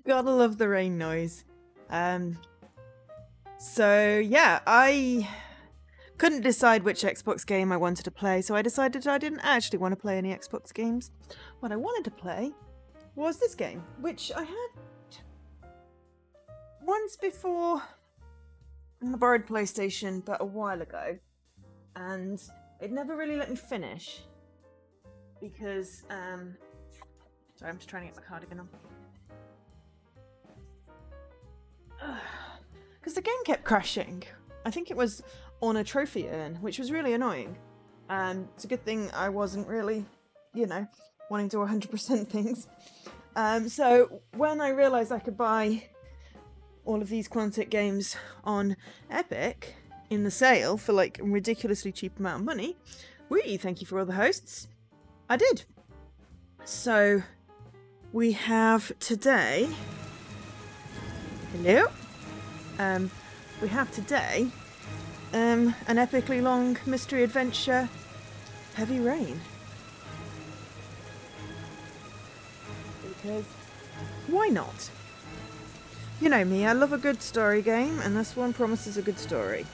Gotta love the rain noise. So yeah, I couldn't decide which Xbox game I wanted to play, so I decided I didn't actually want to play any Xbox games. What I wanted to play was this game, which I had once before on the borrowed PlayStation, but a while ago, and it never really let me finish because sorry, I'm just trying to get my cardigan on. Because the game kept crashing. I think it was on a trophy urn, which was really annoying. And it's a good thing I wasn't really, wanting to 100% things. So when I realised I could buy all of these Quantic games on Epic in the sale for like a ridiculously cheap amount of money, thank you for all the hosts, I did. So we have today... Hello? We have today an epically long mystery adventure, Heavy Rain. Because why not? You know me, I love a good story game, and this one promises a good story.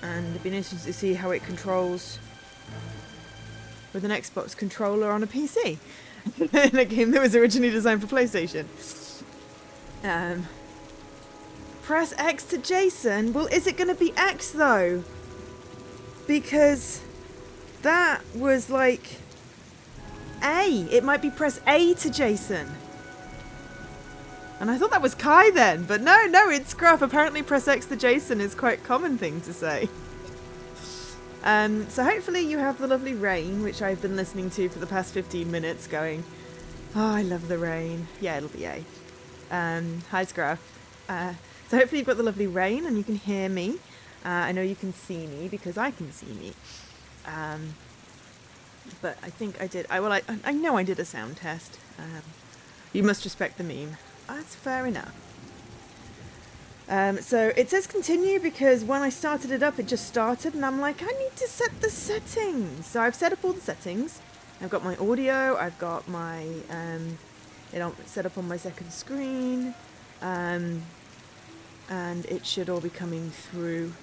And it'd be interesting to see how it controls with an Xbox controller on a PC. In a game that was originally designed for PlayStation. Press X to Jason. Well, is it going to be X though? Because that was like A. It might be press A to Jason. And I thought that was Kai then, but no, it's Scruff. Apparently press X to Jason is quite a common thing to say. So hopefully you have the lovely rain, which I've been listening to for the past 15 minutes going, oh, I love the rain. Yeah, it'll be A. Hi Scruff. So hopefully you've got the lovely rain and you can hear me. I know you can see me because I can see me. But I think I did. I know I did a sound test. You must respect the meme. That's fair enough. So it says continue because when I started it up, it just started and I'm like, I need to set the settings. So I've set up all the settings. I've got my audio. I've got my set up on my second screen. And it should all be coming through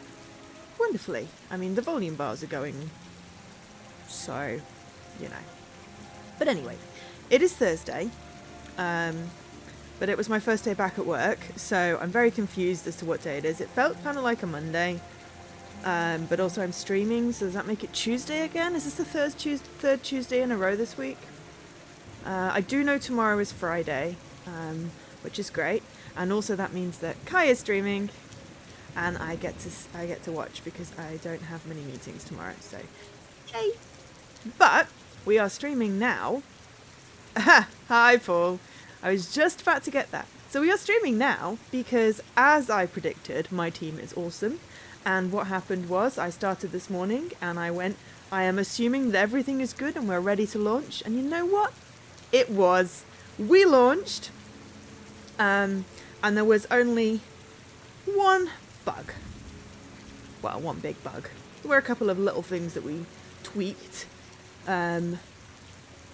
wonderfully. I mean, the volume bars are going, so, But anyway, it is Thursday, but it was my first day back at work, so I'm very confused as to what day it is. It felt kind of like a Monday, but also I'm streaming, so does that make it Tuesday again? Is this the third Tuesday in a row this week? I do know tomorrow is Friday, which is great. And also that means that Kai is streaming, and I get to watch because I don't have many meetings tomorrow. So, yay! But we are streaming now. Hi, Paul. I was just about to get that. So we are streaming now because, as I predicted, my team is awesome. And what happened was I started this morning and I went, I am assuming that everything is good and we're ready to launch. And you know what? It was. We launched. And there was only one bug. Well, one big bug. There were a couple of little things that we tweaked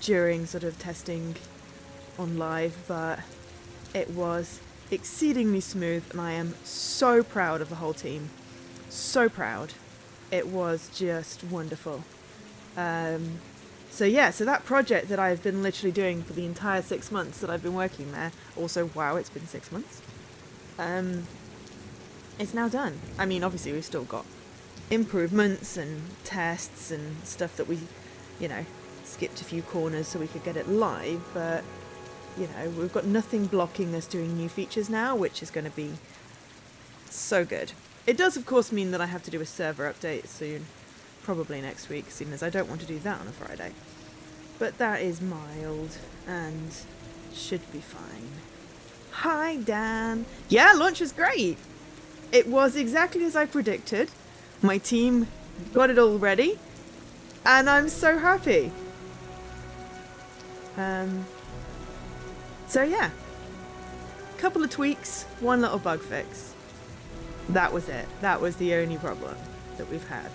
during sort of testing on live, but it was exceedingly smooth and I am so proud of the whole team. So proud. It was just wonderful. So that project that I've been literally doing for the entire 6 months that I've been working there, also, wow, it's been 6 months, it's now done. I mean, obviously we've still got improvements and tests and stuff that we, skipped a few corners so we could get it live, but, we've got nothing blocking us doing new features now, which is going to be so good. It does, of course, mean that I have to do a server update soon. Probably next week, seeing as I don't want to do that on a Friday. But that is mild and should be fine. Hi, Dan. Yeah, launch was great. It was exactly as I predicted. My team got it all ready. And I'm so happy. So yeah. Couple of tweaks, one little bug fix. That was it. That was the only problem that we've had.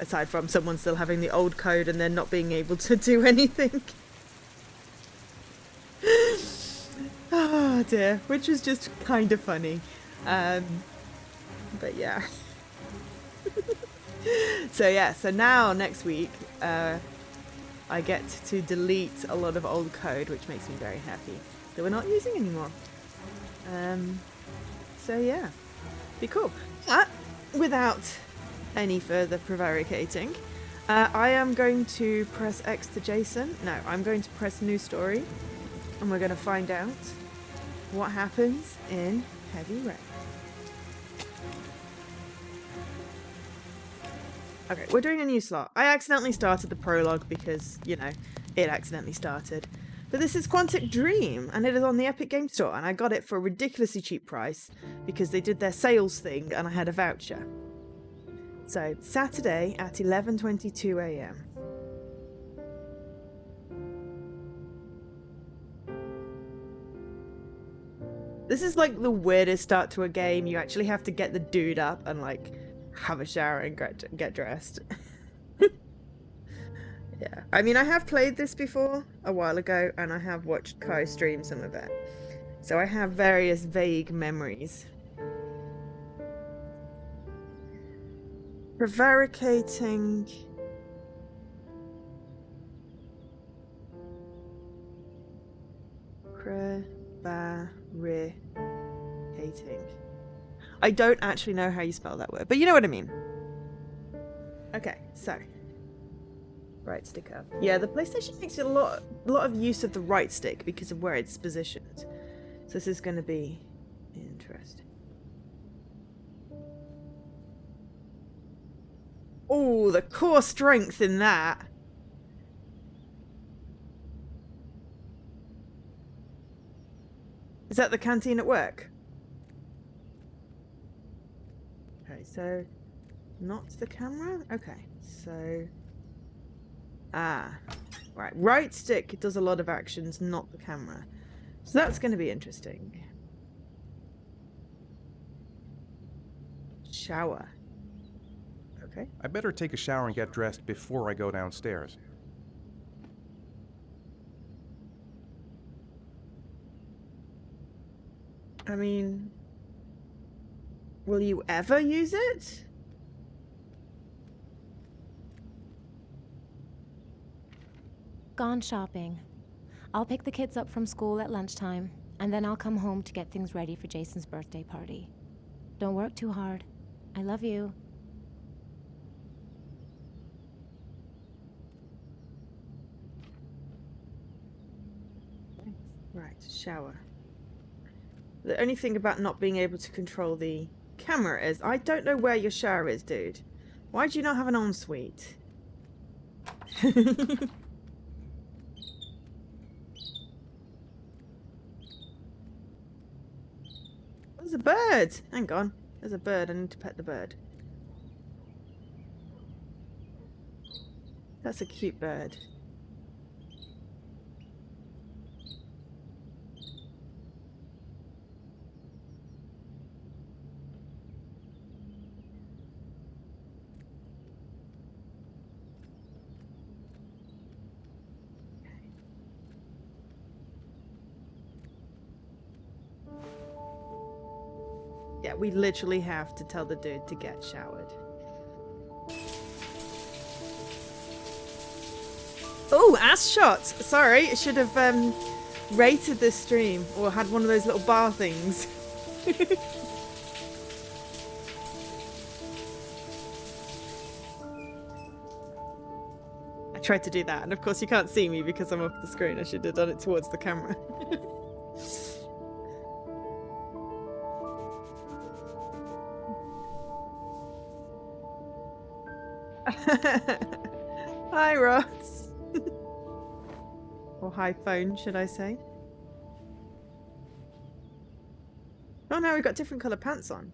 Aside from someone still having the old code and then not being able to do anything. dear, which was just kind of funny. But yeah. So now next week, I get to delete a lot of old code, which makes me very happy that we're not using anymore. So yeah, be cool. But without any further prevaricating, I am going to press X to Jason. No, I'm going to press new story, and we're going to find out what happens in Heavy Rain. Okay, we're doing a new slot. I accidentally started the prologue because, you know, it accidentally started. But this is Quantic Dream, and it is on the Epic Game Store, and I got it for a ridiculously cheap price because they did their sales thing and I had a voucher. So, Saturday at 11:22 a.m. This is like the weirdest start to a game. You actually have to get the dude up and like have a shower and get dressed. Yeah, I mean, I have played this before a while ago, and I have watched Kai stream some of it, so I have various vague memories. Prevaricating. Prevaricating. I don't actually know how you spell that word, but you know what I mean. Okay, so right stick up. Yeah, the PlayStation makes a lot of use of the right stick because of where it's positioned. So this is going to be interesting. Oh, the core strength in that. Is that the canteen at work? Okay, so not the camera? Okay, so right stick does a lot of actions, not the camera. So that's going to be interesting. Shower. Okay. I better take a shower and get dressed before I go downstairs. I mean, will you ever use it? Gone shopping. I'll pick the kids up from school at lunchtime, and then I'll come home to get things ready for Jason's birthday party. Don't work too hard. I love you. Right, shower. The only thing about not being able to control the camera is I don't know where your shower is, dude. Why do you not have an ensuite? There's a bird! Hang on. There's a bird. I need to pet the bird. That's a cute bird. Yeah, we literally have to tell the dude to get showered. Oh, ass shots! Sorry, I should have rated this stream or had one of those little bar things. I tried to do that, and of course you can't see me because I'm off the screen. I should have done it towards the camera. Hi, Ross. Or hi, phone, should I say? Oh, now we've got different colour pants on.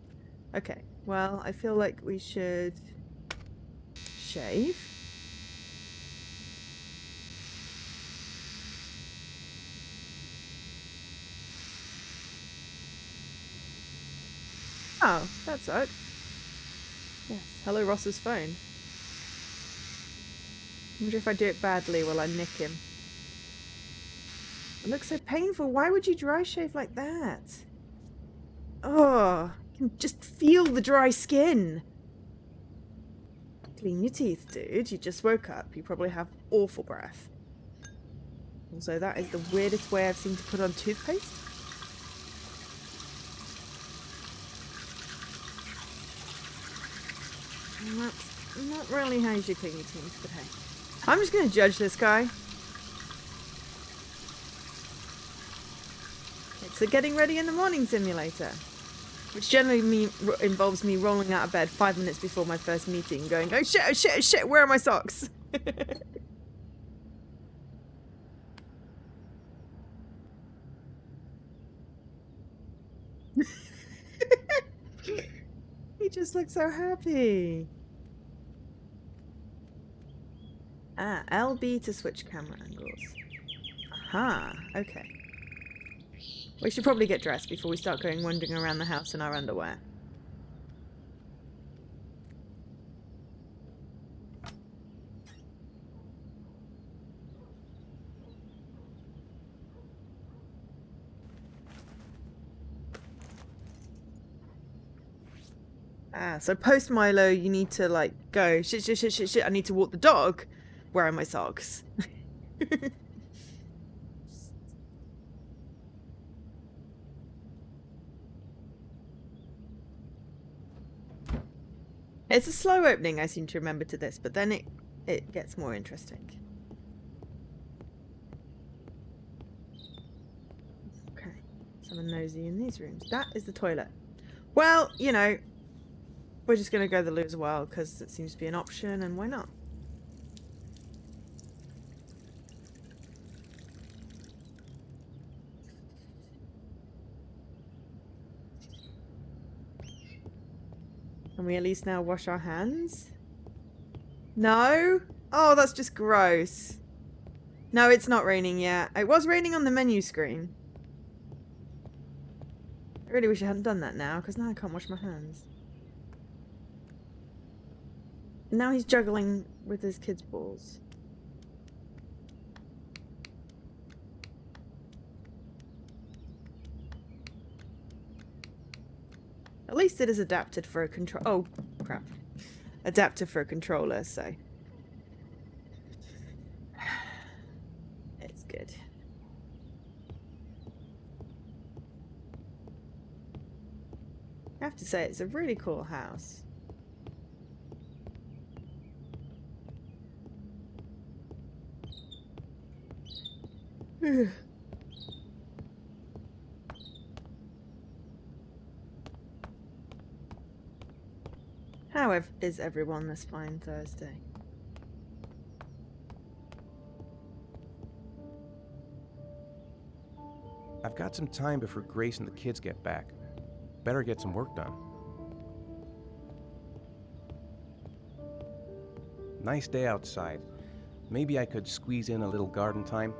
Okay, well, I feel like we should shave. Oh, that sucks. Yes, hello Ross's phone. I wonder if I do it badly, will I nick him? It looks so painful. Why would you dry shave like that? Oh, you can just feel the dry skin. Clean your teeth, dude. You just woke up. You probably have awful breath. Also, that is the weirdest way I've seen to put on toothpaste. And that's not really how you should clean your teeth, but hey. I'm just going to judge this guy. It's the getting ready in the morning simulator. Which generally involves me rolling out of bed 5 minutes before my first meeting, going, oh shit, where are my socks? He just looks so happy. Ah, LB to switch camera angles. Aha, okay. We should probably get dressed before we start going wandering around the house in our underwear. Ah, so post Milo, you need to like go, shit, I need to walk the dog. Where are my socks? It's a slow opening, I seem to remember, to this, but then it gets more interesting. Okay, someone nosy in these rooms. That is the toilet. Well, you know, we're just going to go to the loo as well, because it seems to be an option, and why not? Can we at least now wash our hands? No? Oh, that's just gross. No, it's not raining yet. It was raining on the menu screen. I really wish I hadn't done that now, because now I can't wash my hands. Now he's juggling with his kids' balls. At least it is adapted for a control. Oh, crap. Adapted for a controller, so. It's good. I have to say, it's a really cool house. How is everyone this fine Thursday? I've got some time before Grace and the kids get back. Better get some work done. Nice day outside. Maybe I could squeeze in a little garden time.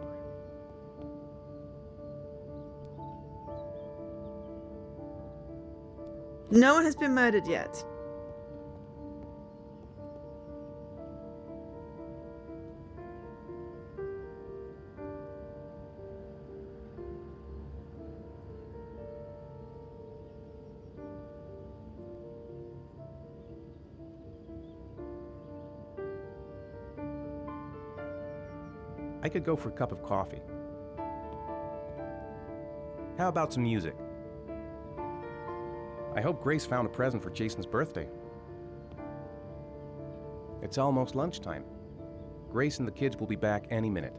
No one has been murdered yet. I could go for a cup of coffee. How about some music? I hope Grace found a present for Jason's birthday. It's almost lunchtime. Grace and the kids will be back any minute.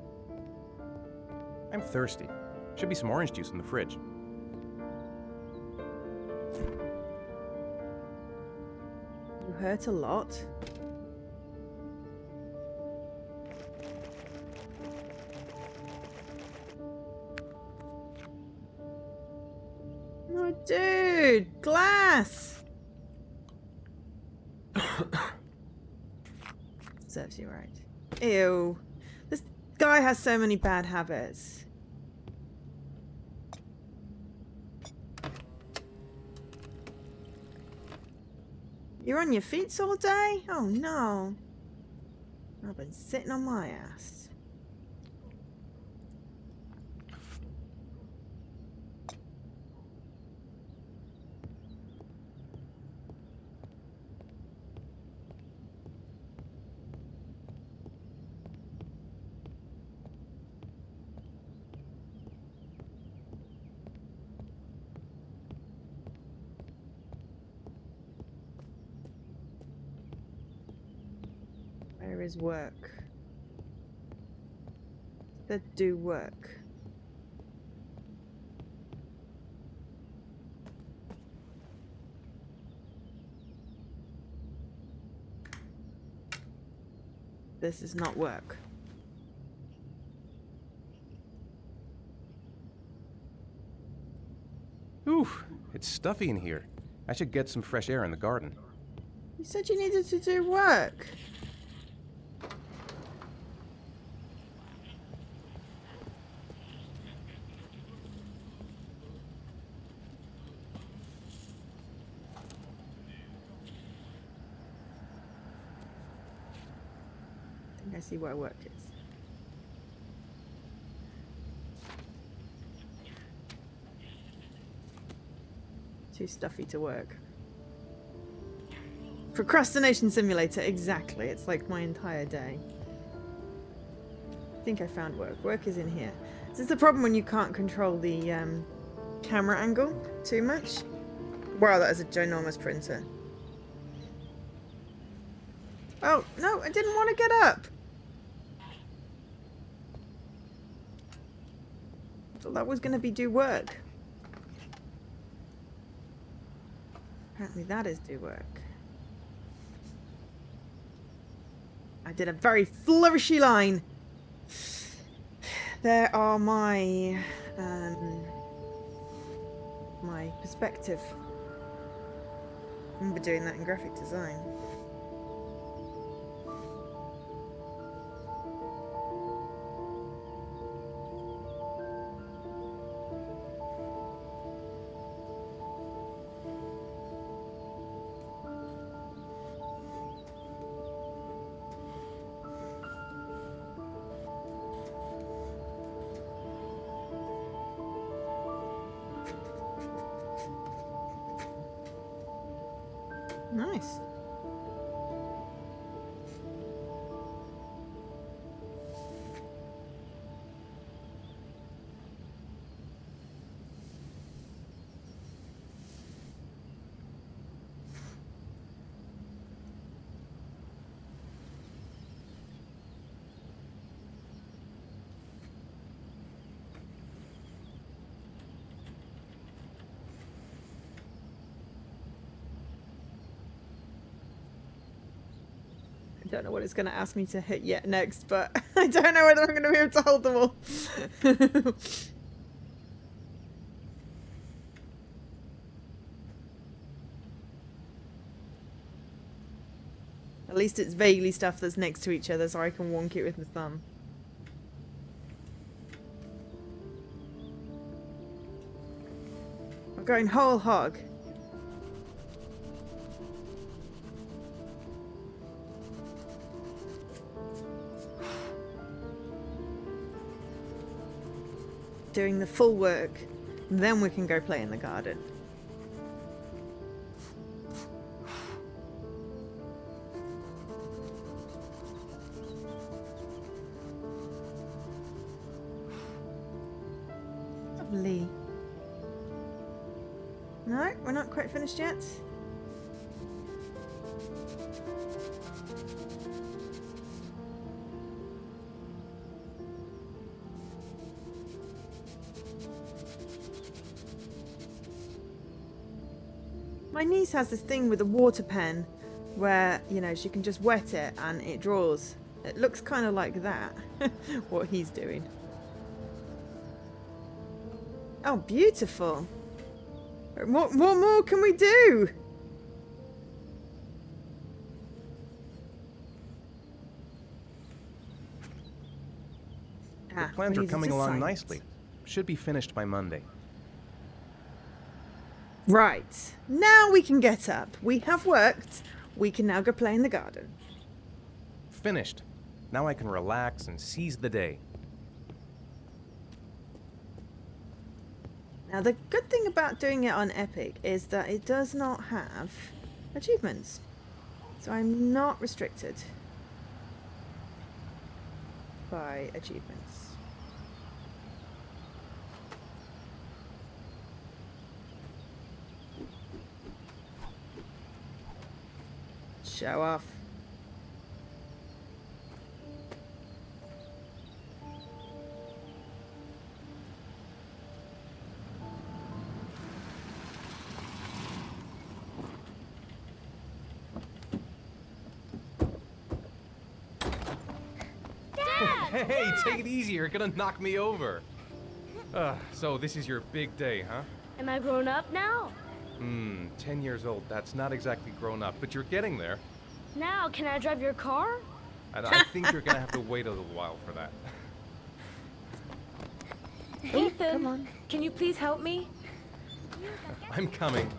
I'm thirsty. Should be some orange juice in the fridge. You hurt a lot. Oh, dude! Glass! Serves you right. Ew. This guy has so many bad habits. You're on your feet all day? Oh no. I've been sitting on my ass. is work? That do work. This is not work. Oof, it's stuffy in here. I should get some fresh air in the garden. You said you needed to do work. I think I see where work is. Too stuffy to work. Procrastination simulator, exactly. It's like my entire day. I think I found work. Work is in here. This is the problem when you can't control the camera angle too much. Wow, that is a ginormous printer. Oh, no, I didn't want to get up. I thought that was going to be do work. Apparently that is do work. I did a very flourishy line. There are my my perspective. I remember doing that in graphic design. Nice. I don't know what it's going to ask me to hit yet next, but I don't know whether I'm going to be able to hold them all. At least it's vaguely stuff that's next to each other so I can wonk it with my thumb. I'm going whole hog. Doing the full work, then we can go play in the garden. Lovely. No, we're not quite finished yet. My niece has this thing with a water pen where, you know, she can just wet it and it draws. It looks kind of like that, what he's doing. Oh, beautiful. What more can we do? The plans are coming along nicely. Should be finished by Monday. Right. Now we can get up. We have worked. We can now go play in the garden. Finished. Now I can relax and seize the day. Now the good thing about doing it on Epic is that it does not have achievements. So I'm not restricted by achievements. Show off. Hey, take it easy. You're gonna knock me over. So this is your big day, huh? Am I grown up now? 10 years old. That's not exactly grown up, but you're getting there. Now, can I drive your car? I think you're gonna have to wait a little while for that. Ethan, come on. can you please help me? I'm coming.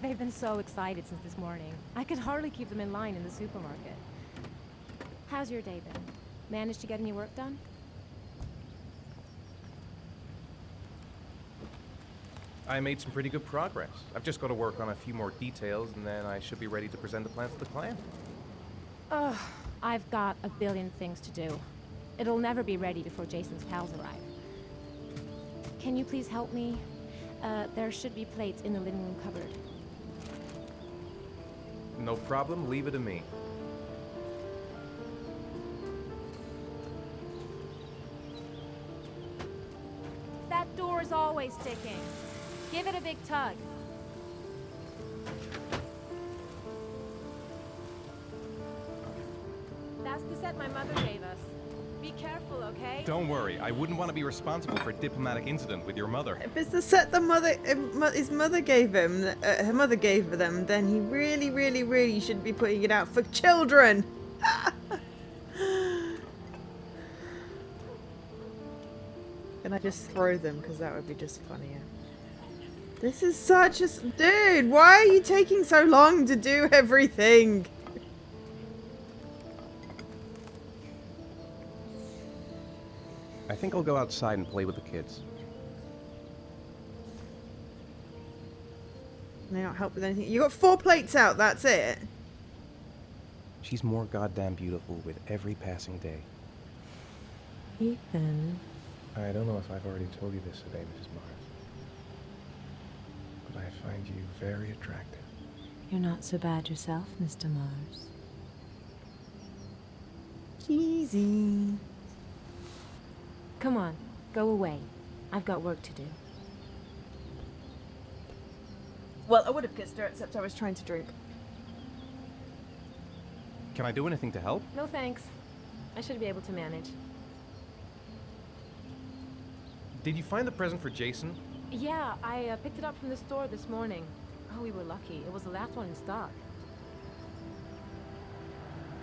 They've been so excited since this morning. I could hardly keep them in line in the supermarket. How's your day been? Managed to get any work done? I made some pretty good progress. I've just got to work on a few more details, and then I should be ready to present the plans to the client. Ugh, I've got a billion things to do. It'll never be ready before Jason's pals arrive. Can you please help me? There should be plates in the living room cupboard. No problem. Leave it to me. That door is always sticking. Give it a big tug. That's the set my mother gave us. Be careful, okay? Don't worry. I wouldn't want to be responsible for a diplomatic incident with your mother. If it's the set the his mother gave him, her mother gave them, then he really, really, really should be putting it out for children. Can I just throw them? Because that would be just funnier. This is such a... Dude, why are you taking so long to do everything? I think I'll go outside and play with the kids. They don't help with anything. You got 4 plates out, that's it? She's more goddamn beautiful with every passing day. Ethan. I don't know if I've already told you this today, Mrs. Mars, but I find you very attractive. You're not so bad yourself, Mr. Mars. Cheesy. Come on, go away. I've got work to do. Well, I would have kissed her, except I was trying to drink. Can I do anything to help? No thanks. I should be able to manage. Did you find the present for Jason? Yeah, I picked it up from the store this morning. Oh, we were lucky. It was the last one in stock.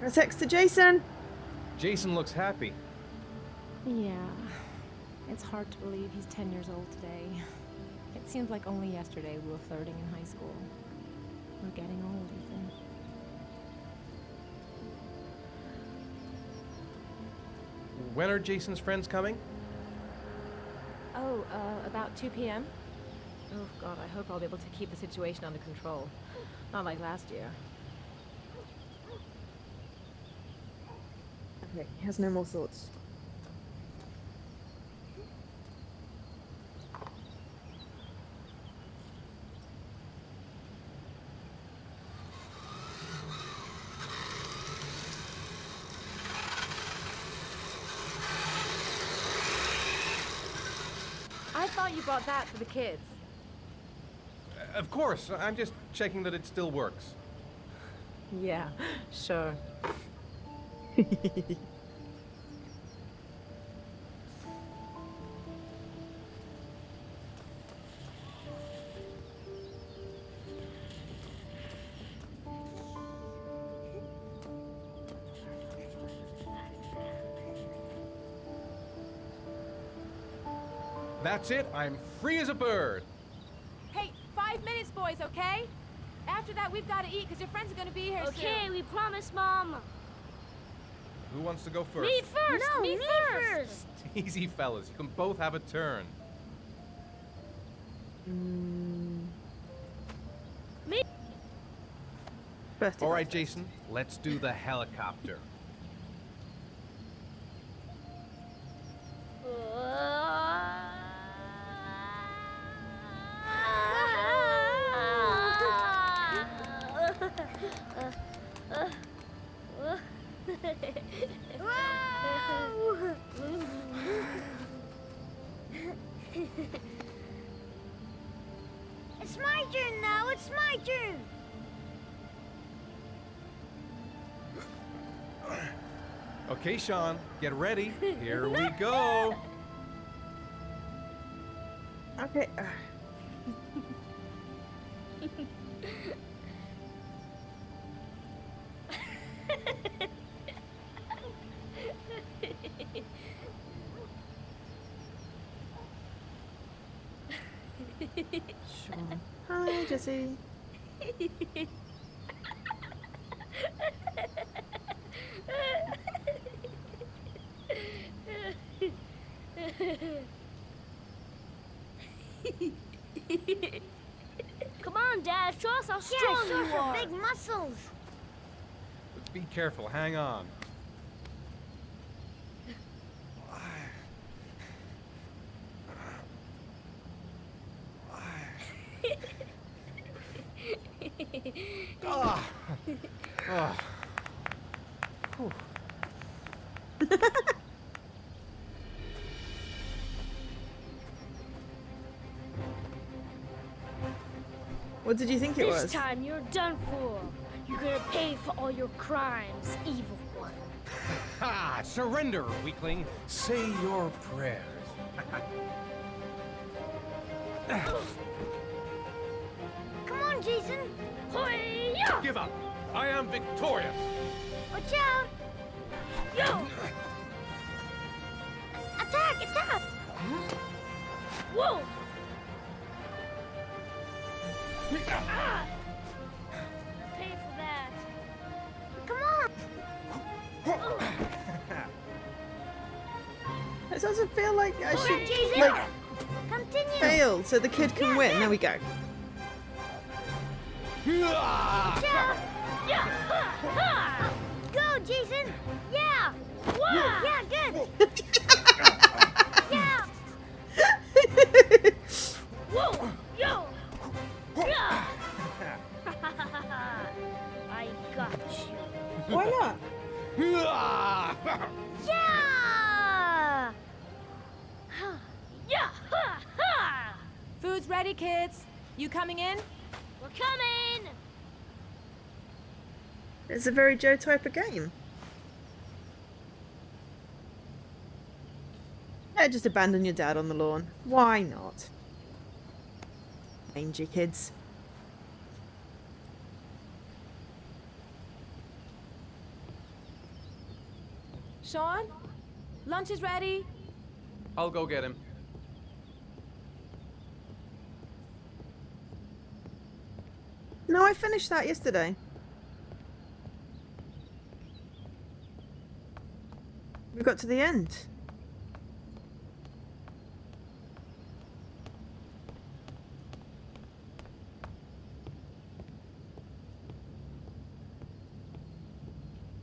Press X to Jason. Jason looks happy. Yeah. It's hard to believe he's 10 years old today. It seems like only yesterday we were flirting in high school. We're getting old, Ethan. When are Jason's friends coming? Oh, about 2 p.m.? Oh, God, I hope I'll be able to keep the situation under control. Not like last year. Okay, he has no more thoughts. I thought you bought that for the kids. Of course. I'm just checking that it still works. Yeah, sure. That's it. I'm free as a bird. Hey, 5 minutes, boys, okay? After that, we've got to eat because your friends are going to be here Okay, soon. we promise, Mom. Who wants to go first? Me first. No, me me first. Easy, fellas. You can both have a turn. Me. Birthday. All right, Jason. Let's do the helicopter. It's my turn now. It's my turn. Okay, Sean, get ready. Here we go. Okay. Sean. Hi, Jesse. Come on, Dad. Show us how strong you are. Big muscles. Be careful, hang on. Ah. Ah. Whew. What did you think it was? This time you're done for. You're gonna pay for all your crimes, evil one. Ha! Surrender, weakling. Say your prayers. Come on, Jason. Hoya! Give up. I am victorious. Watch out! Yo! Attack! Attack! Whoa! Ah! Pay for that. Come on! It doesn't feel like I Come on, should Jason! like Continue! fail so the kid can win. There we go. Watch out! Yeah! Ha! Ha! Go, Jason! Yeah! Whoa! Yeah, good! Yeah! Whoa! Yo! Yeah! I got you. Why not? Yeah! Yeah! Ha! Ha! Food's ready, kids. You coming in? We're coming! It's a very Joe type of game. Yeah, just abandon your dad on the lawn. Why not? Mangy kids. Sean? Lunch is ready. I'll go get him. No, I finished that yesterday. We got to the end.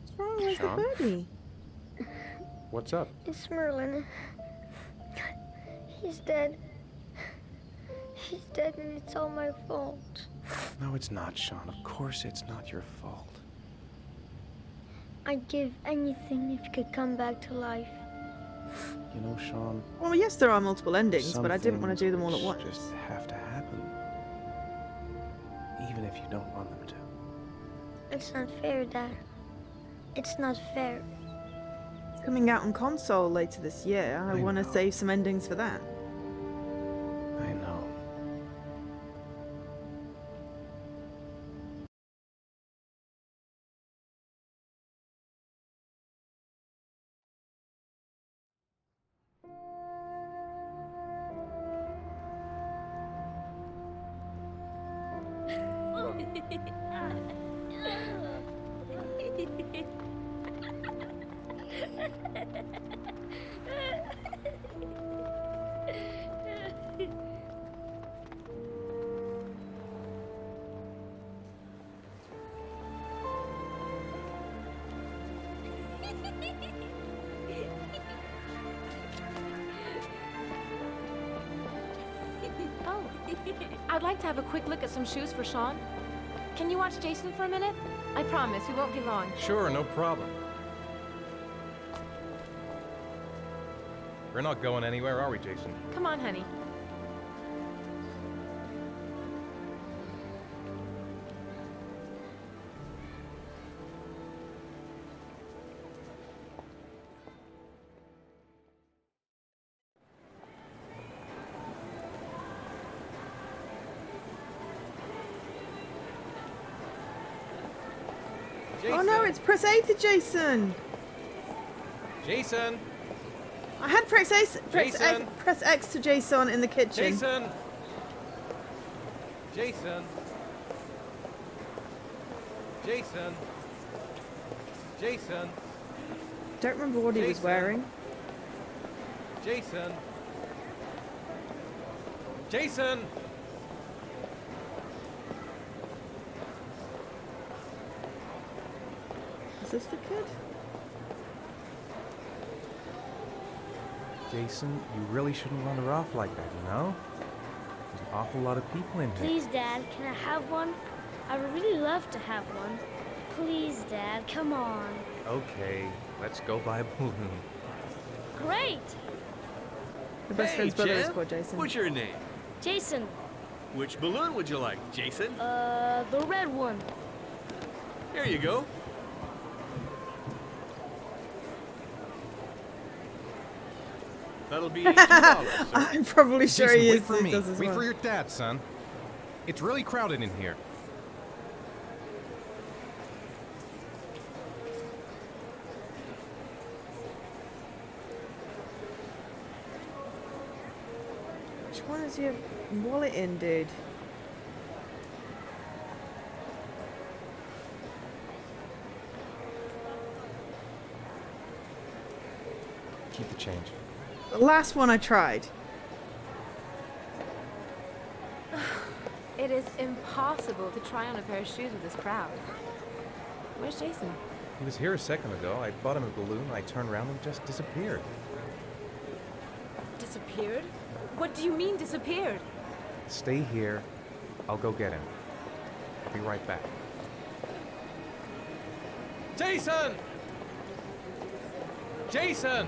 What's wrong? Where's the Sean? birdie? What's up? It's Merlin. He's dead. He's dead and it's all my fault. No, it's not, Sean. Of course it's not your fault. I'd give anything if you could come back to life. You know, Sean, Well, yes, there are multiple endings, some but I didn't want to do them all at things once. just have to happen. Even if you don't want them to. It's not fair, Dad. It's not fair. It's coming out on console later this year. I I want to know. save some endings for that. I know. Oh, I'd like to have a quick look at some shoes for Sean. Can you watch Jason for a minute? I promise, we won't be long. Sure, no problem. We're not going anywhere, are we, Jason? Come on, honey. Oh no, it's press A to Jason. Jason! I had Jason! press X to Jason in the kitchen. Jason! Jason! Jason! Jason! Don't remember what he was Jason. wearing. Jason! Jason! Is this the kid? Jason, you really shouldn't run her off like that, you know? There's an awful lot of people in here. Please, Dad, can I have one? I would really love to have one. Please, Dad, come on. Okay, let's go buy a balloon. Great! The best Hey, friend's brother is champ. called Jason. What's your name? Jason, Which balloon would you like, Jason? the red one. Here you go. That'll be $2, sir. I'm probably sure Jason, he wait is. for He me. does as Wait well. for your dad, son. It's really crowded in here. Which one is your wallet in, dude? Keep the change. The last one I tried. It is impossible to try on a pair of shoes with this crowd. Where's Jason? He was here a second ago. I bought him a balloon. I turned around and just disappeared. Disappeared? What do you mean disappeared? Stay here. I'll go get him. I'll be right back. Jason! Jason!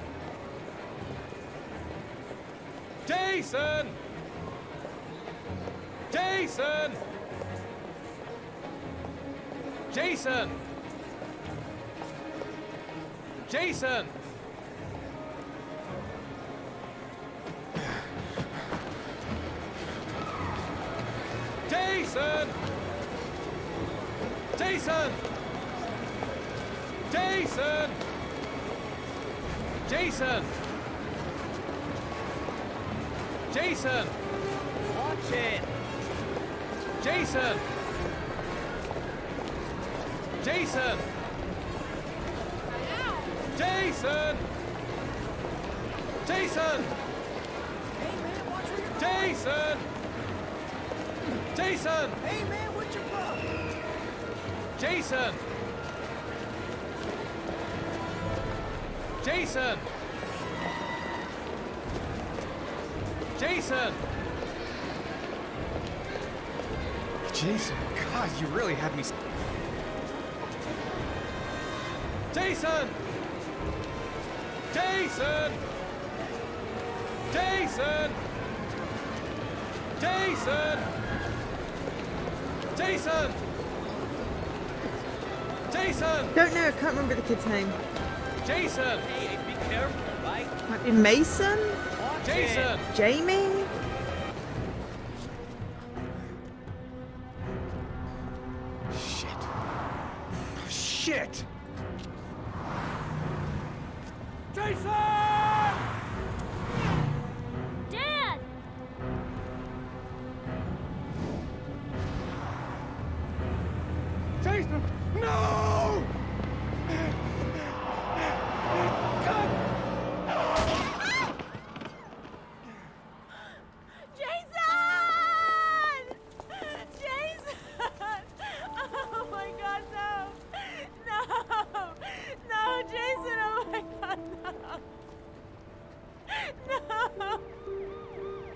Jason! Jason! Jason! Jason! Jason! Jason! Jason! Jason! Jason! Watch it. Jason! Jason! Jason! Jason! Jason! Jason! Hey, man, what's your problem? Jason! Jason! Jason! Jason, God, you really had me. Jason! Jason! Jason! Jason! Jason! Jason! Don't know, I can't remember the kid's name. Jason! Hey, be careful, right? Might be Mason? Watch Jason! Jamie? Shit. Shit! Jason! Dad! Jason! No! Jason! Jason! Oh my god, no! No! No, Jason! Oh my god, no! No!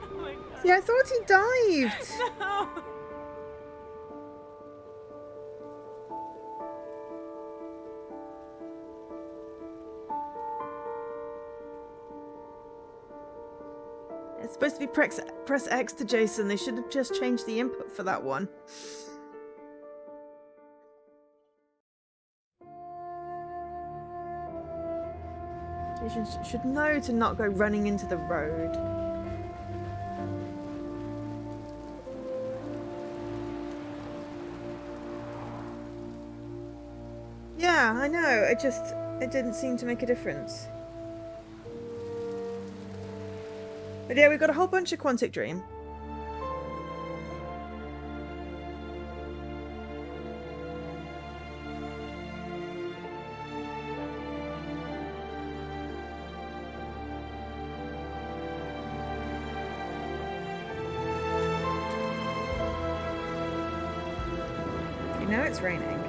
Oh my god. Yeah, I thought he dived. No! It's supposed to be press X to Jason. They should have just changed the input for that one. Jason should know to not go running into the road. Yeah, I know. It didn't seem to make a difference. But yeah, we've got a whole bunch of Quantic Dream. You know it's raining.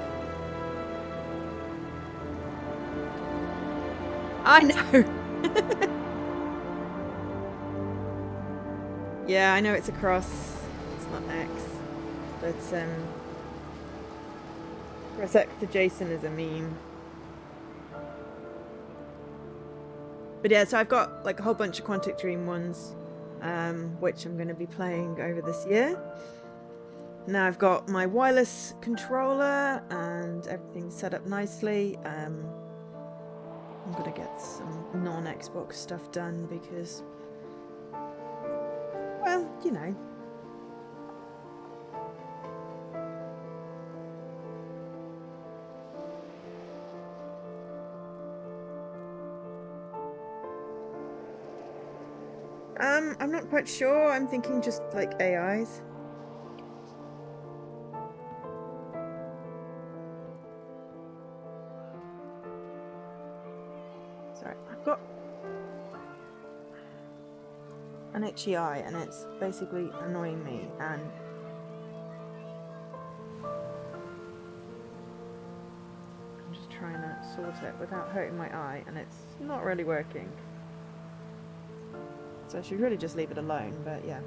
I know. Yeah, I know it's a cross. It's not X. But press X to Jason is a meme. But yeah, so I've got like a whole bunch of Quantic Dream ones, which I'm going to be playing over this year. Now I've got my wireless controller and everything's set up nicely. I'm going to get some non-Xbox stuff done because, well, you know. I'm not quite sure. I'm thinking just like AIs. Sorry, I've got an itchy eye and it's basically annoying me, and I'm just trying to sort it without hurting my eye, and it's not really working. So I should really just leave it alone, but yeah.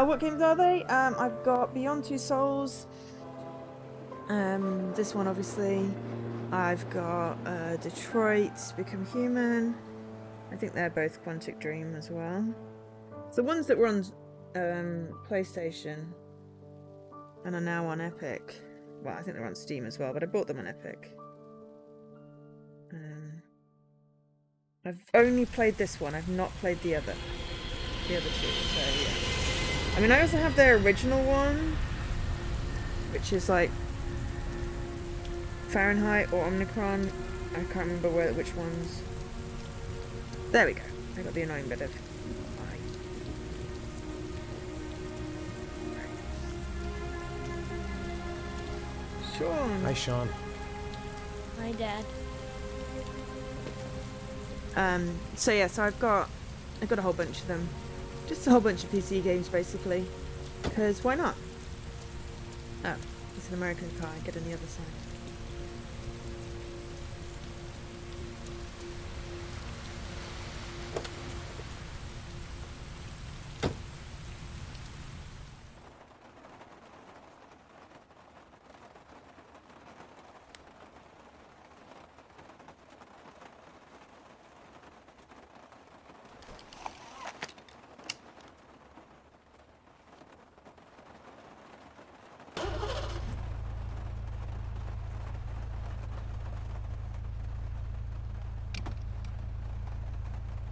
What games are they? I've got Beyond Two Souls. This one obviously. I've got Detroit Become Human. I think they're both Quantic Dream as well. So the ones that were on PlayStation and are now on Epic. Well, I think they're on Steam as well, but I bought them on Epic. I've only played this one. I've not played the other two. So yeah. I mean, I also have their original one, which is like Fahrenheit or Omicron. I can't remember which ones. There we go. I got the annoying bit of. Sean. Hi, Sean. My dad. So yeah, so I've got a whole bunch of them. Just a whole bunch of PC games basically. Because why not? Oh, it's an American car. I get on the other side.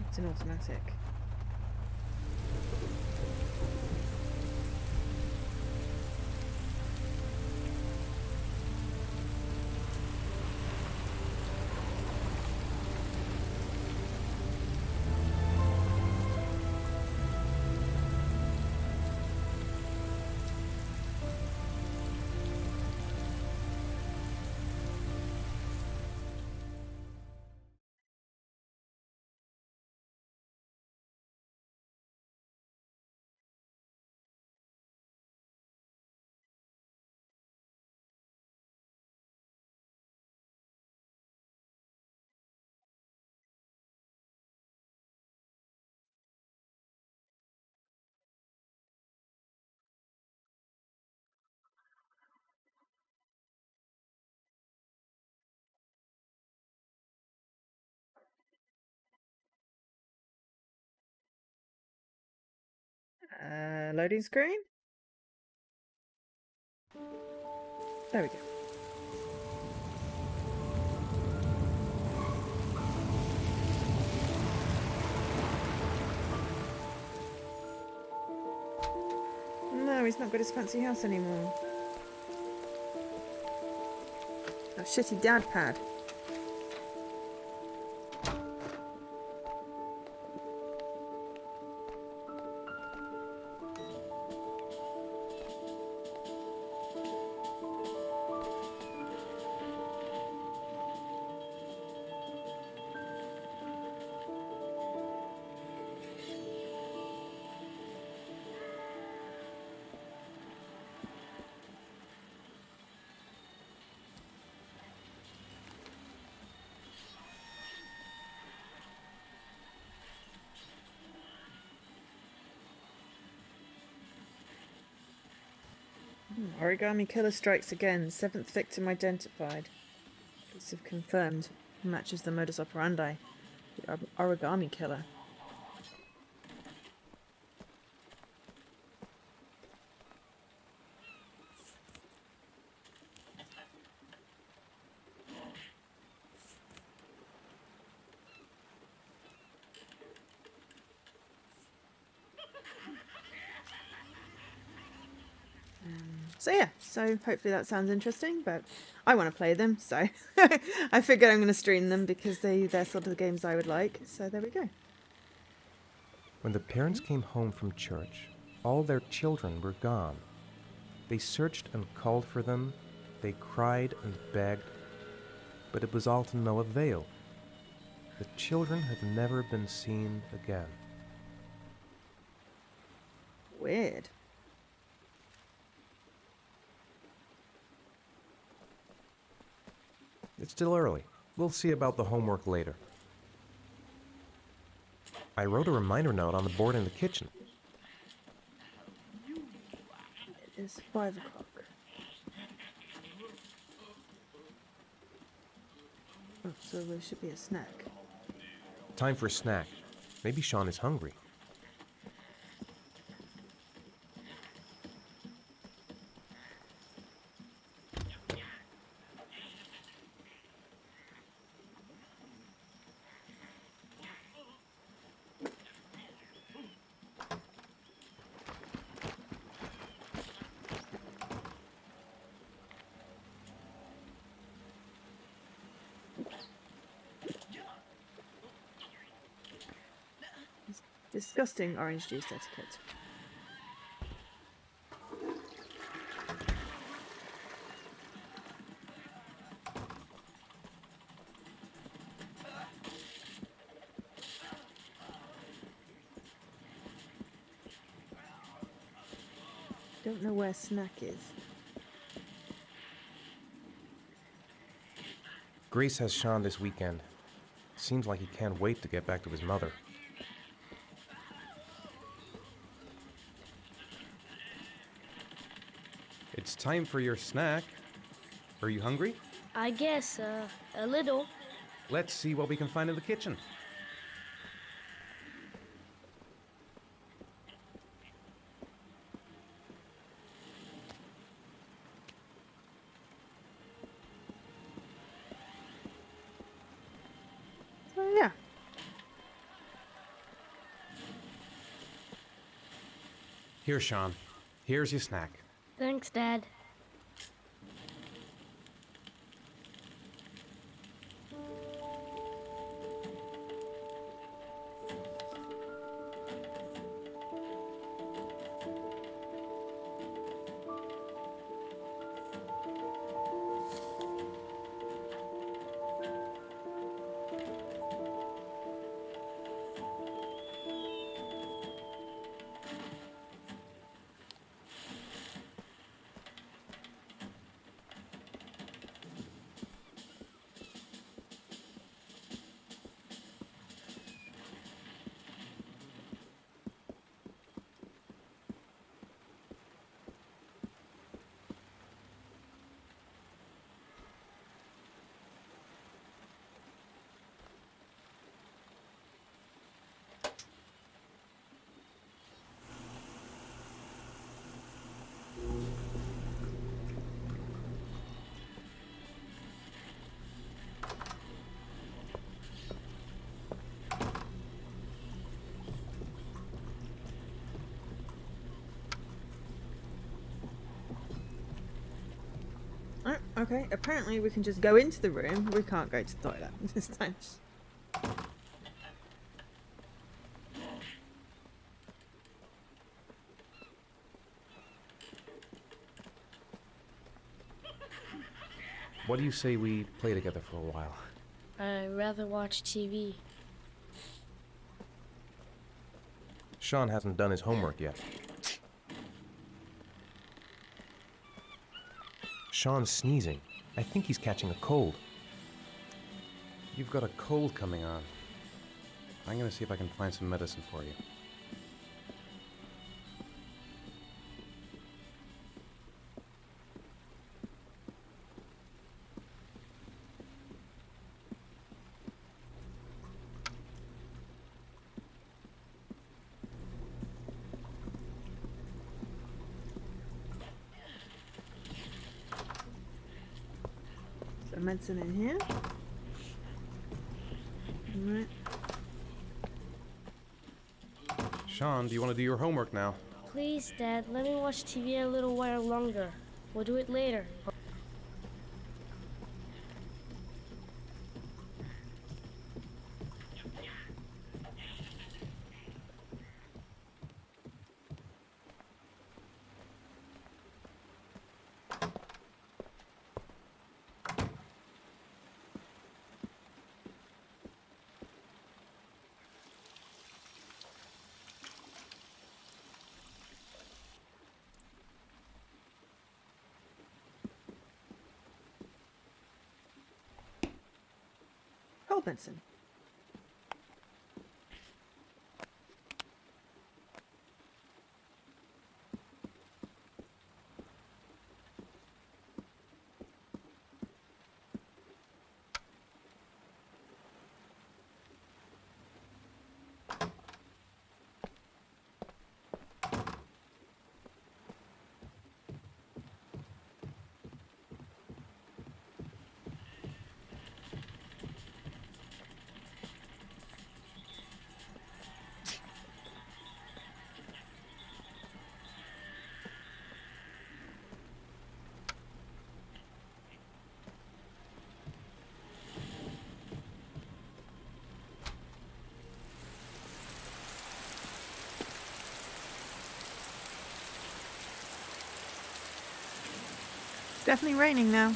It's an automatic. Loading screen? There we go. No, he's not got his fancy house anymore. That shitty dad pad. Origami killer strikes again. 7th victim identified. Police have confirmed. Matches the modus operandi. The origami killer. So yeah, so hopefully that sounds interesting, but I want to play them, so I figured I'm going to stream them because they're sort of the games I would like, so there we go. When the parents came home from church, all their children were gone. They searched and called for them, they cried and begged, but it was all to no avail. The children have never been seen again. Weird. It's still early. We'll see about the homework later. I wrote a reminder note on the board in the kitchen. It is 5 o'clock. Oh, so there should be a snack. Time for a snack. Maybe Sean is hungry. Disgusting orange juice etiquette. Don't know where snack is. Grace has Sean this weekend. Seems like he can't wait to get back to his mother. It's time for your snack. Are you hungry? I guess, a little. Let's see what we can find in the kitchen. So yeah. Here, Sean. Here's your snack. Thanks, Dad. Okay, apparently we can just go into the room. We can't go to the toilet this time. What do you say we play together for a while? I'd rather watch TV. Sean hasn't done his homework yet. Sean's sneezing. I think he's catching a cold. You've got a cold coming on. I'm gonna see if I can find some medicine for you. So medicine in here. Alright. Sean, do you want to do your homework now? Please, Dad, let me watch TV a little while longer. We'll do it later. Cold medicine. It's definitely raining now.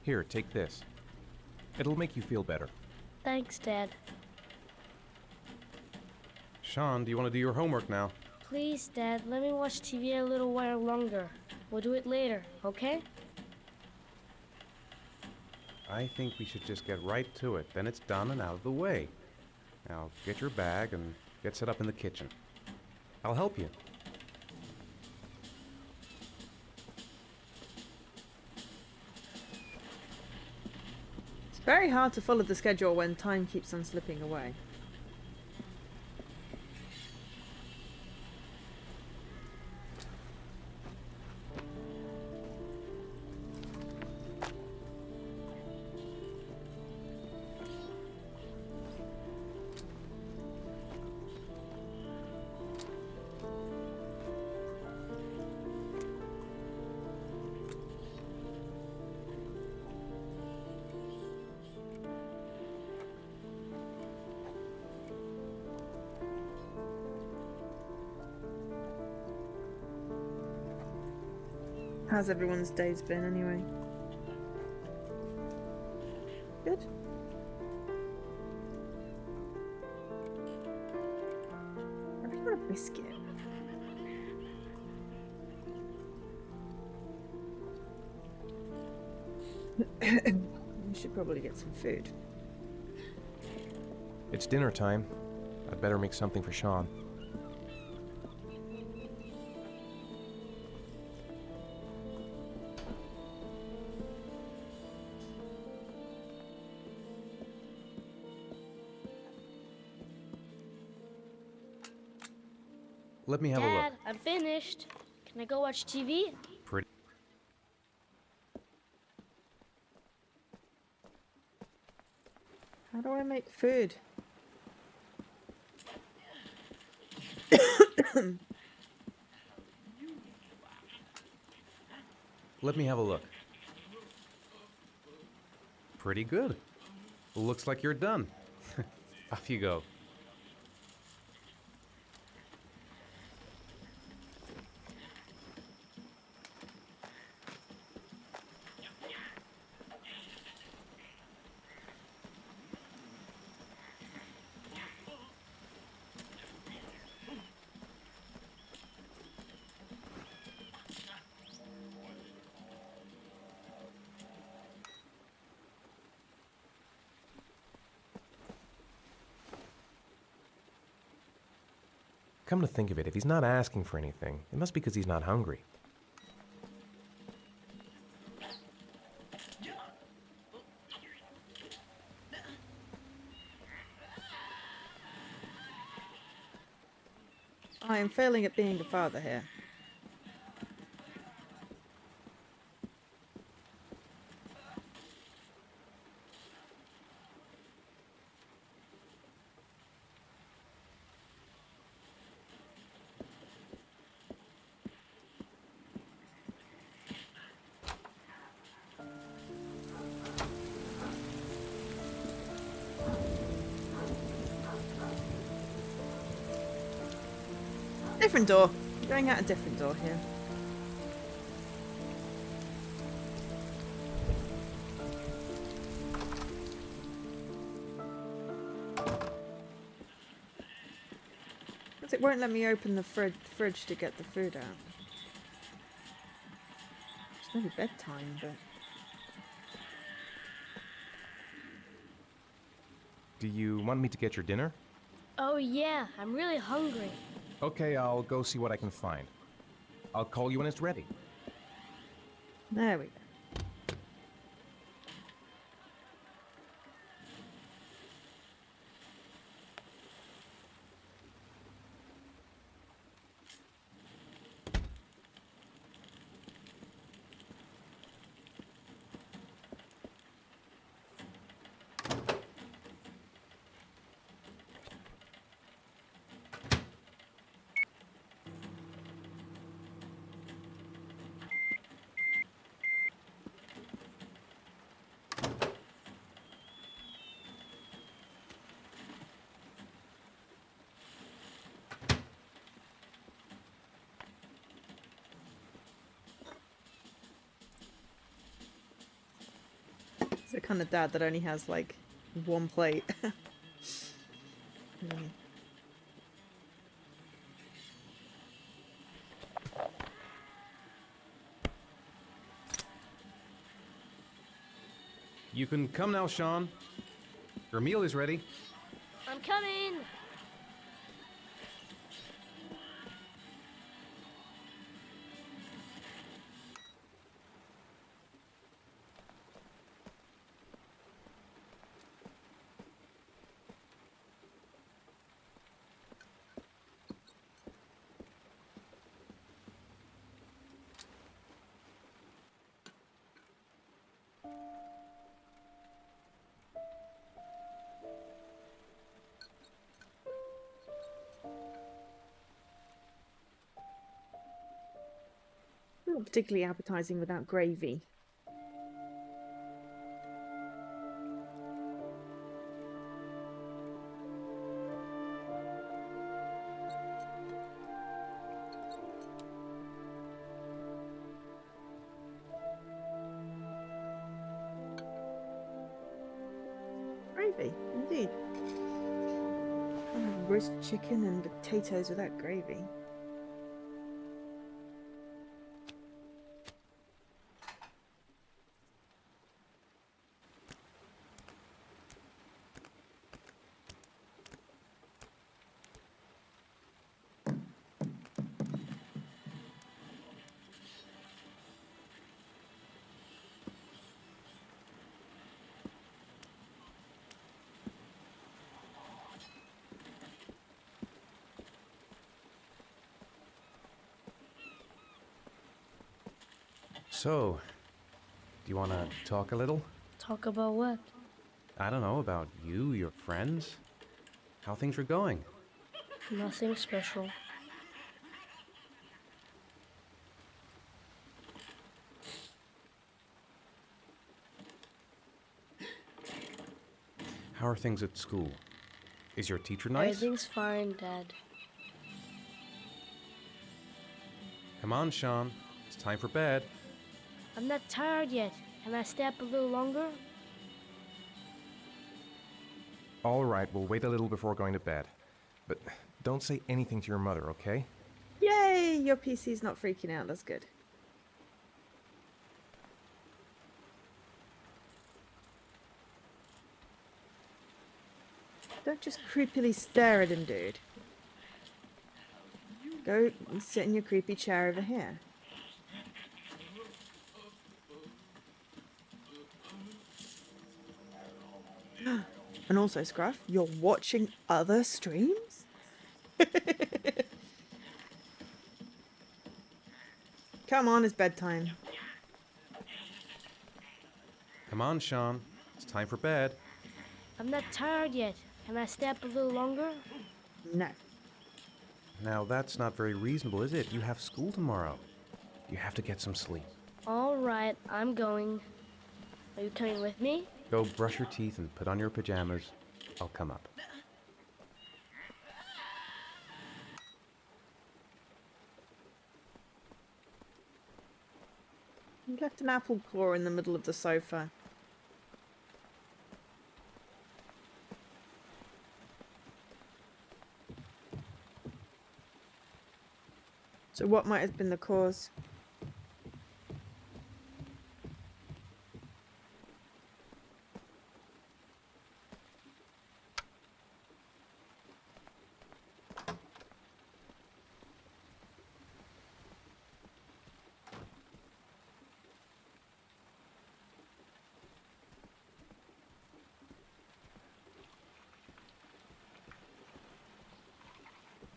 Here, take this. It'll make you feel better. Thanks, Dad. Sean, do you want to do your homework now? Please, Dad, let me watch TV a little while longer. We'll do it later, okay? I think we should just get right to it. Then it's done and out of the way. Now, get your bag and get set up in the kitchen. I'll help you. It's very hard to follow the schedule when time keeps on slipping away. How's everyone's days been anyway? Good? Have you got a biscuit? We should probably get some food. It's dinner time. I'd better make something for Sean. Let me have a look. Dad, I'm finished. Can I go watch TV? Pretty. How do I make food? Let me have a look. Pretty good. Looks like you're done. Off you go. Come to think of it, if he's not asking for anything, it must be because he's not hungry. I am failing at being a father here. Different door. Going out a different door here. Because it won't let me open the fridge to get the food out. It's nearly bedtime, but... Do you want me to get your dinner? Oh, yeah, I'm really hungry. Okay, I'll go see what I can find. I'll call you when it's ready. There we go. It's the kind of dad that only has like one plate. Mm. You can come now, Sean. Your meal is ready. I'm coming. Not particularly appetizing without gravy. Gravy, indeed. Can't have roast chicken and potatoes without gravy. So, do you want to talk a little? Talk about what? I don't know about you, your friends, how things are going. Nothing special. How are things at school? Is your teacher nice? Everything's fine, Dad. Come on, Sean. It's time for bed. I'm not tired yet. Can I stay up a little longer? All right, we'll wait a little before going to bed. But don't say anything to your mother, okay? Yay! Your PC's not freaking out. That's good. Don't just creepily stare at him, dude. Go and sit in your creepy chair over here. And also, Scruff, you're watching other streams? Come on, it's bedtime. Come on, Sean. It's time for bed. I'm not tired yet. Can I stay up a little longer? No. Now, that's not very reasonable, is it? You have school tomorrow. You have to get some sleep. All right, I'm going. Are you coming with me? Go brush your teeth and put on your pajamas. I'll come up. You left an apple core in the middle of the sofa. So what might have been the cause?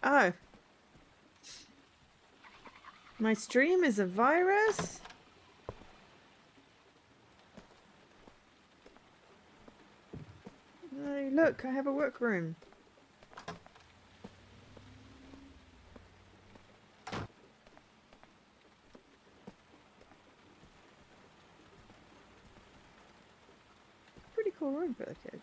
Oh. My stream is a virus? Oh, look, I have a workroom. Pretty cool room for the kid.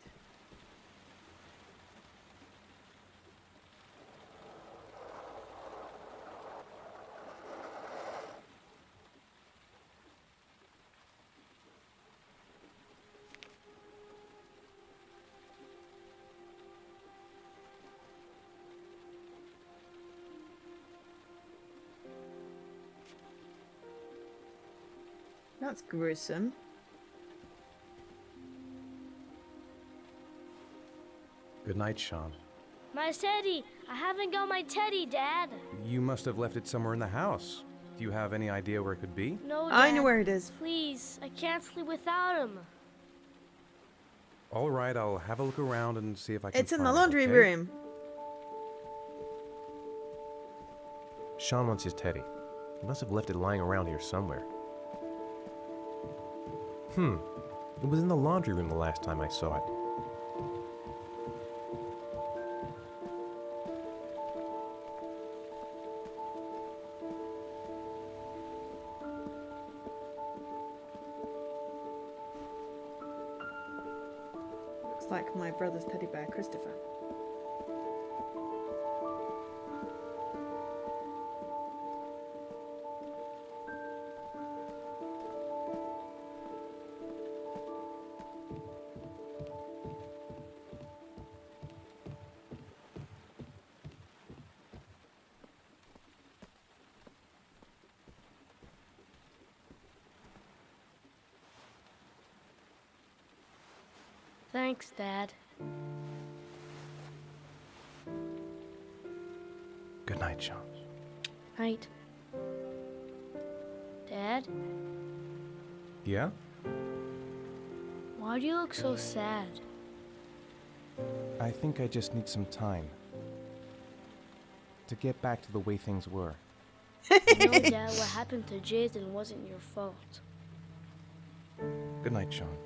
That's gruesome. Good night, Sean. My teddy! I haven't got my teddy, Dad. You must have left it somewhere in the house. Do you have any idea where it could be? No, Dad. I know where it is. Please, I can't sleep without him. All right, I'll have a look around and see if I can It's in the find it, laundry okay? room. Sean wants his teddy. He must have left it lying around here somewhere. It was in the laundry room the last time I saw it. Looks like my brother's teddy bear, Christopher. Thanks, Dad. Good night, Sean. Night. Dad, Yeah? why do you look so sad? I think I just need some time to get back to the way things were. You know, Dad, what happened to Jason wasn't your fault. Good night, Sean.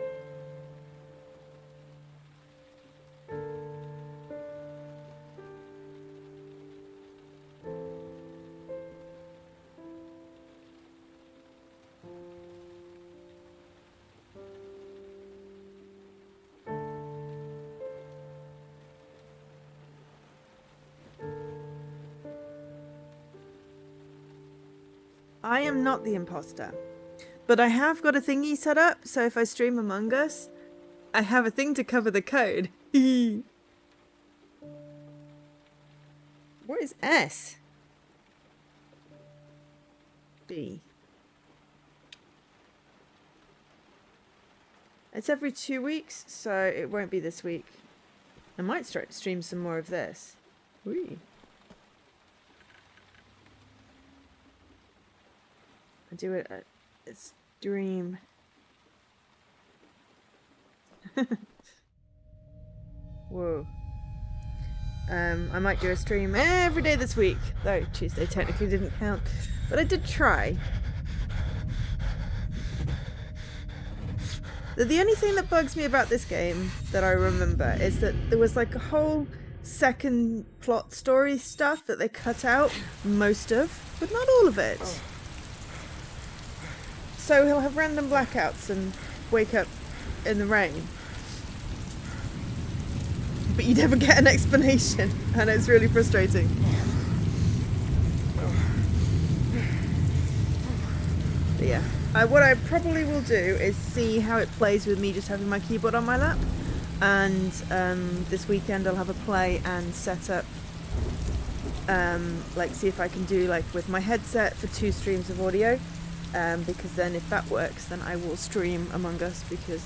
I am not the imposter. But I have got a thingy set up, so if I stream Among Us, I have a thing to cover the code. What is S? B. It's every 2 weeks, so it won't be this week. I might stream some more of this. Whee. I do it at stream. Whoa. I might do a stream every day this week, though Tuesday technically didn't count, but I did try. The only thing that bugs me about this game that I remember is that there was like a whole second plot story stuff that they cut out most of, but not all of it. So he'll have random blackouts and wake up in the rain. But you never get an explanation, and it's really frustrating. But yeah, what I probably will do is see how it plays with me just having my keyboard on my lap. And this weekend I'll have a play and set up, like see if I can do like with my headset for 2 streams of audio. Because then if that works, then I will stream Among Us, because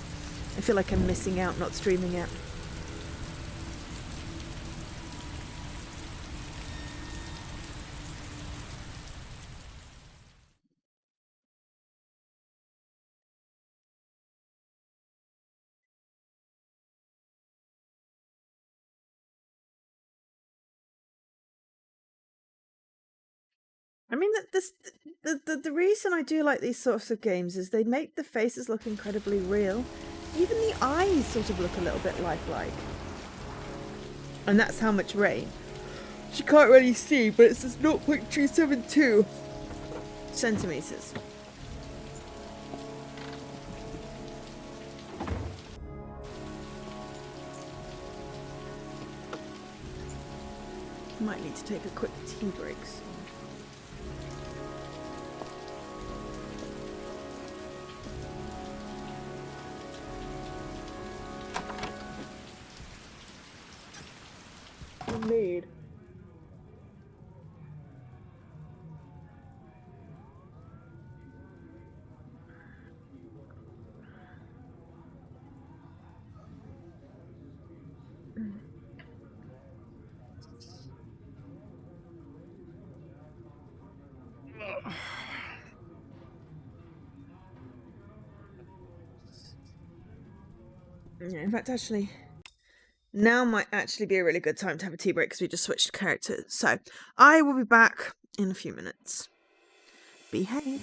I feel like I'm missing out not streaming it. I mean, the reason I do like these sorts of games is they make the faces look incredibly real. Even the eyes sort of look a little bit lifelike. And that's how much rain. You can't really see, but it says 0.272 centimeters. Might need to take a quick tea break soon. Made. Yeah, in fact, actually, now might actually be a really good time to have a tea break because we just switched characters. So, I will be back in a few minutes. Behave.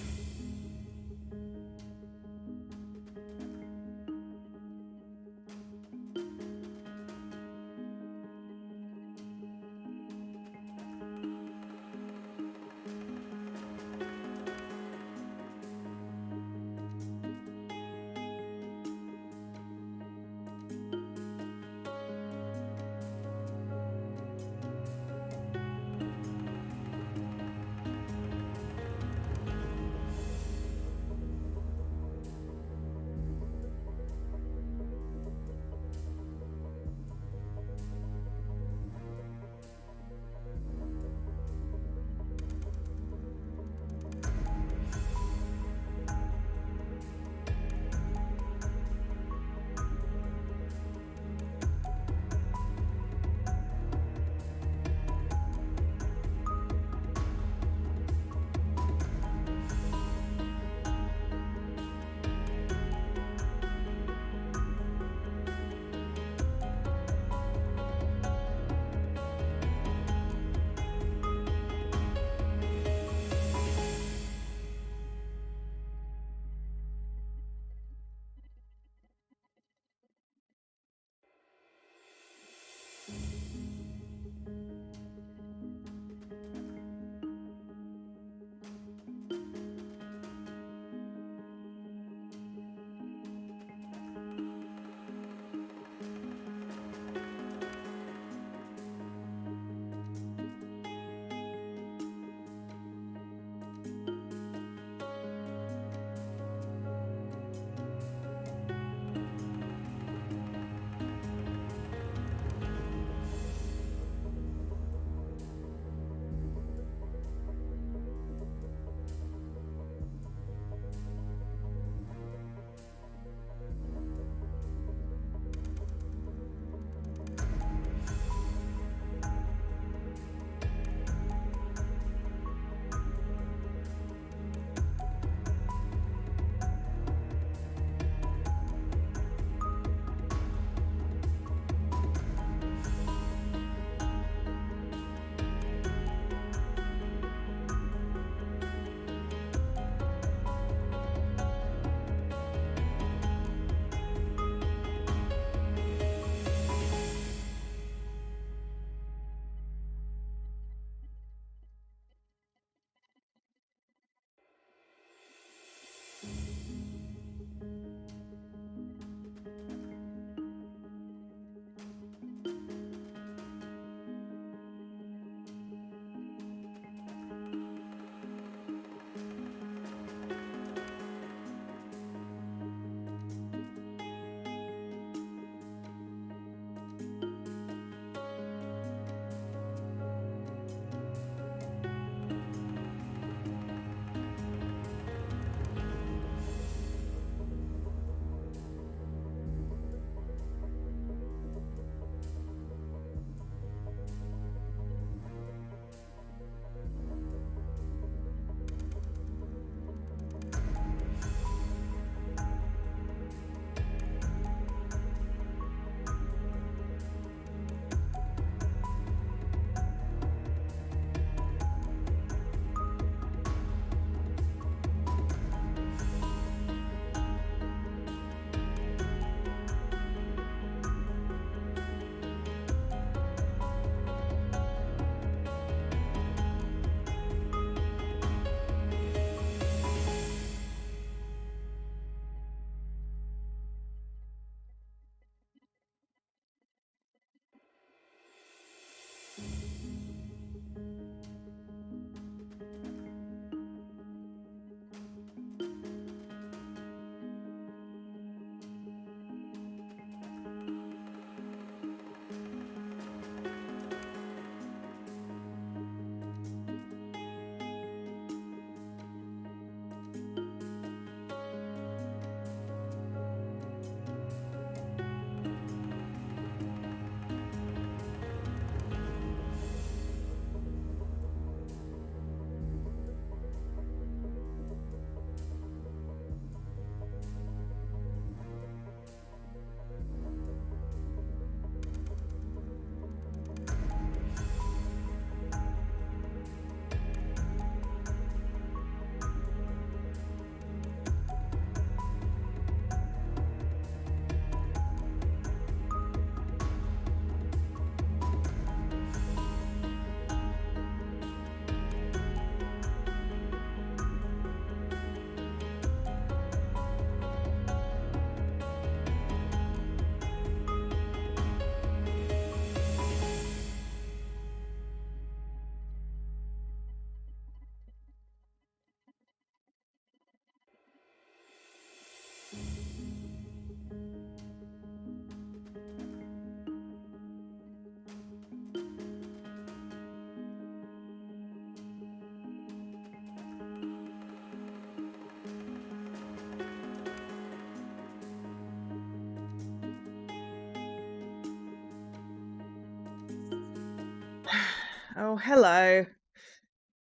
Oh, hello.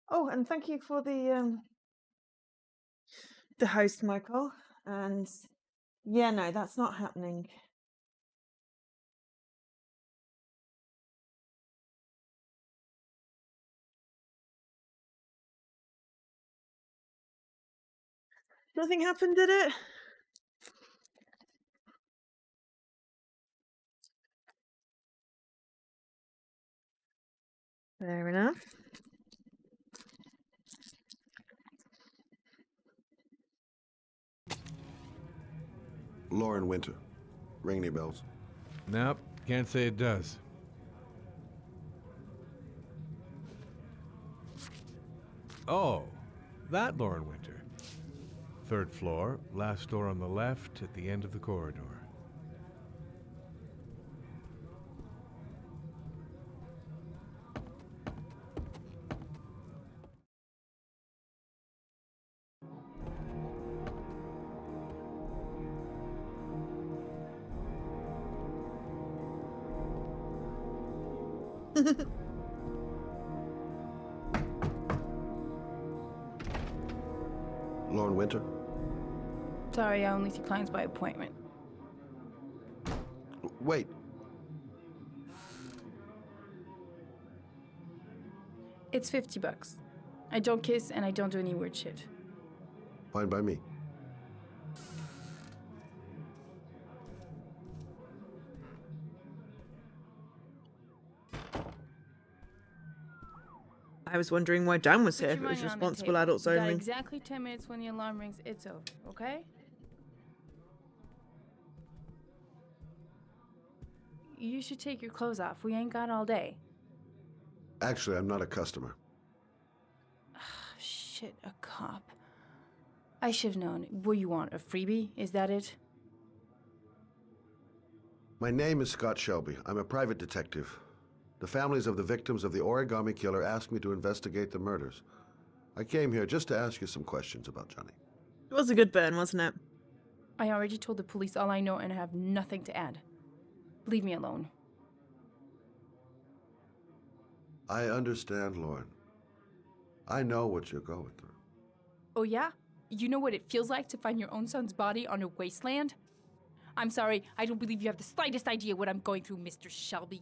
Oh, and thank you for the host, Michael. And yeah, no, that's not happening. Nothing happened, did it? Fair enough. Lauren Winter. Ring any bells? Nope, can't say it does. Oh, that Lauren Winter. 3rd floor, last door on the left at the end of the corridor. Lauren Winter? Sorry, I only see clients by appointment. Wait. It's $50. I don't kiss and I don't do any weird shit. Fine by me. I was wondering why Dan was Put here. your If it was money on the responsible table. adults You got only. exactly 10 minutes when the alarm rings. It's over, okay? You should take your clothes off. We ain't got all day. Actually, I'm not a customer. Shit, a cop. I should have known. What do you want, a freebie? Is that it? My name is Scott Shelby. I'm a private detective. The families of the victims of the origami killer asked me to investigate the murders. I came here just to ask you some questions about Johnny. It was a good burn, wasn't it? I already told the police all I know and I have nothing to add. Leave me alone. I understand, Lauren. I know what you're going through. Oh yeah? You know what it feels like to find your own son's body on a wasteland? I'm sorry, I don't believe you have the slightest idea what I'm going through, Mr. Shelby.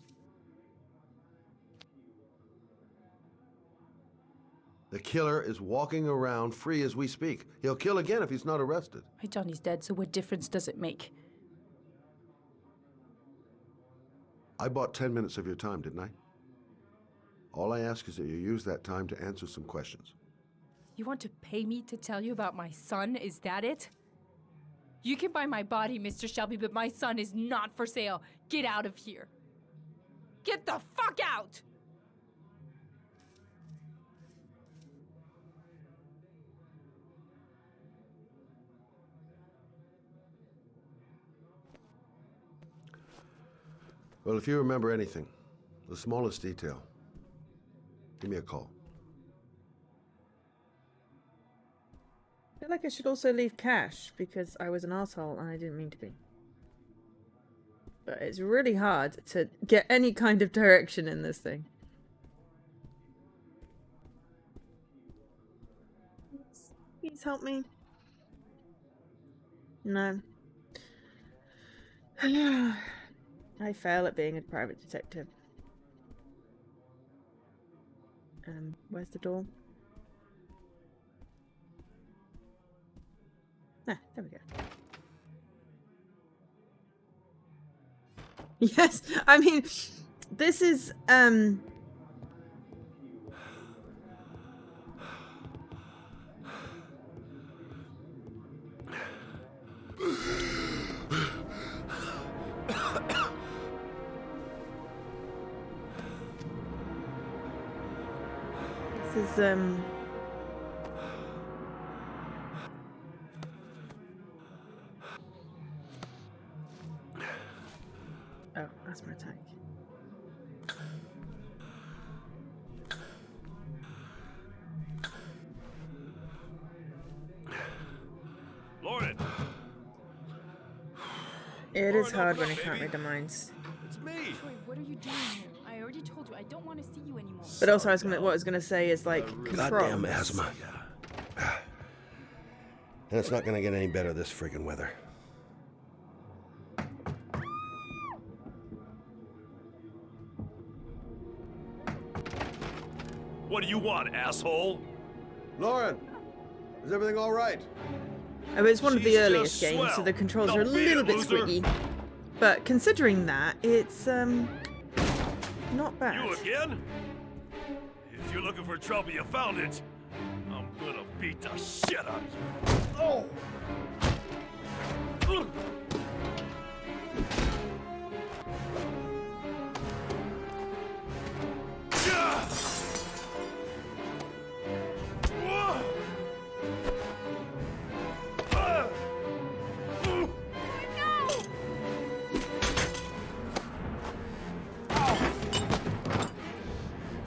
The killer is walking around free as we speak. He'll kill again if he's not arrested. My Johnny's dead, so what difference does it make? I bought 10 minutes of your time, didn't I? All I ask is that you use that time to answer some questions. You want to pay me to tell you about my son? Is that it? You can buy my body, Mr. Shelby, but my son is not for sale. Get out of here. Get the fuck out! Well, if you remember anything, the smallest detail, give me a call. I feel like I should also leave cash because I was an asshole and I didn't mean to be. But it's really hard to get any kind of direction in this thing. Please help me. No. I fail at being a private detective. Where's the door? Ah, there we go. Yes, I mean, this is, this is, oh, asthma attack. Lauren! It is hard when I can't read the minds. It's me! Wait, what are you doing here? I already told you I don't want to see you anymore. But also, what I was gonna say is like control. Goddamn asthma. And it's not gonna get any better this friggin' weather. What do you want, asshole? Lauren, is everything all right? Oh, it's one of the She's earliest just games, so swell. the controls Now are a beat little it, bit loser. squeaky. But considering that, it's not bad. You again? If you're looking for trouble, you found it. I'm gonna beat the shit out of you. Oh!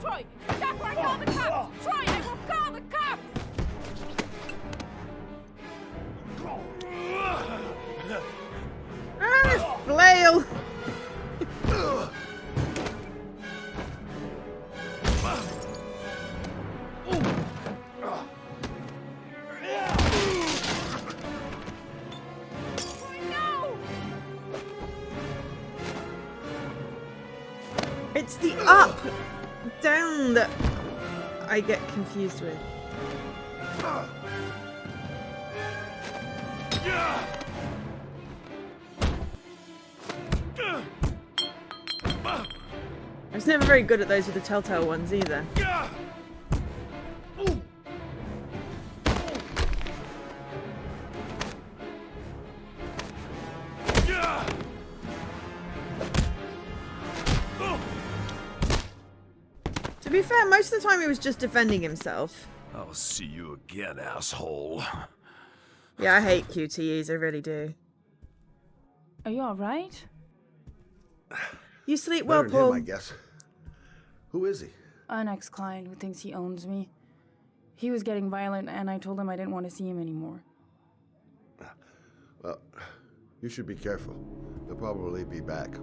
Troy, stop or I call the cops! Troy, I will call the cops! Ah, flail! It's the up, down that I get confused with. I was never very good at those with the Telltale ones either. To be fair, most of the time he was just defending himself. I'll see you again, asshole. Yeah, I hate QTEs, I really do. Are you alright? You sleep well, Better than him, Paul. I guess. Who is he? An ex-client who thinks he owns me. He was getting violent and I told him I didn't want to see him anymore. Well, you should be careful. He'll probably be back.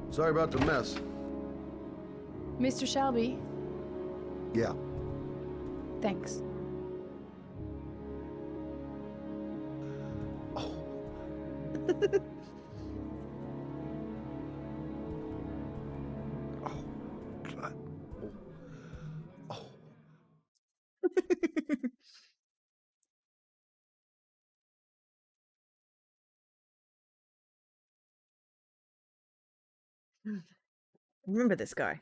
Sorry about the mess. Mr. Shelby, Yeah. thanks. Oh. Oh, God. Oh. Oh. Remember this guy.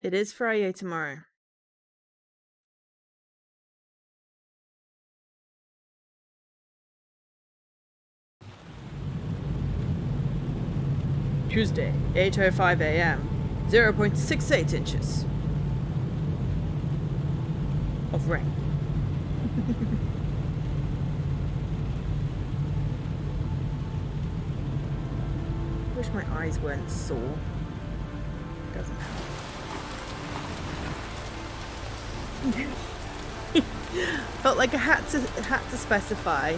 It is Friday tomorrow. Tuesday, 8:05 a.m. 0.68 inches of rain. Wish my eyes weren't sore. Doesn't help. Felt like I had to specify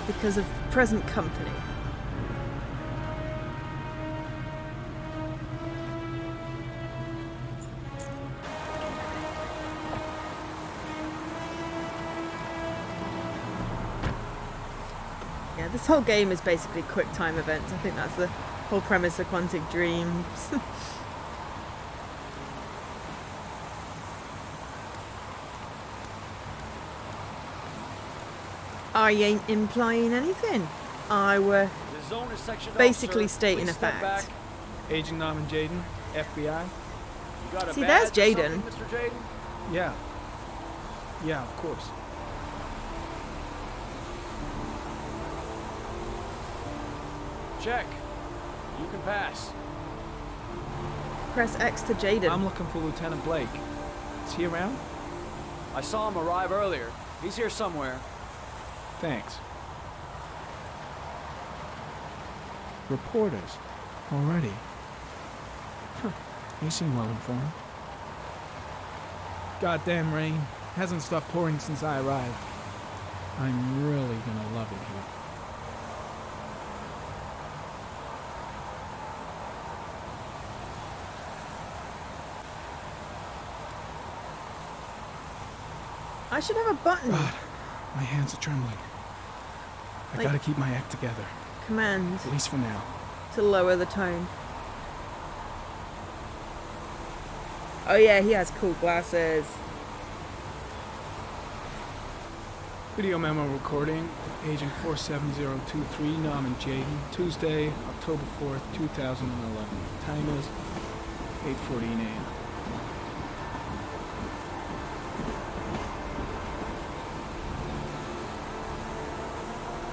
because of present company. Yeah, this whole game is basically quick time events. I think that's the whole premise of Quantic Dreams. I ain't implying anything. I were basically stating a fact. Agent Norman Jaden, FBI. See, there's Jaden. Mr. Jaden? Yeah. Yeah, of course. Check. You can pass. Press X to Jaden. I'm looking for Lieutenant Blake. Is he around? I saw him arrive earlier. He's here somewhere. Thanks. Reporters. Already. Huh. You seem well informed. Goddamn rain. Hasn't stopped pouring since I arrived. I'm really gonna love it here. I should have a button. God, my hands are trembling. I Like- gotta keep my act together, Command at least for now. to lower the tone. Oh yeah, he has cool glasses. Video memo recording, Agent 47023, Norman Jaden, Tuesday, October 4th, 2011. Time is 8:14 a.m.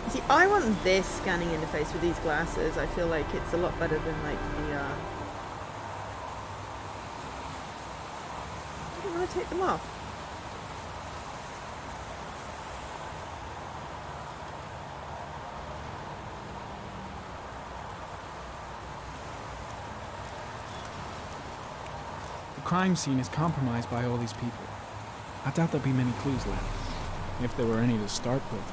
See, I want this scanning interface with these glasses. I feel like it's a lot better than like the I don't want to take them off. The crime scene is compromised by all these people. I doubt there'll be many clues left, if there were any to start with.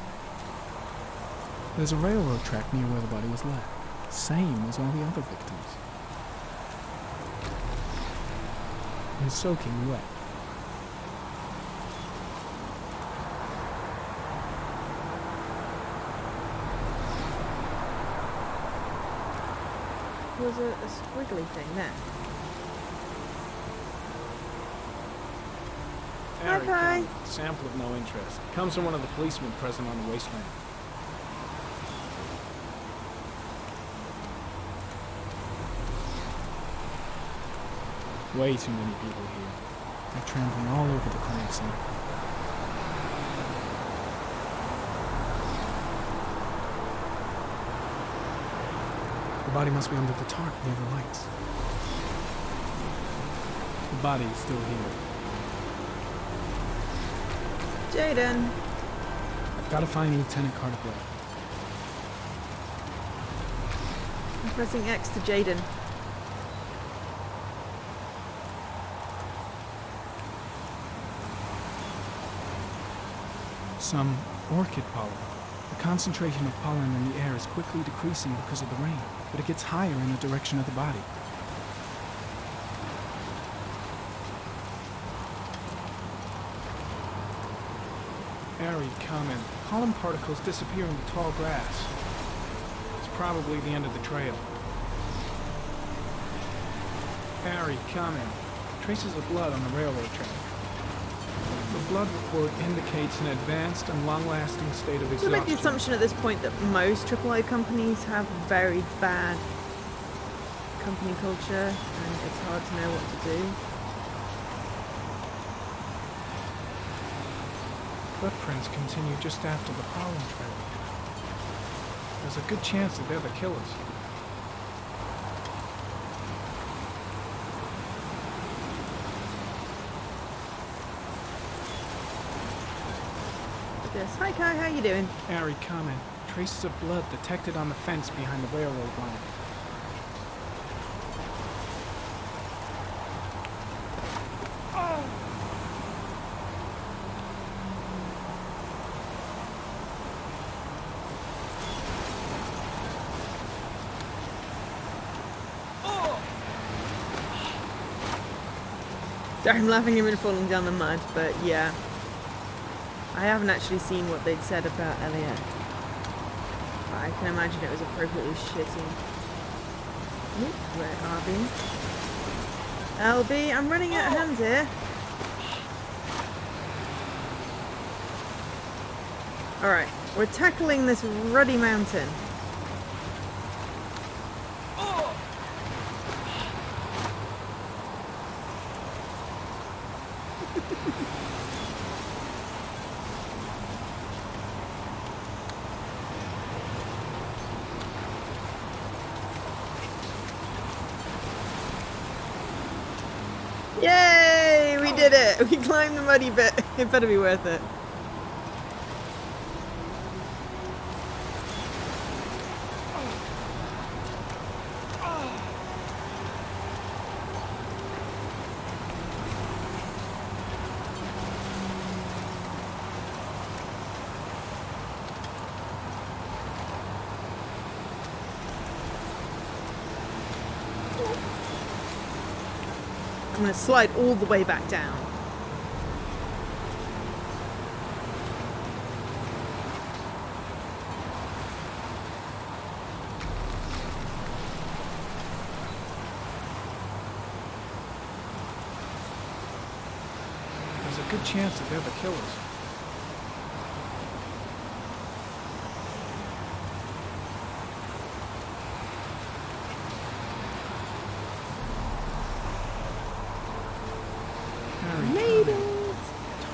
There's a railroad track near where the body was left, same as all the other victims. It's soaking wet. There's a squiggly thing there. Eric, Okay. sample of no interest. Comes from one of the policemen present on the wasteland. Way too many people here. They're trampling all over the crime scene. The body must be under the tarp near the lights. The body is still here. Jaden. I've got to find Lieutenant Carter Blair. I'm pressing X to Jaden. Some orchid pollen. The concentration of pollen in the air is quickly decreasing because of the rain, but it gets higher in the direction of the body. Airy comment. Pollen particles disappear in the tall grass. It's probably the end of the trail. Airy comment. Traces of blood on the railroad track. The blood report indicates an advanced and long-lasting state of I feel like the exhaustion. assumption at this point that most AAA companies have very bad company culture and it's hard to know what to do. Footprints continue just after the pollen trail. There's a good chance that they're the killers. Yes. Hi Kai, how you doing? Airy comment. Traces of blood detected on the fence behind the railroad line. Sorry, I'm laughing him and falling down the mud, but yeah. I haven't actually seen what they'd said about Elliot. But I can imagine it was appropriately shitty. Oops, where are we? LB, I'm running out of hands here. Alright, we're tackling this ruddy mountain. Yay! We did it! We climbed the muddy bit. It better be worth it. I'm going to slide all the way back down. There's a good chance that they're the killers. Made it!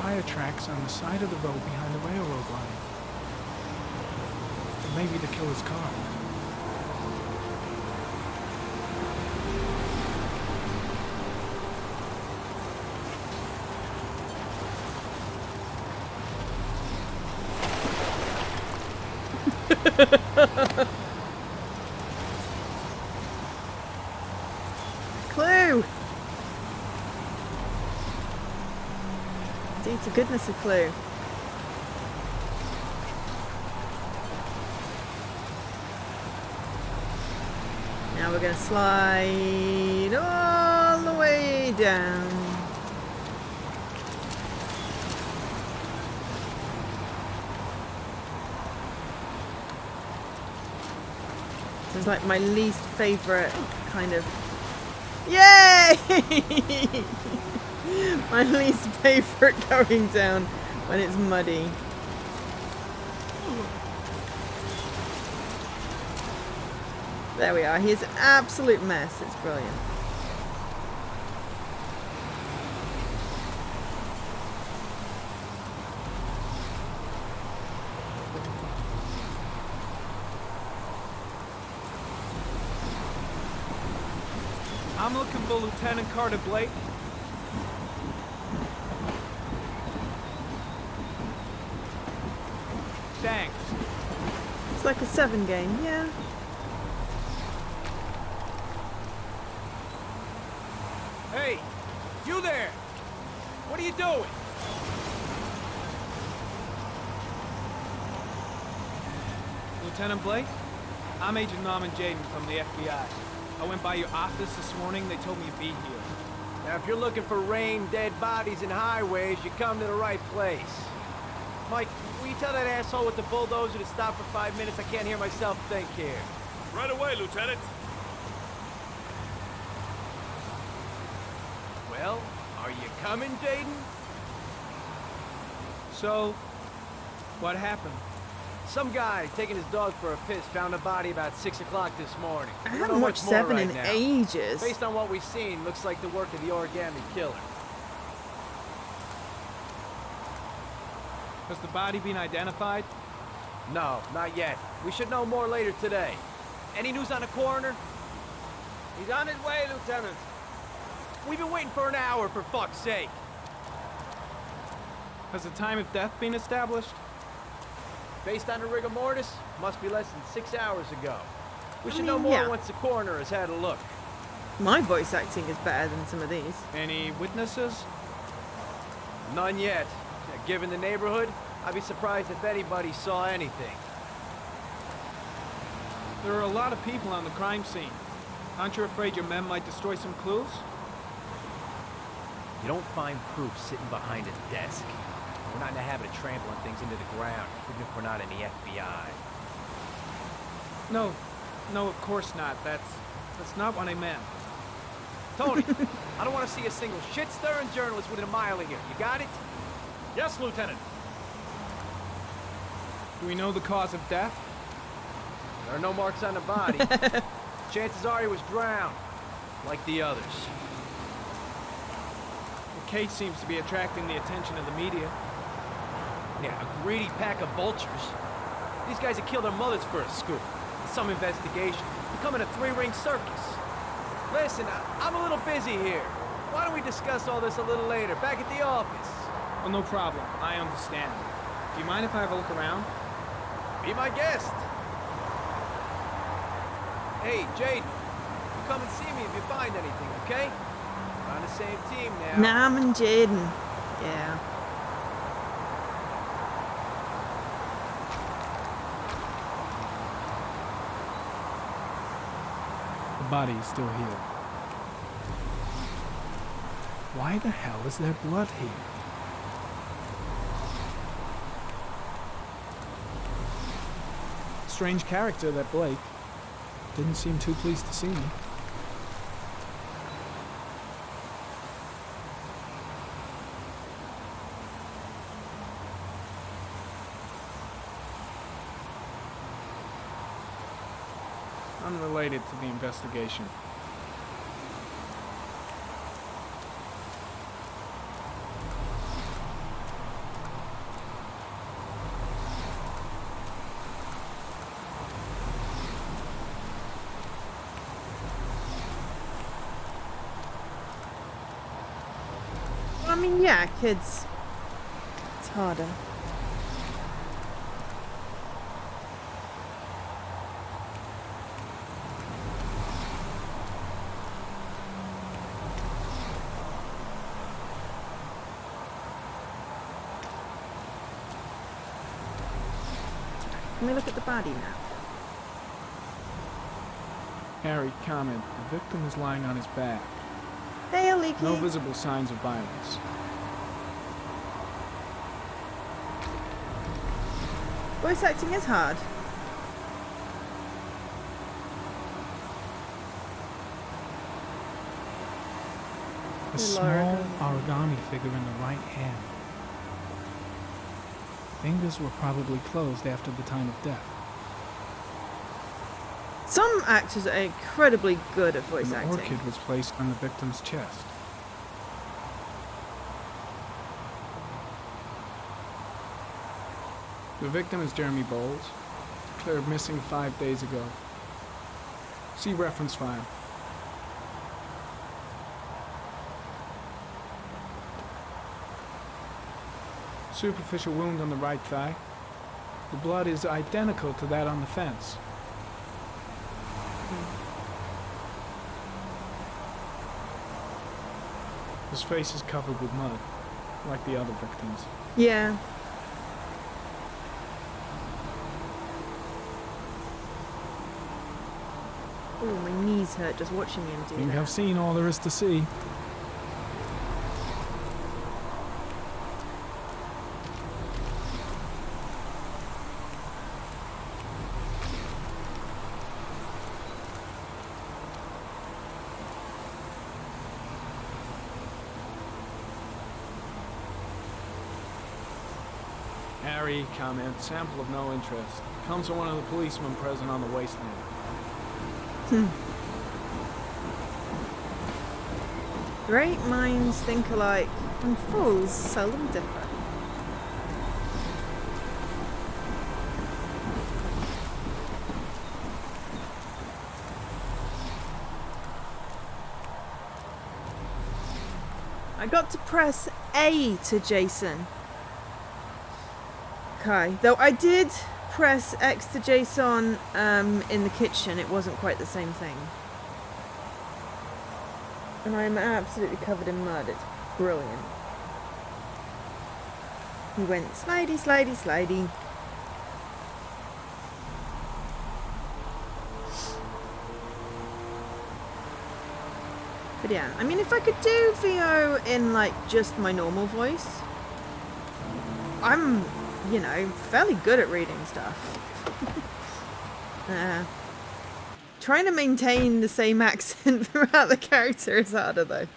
Tire tracks on the side of the road behind the railroad line. It may be the killer's car. Clue! Indeed, to goodness, a clue. Now we're going to slide all the way down. This is like my least favourite kind of... Yay! My least favourite going down when it's muddy. There we are. He's an absolute mess. It's brilliant. I'm looking for Lieutenant Carter Blake. Thanks. It's like a 7 game, yeah. Hey, you there! What are you doing? Lieutenant Blake? I'm Agent Norman Jaden from the FBI. I went by your office this morning. They told me you'd be here. Now, if you're looking for rain, dead bodies, and highways, you come to the right place. Mike, will you tell that asshole with the bulldozer to stop for 5 minutes? I can't hear myself think here. Right away, Lieutenant. Well, are you coming, Jaden? So, what happened? Some guy taking his dog for a piss found a body about 6 o'clock this morning. I We don't haven't know watched much more 7 right in now. ages. Based on what we've seen, looks like the work of the origami killer. Has the body been identified? No, not yet. We should know more later today. Any news on the coroner? He's on his way, Lieutenant. We've been waiting for an hour, for fuck's sake. Has the time of death been established? Based on the rigor mortis, must be less than 6 hours ago. We should mean, know more yeah. once the coroner has had a look. My voice acting is better than some of these. Any witnesses? None yet. Given the neighborhood, I'd be surprised if anybody saw anything. There are a lot of people on the crime scene. Aren't you afraid your men might destroy some clues? You don't find proof sitting behind a desk. We're not in the habit of trampling things into the ground, even if we're not in the FBI. No, of course not. That's not what I meant. Tony, I don't want to see a single shit-stirring journalist within a mile of here. You got it? Yes, Lieutenant. Do we know the cause of death? There are no marks on the body. Chances are he was drowned, like the others. The case seems to be attracting the attention of the media. Yeah, a greedy pack of vultures. These guys have killed their mothers for a scoop. Some investigation. Becoming a 3-ring circus. Listen, I'm a little busy here. Why don't we discuss all this a little later, back at the office? Oh, no problem. I understand. Do you mind if I have a look around? Be my guest. Hey, Jaden, you come and see me if you find anything, okay? We're on the same team now. Nam and Jaden. Yeah. The body is still here. Why the hell is there blood here? Strange character, that Blake. Didn't seem too pleased to see me. Unrelated to the investigation. I mean, yeah, kids. It's harder. Can we look at the body now? Harry, comment. The victim is lying on his back. Hey, Leaky. No visible signs of violence. Voice acting is hard. A small origami figure in the right hand. Fingers were probably closed after the time of death. Some actors are incredibly good at voice An acting. orchid was placed on the victim's chest. The victim is Jeremy Bowles, declared missing 5 days ago. See reference file. Superficial wound on the right thigh. The blood is identical to that on the fence. His face is covered with mud, like the other victims. Yeah. Oh, my knees hurt just watching him do You that. have seen all there is to see. Harry, comment, sample of no interest. Comes from one of the policemen present on the wasteland. Great minds think alike, and fools seldom differ. I got to press A to Jason. Okay, though I did press X to Jason in the kitchen, it wasn't quite the same thing. And I'm absolutely covered in mud, it's brilliant. He went slidey, slidey, slidey. But yeah, I mean, if I could do VO in like just my normal voice, I'm, you know, fairly good at reading stuff. Trying to maintain the same accent throughout the character is harder though.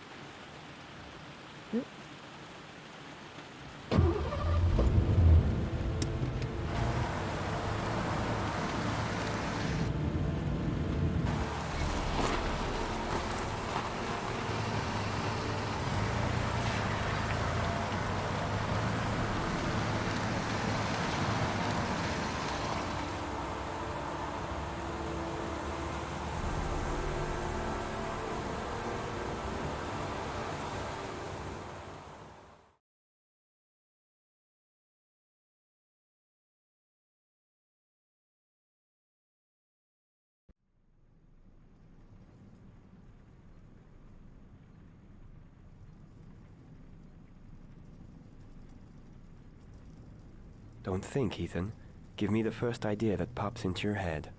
Don't think, Ethan. Give me the first idea that pops into your head.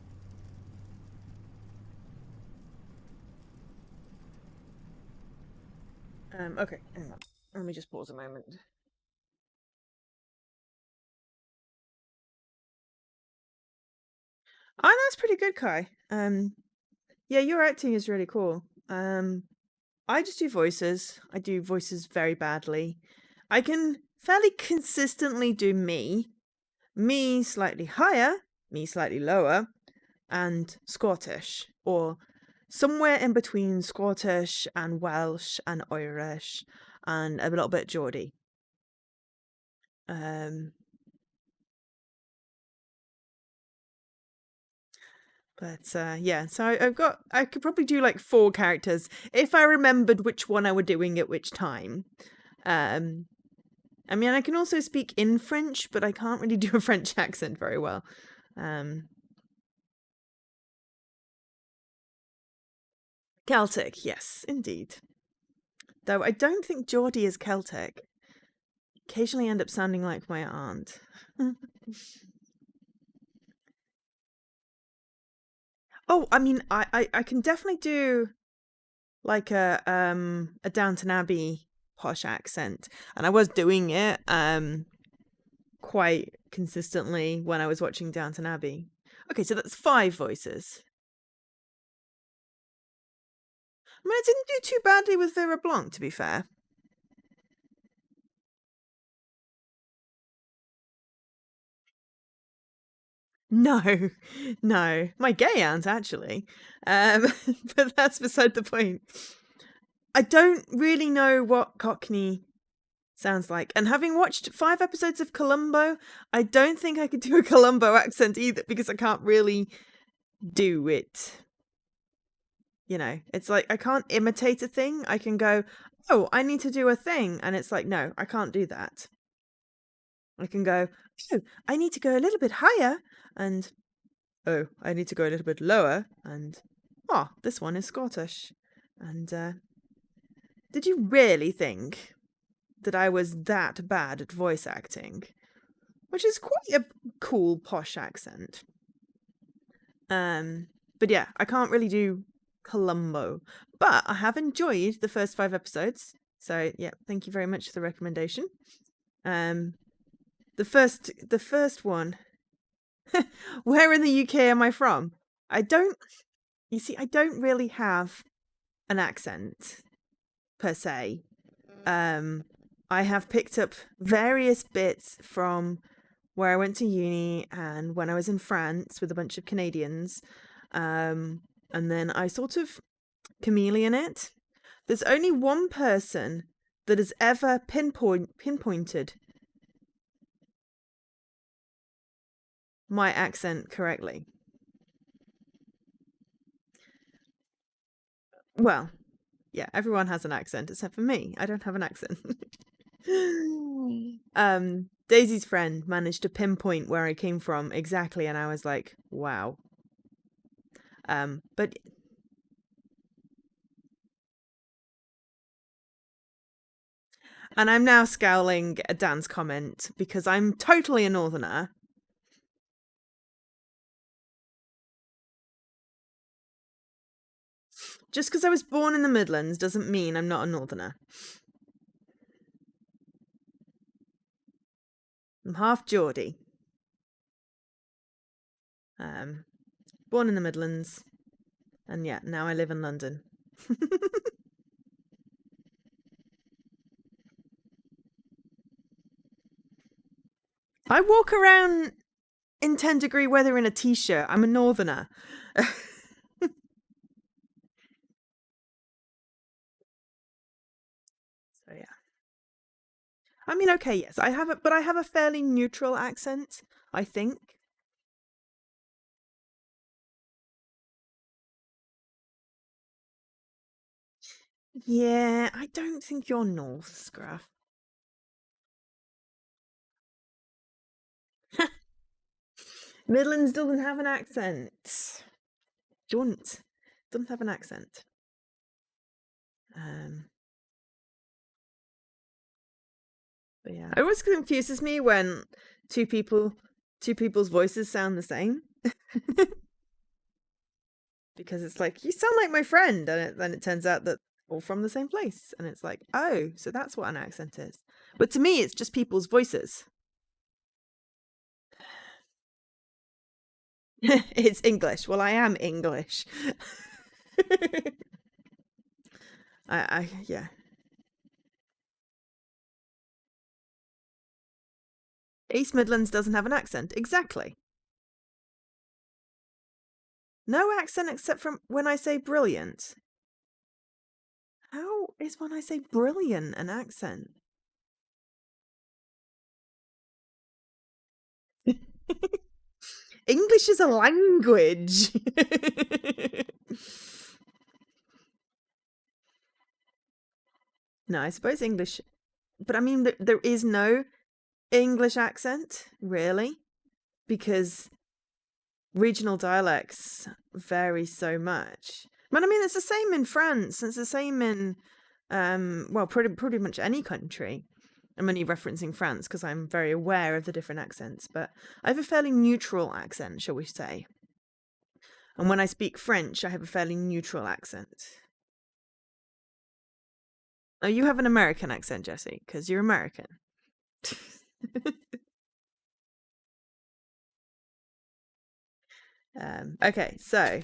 Okay, hang on. Let me just pause a moment. Oh, that's pretty good, Kai. Yeah, your acting is really cool. I just do voices. I do voices very badly. I can fairly consistently do me slightly higher, me slightly lower, and Scottish, or somewhere in between Scottish and Welsh and Irish, and a little bit Geordie. But yeah, so I could probably do like 4 characters if I remembered which one I were doing at which time. I mean, I can also speak in French, but I can't really do a French accent very well. Celtic, yes, indeed. Though I don't think Geordie is Celtic. Occasionally end up sounding like my aunt. Oh, I mean, I can definitely do like a Downton Abbey posh accent, and I was doing it quite consistently when I was watching Downton Abbey. Okay, so that's 5 voices. I mean, I didn't do too badly with Vera Blanc, to be fair. No, no, my gay aunt actually, but that's beside the point. I don't really know what Cockney sounds like, and having watched 5 episodes of Columbo, I don't think I could do a Columbo accent either, because I can't really do it. You know, it's like I can't imitate a thing. I can go, oh, I need to do a thing, and it's like, no, I can't do that. I can go, oh, I need to go a little bit higher, and oh, I need to go a little bit lower, and oh, this one is Scottish. And did you really think that I was that bad at voice acting? Which is quite a cool posh accent. But yeah, I can't really do Columbo, but I have enjoyed the first 5 episodes. So yeah, thank you very much for the recommendation. The first one. Where in the UK am I from? You see, I don't really have an accent per se. I have picked up various bits from where I went to uni and when I was in France with a bunch of Canadians. And then I sort of chameleon it. There's only one person that has ever pinpointed my accent correctly. Well, yeah, everyone has an accent except for me. I don't have an accent. Daisy's friend managed to pinpoint where I came from exactly, and I was like, wow. But and I'm now scowling at Dan's comment because I'm totally a northerner. Just because I was born in the Midlands doesn't mean I'm not a northerner. I'm half Geordie. Born in the Midlands. And yeah, now I live in London. I walk around in 10-degree weather in a t-shirt. I'm a northerner. So yeah. I mean, okay, yes, I have a fairly neutral accent, I think. Yeah, I don't think you're North, Scruff. Midlands doesn't have an accent. Doesn't have an accent. But yeah, it always confuses me when two people's voices sound the same. Because it's like, you sound like my friend, and then it turns out that all from the same place. And it's like, oh, so that's what an accent is. But to me, it's just people's voices. It's English. Well, I am English. Yeah. East Midlands doesn't have an accent. Exactly. No accent except from when I say brilliant. How is when I say brilliant an accent? English is a language. No, I suppose English... But I mean, there is no English accent, really, because regional dialects vary so much. But I mean, it's the same in France. It's the same in, well, pretty much any country. I'm only referencing France because I'm very aware of the different accents, but I have a fairly neutral accent, shall we say. And when I speak French, I have a fairly neutral accent. Oh, you have an American accent, Jesse, because you're American. Okay, so.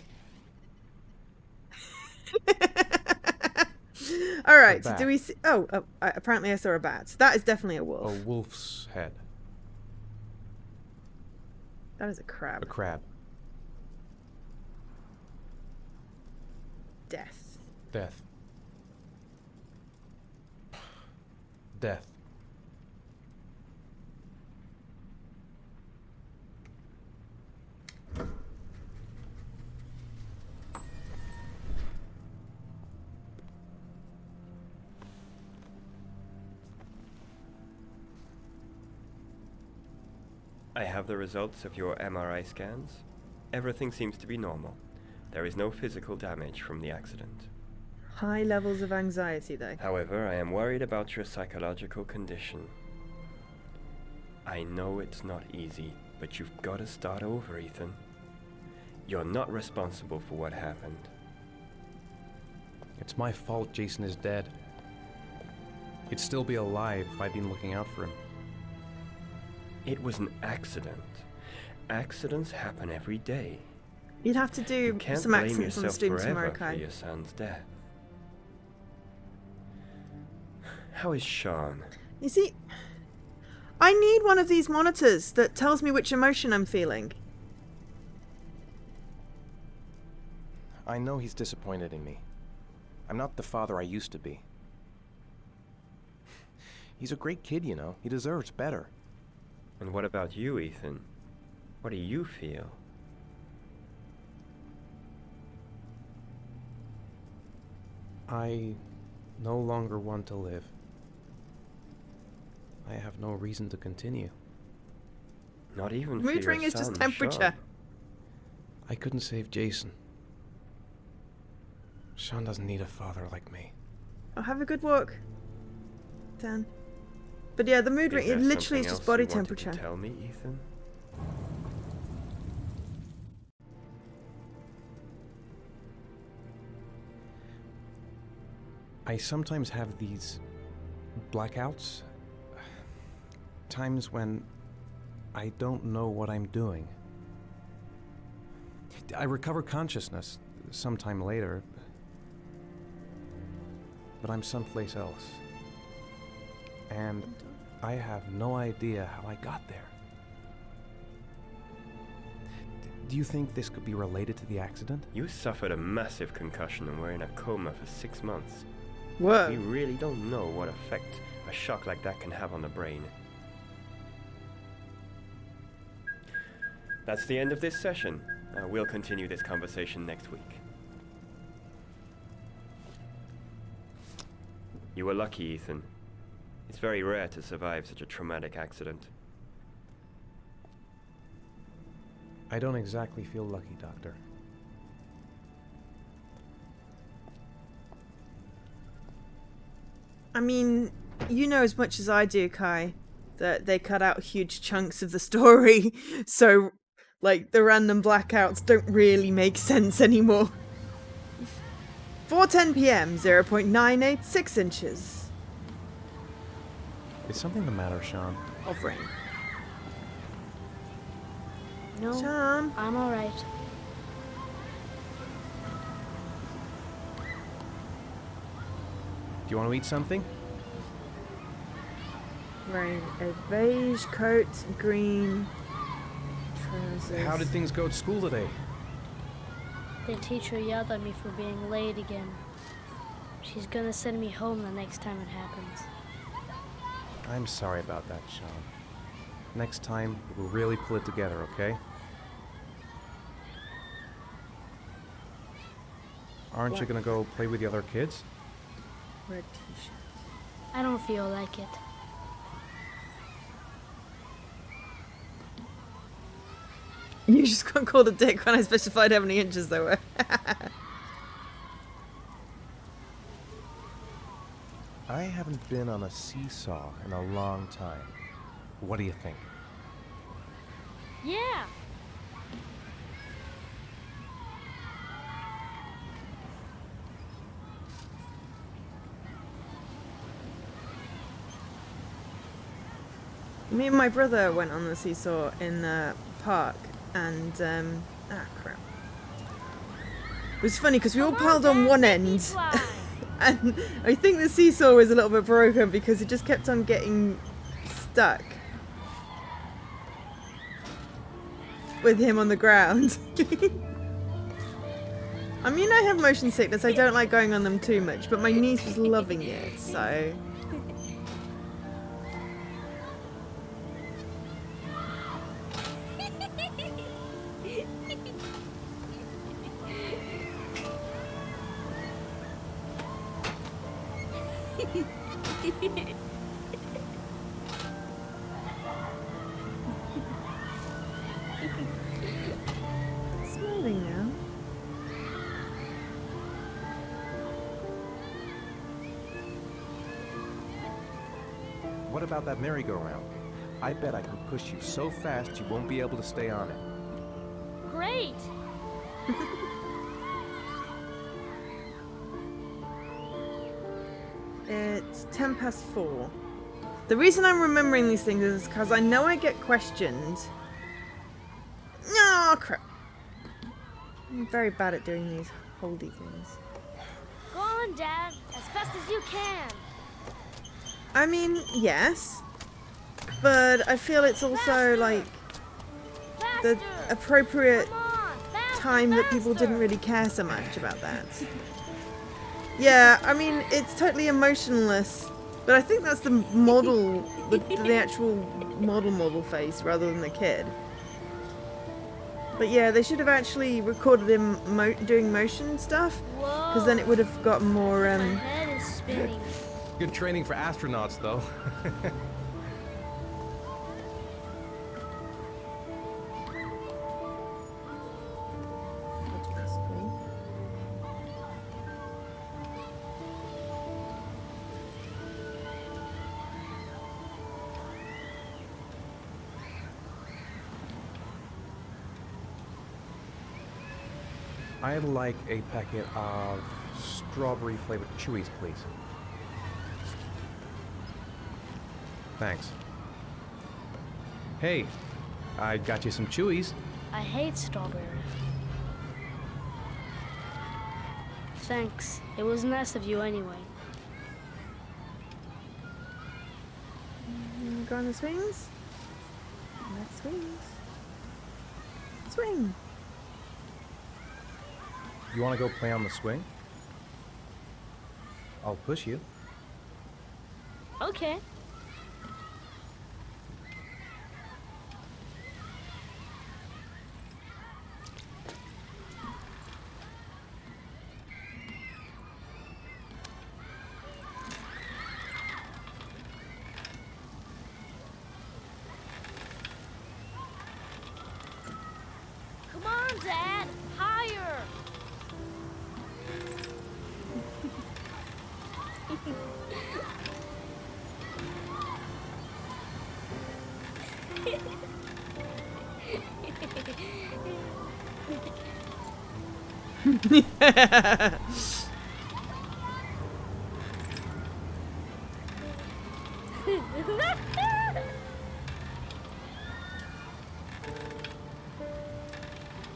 All right, so do we see... Oh, apparently I saw a bat. That is definitely a wolf. A wolf's head. That is a crab. A crab. Death. Death. Death. I have the results of your MRI scans. Everything seems to be normal. There is no physical damage from the accident. High levels of anxiety, though. However, I am worried about your psychological condition. I know it's not easy, but you've got to start over, Ethan. You're not responsible for what happened. It's my fault Jason is dead. He'd still be alive if I'd been looking out for him. It was an accident. Accidents happen every day. You'd have to do some accents on the stream tomorrow, for Kai. your son's death. How is Sean? You see, I need one of these monitors that tells me which emotion I'm feeling. I know he's disappointed in me. I'm not the father I used to be. He's a great kid, you know. He deserves better. And what about you, Ethan? What do you feel? I no longer want to live. I have no reason to continue. Not even for Mood your ring is son, just temperature. Sean. I couldn't save Jason. Sean doesn't need a father like me. I'll have a good walk, Dan. But yeah, the mood ring, it literally is just body temperature. Tell me, Ethan. I sometimes have these blackouts. Times when I don't know what I'm doing. I recover consciousness sometime later, but I'm someplace else. And I have no idea how I got there. Do you think this could be related to the accident? You suffered a massive concussion and were in a coma for 6 months. Whoa. We really don't know what effect a shock like that can have on the brain. That's the end of this session. We'll continue this conversation next week. You were lucky, Ethan. It's very rare to survive such a traumatic accident. I don't exactly feel lucky, Doctor. I mean, you know as much as I do, Kai, that they cut out huge chunks of the story, so, like, the random blackouts don't really make sense anymore. 4:10 p.m. 0.986 inches Is something the matter, Sean? of rain. No, Sean. I'm all right. Do you want to eat something? Wearing a beige coat, green trousers. How did things go at school today? The teacher yelled at me for being late again. She's gonna send me home the next time it happens. I'm sorry about that, Sean. Next time, we'll really pull it together, okay? Aren't you gonna go play with the other kids? Red t-shirt. I don't feel like it. You just got called a dick when I specified how many inches there were. I haven't been on a seesaw in a long time. What do you think? Yeah. Me and my brother went on the seesaw in the park, and crap. It was funny because we all piled on one end, and I think the seesaw was a little bit broken because it just kept on getting stuck with him on the ground. I mean, I have motion sickness. I don't like going on them too much, but my niece was loving it, so. Smiling now. What about that merry-go-round? I bet I can push you so fast you won't be able to stay on it. Great. It's 4:10. The reason I'm remembering these things is because I know I get questioned. Oh, crap. I'm very bad at doing these holdy things. Go on, Dad, as fast as you can. I mean, yes. But I feel it's also, like, the appropriate time that people didn't really care so much about that. Yeah, I mean, it's totally emotionless, but I think that's the model, the actual model face rather than the kid. But yeah, they should have actually recorded him doing motion stuff, because then it would have got more, My head is spinning. Good training for astronauts, though. I'd like a packet of strawberry flavored chewies, please. Thanks. Hey, I got you some chewies. I hate strawberries. Thanks. It was nice of you anyway. Go on the swings. Let's swings. Swing. You want to go play on the swing? I'll push you. Okay. Come on, Dad, higher.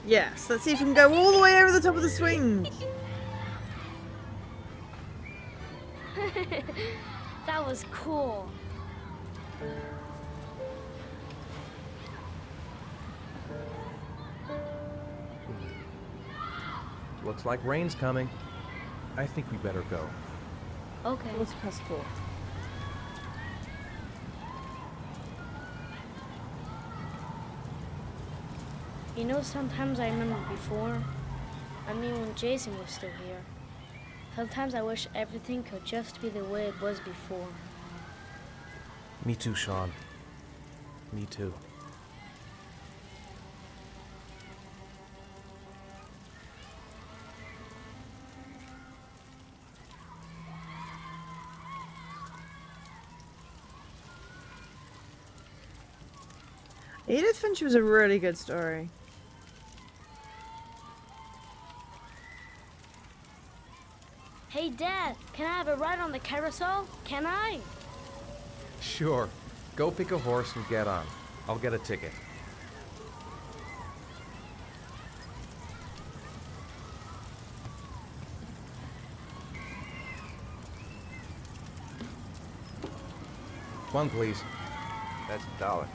Yes, let's see if we can go all the way over the top of the swing. That was cool. Looks like rain's coming. I think we better go. Okay. What's past 4? You know, sometimes I remember before. I mean, when Jason was still here. Sometimes I wish everything could just be the way it was before. Me too, Sean. Me too. Edith Finch was a really good story. Hey, Dad, can I have a ride on the carousel? Can I? Sure. Go pick a horse and get on. I'll get a ticket. One, please. That's $1.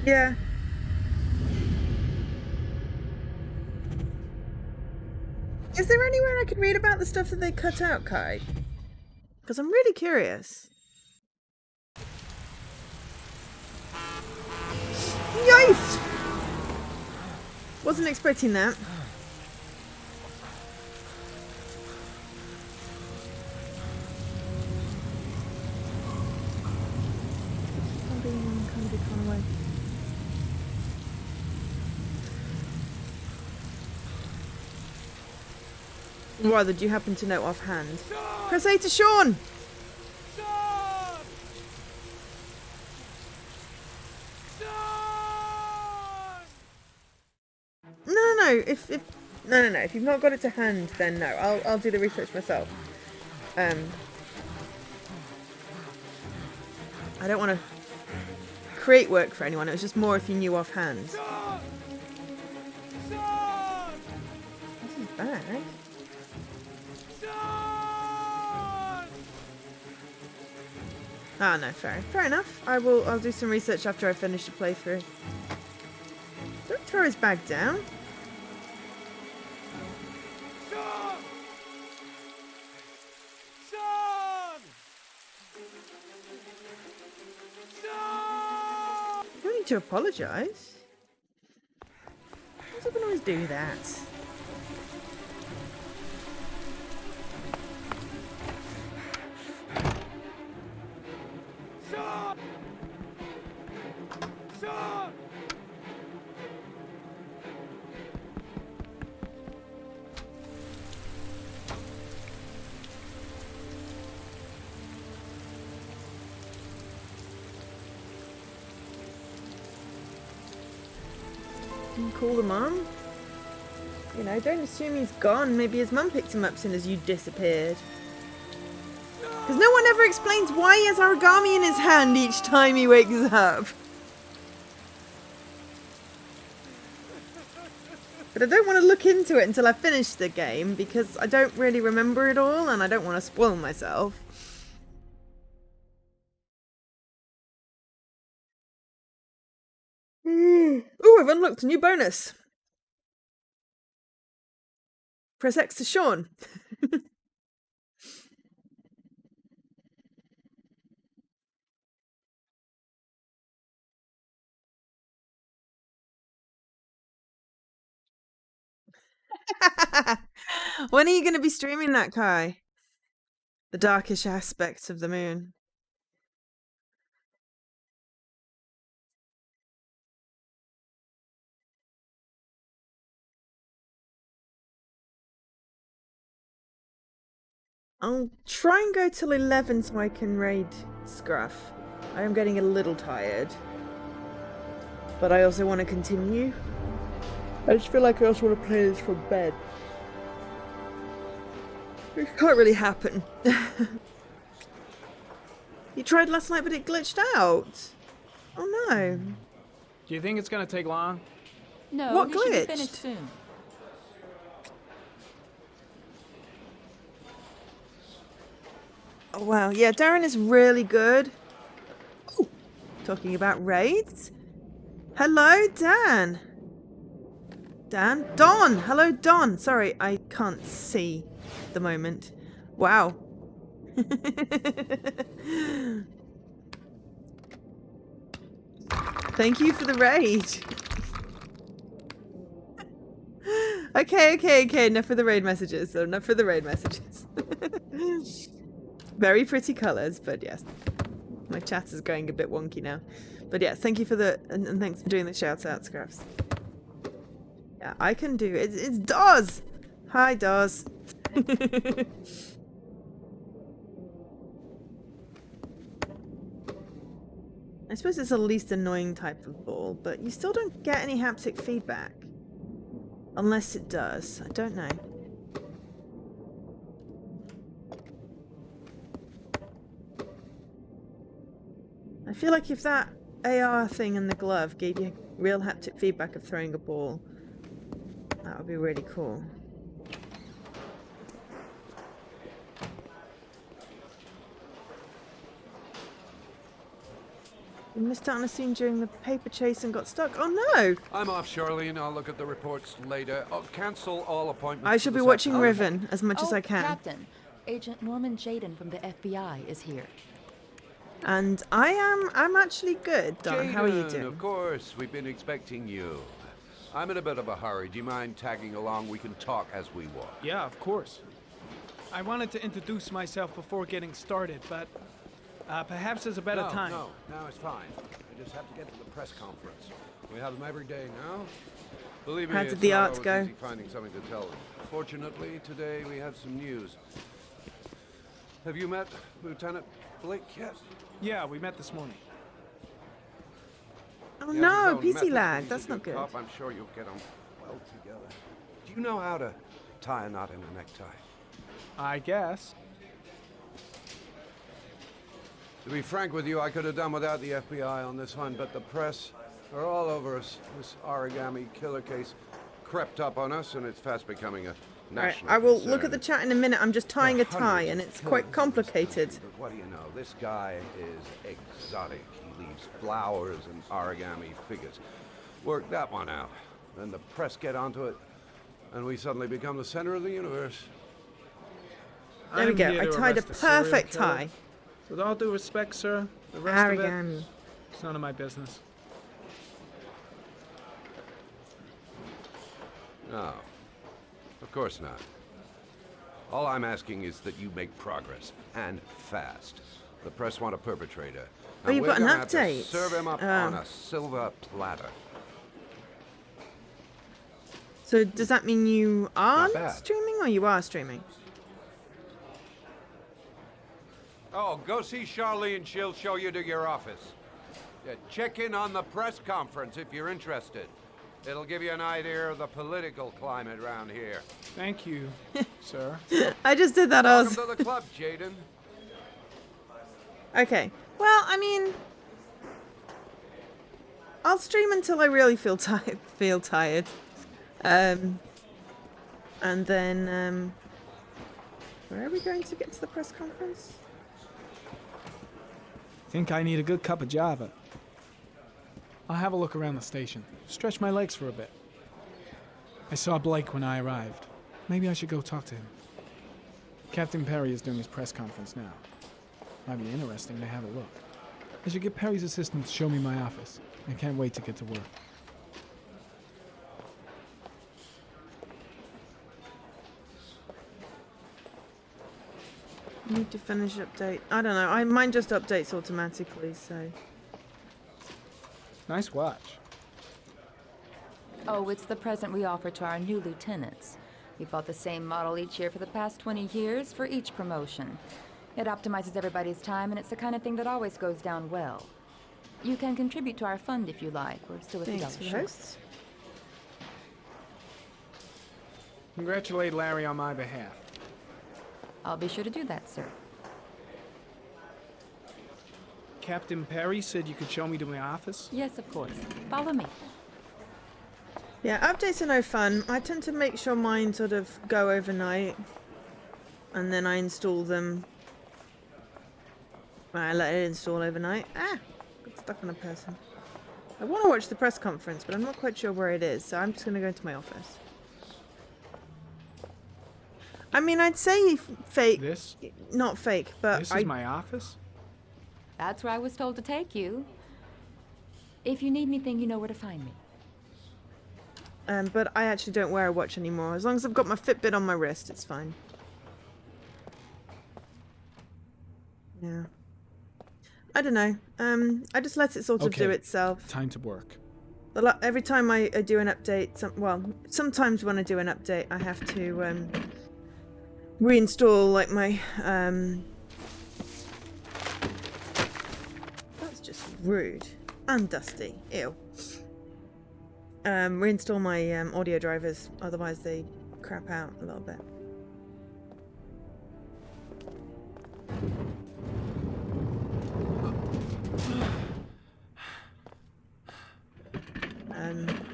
Yeah. Is there anywhere I could read about the stuff that they cut out, Kai? Because I'm really curious. Yikes! Wasn't expecting that. I'm being kind of a far away. Why, did you happen to know offhand? Press A to Sean! No. If no. If you've not got it to hand, then no. I'll do the research myself. I don't want to create work for anyone. It was just more if you knew offhand. This is bad. Ah, no, fair enough. I'll do some research after I finish the playthrough. Don't throw his bag down. You don't need to apologise. Why does everyone always do that? Can you call the mum? You know, don't assume he's gone. Maybe his mum picked him up soon as you disappeared. Because no one ever explains why he has origami in his hand each time he wakes up. But I don't want to look into it until I finish the game because I don't really remember it all and I don't want to spoil myself. Ooh, I've unlocked a new bonus. Press X to Sean. When are you going to be streaming that, Kai? The darkish aspects of the moon. I'll try and go till 11 so I can raid Scruff. I am getting a little tired. But I also want to continue. I just feel like I also want to play this from bed. It can't really happen. You tried last night but it glitched out. Oh no. Do you think it's gonna take long? No, What he should be glitched? finished soon. Oh wow, yeah, Darren is really good. Oh, talking about raids. Hello, Dan. Dan? Don! Hello, Don. Sorry, I can't see at the moment. Wow. Thank you for the raid. Okay. Enough for the raid messages. So enough for the raid messages. Very pretty colours, but yes. My chat is going a bit wonky now. But yes, thank you for the... And thanks for doing the shout-out, Scraps. Yeah, I can do it. It's Dawes! Hi, Dawes. I suppose it's the least annoying type of ball, but you still don't get any haptic feedback. Unless it does. I don't know. I feel like if that AR thing in the glove gave you real haptic feedback of throwing a ball, that would be really cool. You missed out on a scene during the paper chase and got stuck. Oh no! I'm off, Charlene. I'll look at the reports later. I'll cancel all appointments. I should be watching Riven as much as I can. Captain, Agent Norman Jaden from the FBI is here. And I'm actually good, Don. How are you doing? Of course, we've been expecting you. I'm in a bit of a hurry. Do you mind tagging along? We can talk as we walk. Yeah, of course. I wanted to introduce myself before getting started, but perhaps there's a better time. No, it's fine. I just have to get to the press conference. We have them every day now. Believe me, How did it's the not art always go? easy finding something to tell them. Fortunately, today we have some news. Have you met Lieutenant Blake yet? Yeah, we met this morning. Oh He has no, his own PC methods, lag. but he's That's a not good. cop. I'm sure you'll get on well together. Do you know how to tie a knot in a necktie? I guess. To be frank with you, I could have done without the FBI on this one, but the press are all over us. This origami killer case crept up on us, and it's fast becoming a Right, national I will concern. look at the chat in a minute. I'm just tying a tie, Hundreds and of it's killings quite in this complicated. country, But what do you know? This guy is exotic. He leaves flowers and origami figures. Work that one out. Then the press get onto it, and we suddenly become the center of the universe. There we I'm go. here I to tied a arrest serial perfect killer. tie. With all due respect, sir, the rest of Origami. it, it's none of my business. No, of course not. All I'm asking is that you make progress, and fast. The press want a perpetrator. Oh, you've we're got an gonna have to update. serve him up Oh. on a silver platter. So does that mean you are Not bad. streaming, or you are streaming? Oh, go see Charlene. She'll show you to your office. Yeah, check in on the press conference if you're interested. It'll give you an idea of the political climate around here. Thank you, sir. I just did that, Welcome Oz. to the club, Jaden. Okay. Well, I mean, I'll stream until I really feel tired. And then where are we going to get to the press conference? Think I need a good cup of Java. I'll have a look around the station. Stretch my legs for a bit. I saw Blake when I arrived. Maybe I should go talk to him. Captain Perry is doing his press conference now. Might be interesting to have a look. I should get Perry's assistant to show me my office. I can't wait to get to work. Need to finish update. I don't know. Mine just updates automatically, so. Nice watch. Oh, it's the present we offer to our new lieutenants. We bought the same model each year for the past 20 years for each promotion. It optimizes everybody's time, and it's the kind of thing that always goes down well. You can contribute to our fund if you like. We're still a few Thanks, dollars short. hosts. Congratulate Larry on my behalf. I'll be sure to do that, sir. Captain Perry said you could show me to my office? Yes, of course. Follow me. Yeah, updates are no fun. I tend to make sure mine sort of go overnight. And then I install them. I let it install overnight. Ah! Got stuck on a person. I want to watch the press conference, but I'm not quite sure where it is, so I'm just going to go into my office. I mean, I'd say fake. This? Not fake, but This is my office? That's where I was told to take you. If you need anything, you know where to find me. But I actually don't wear a watch anymore. As long as I've got my Fitbit on my wrist, it's fine. Yeah. I don't know. I just let it sort of do itself. Time to work. Every time I do an update, sometimes when I do an update, I have to reinstall like my That's just rude and dusty. Ew. Reinstall my audio drivers, otherwise they crap out a little bit.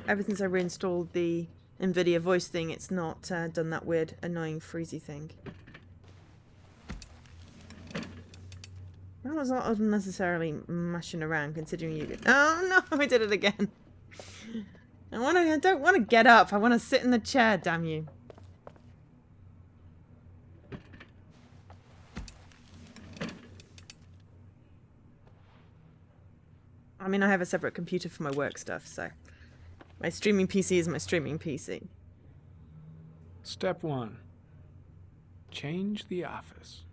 Ever since I reinstalled the NVIDIA voice thing, it's not done that weird, annoying, freezy thing. That was not unnecessarily mashing around, considering you did. Oh no, I did it again. I don't want to get up. I want to sit in the chair, damn you. I mean, I have a separate computer for my work stuff, so my streaming PC is my streaming PC. Step 1. Change the office.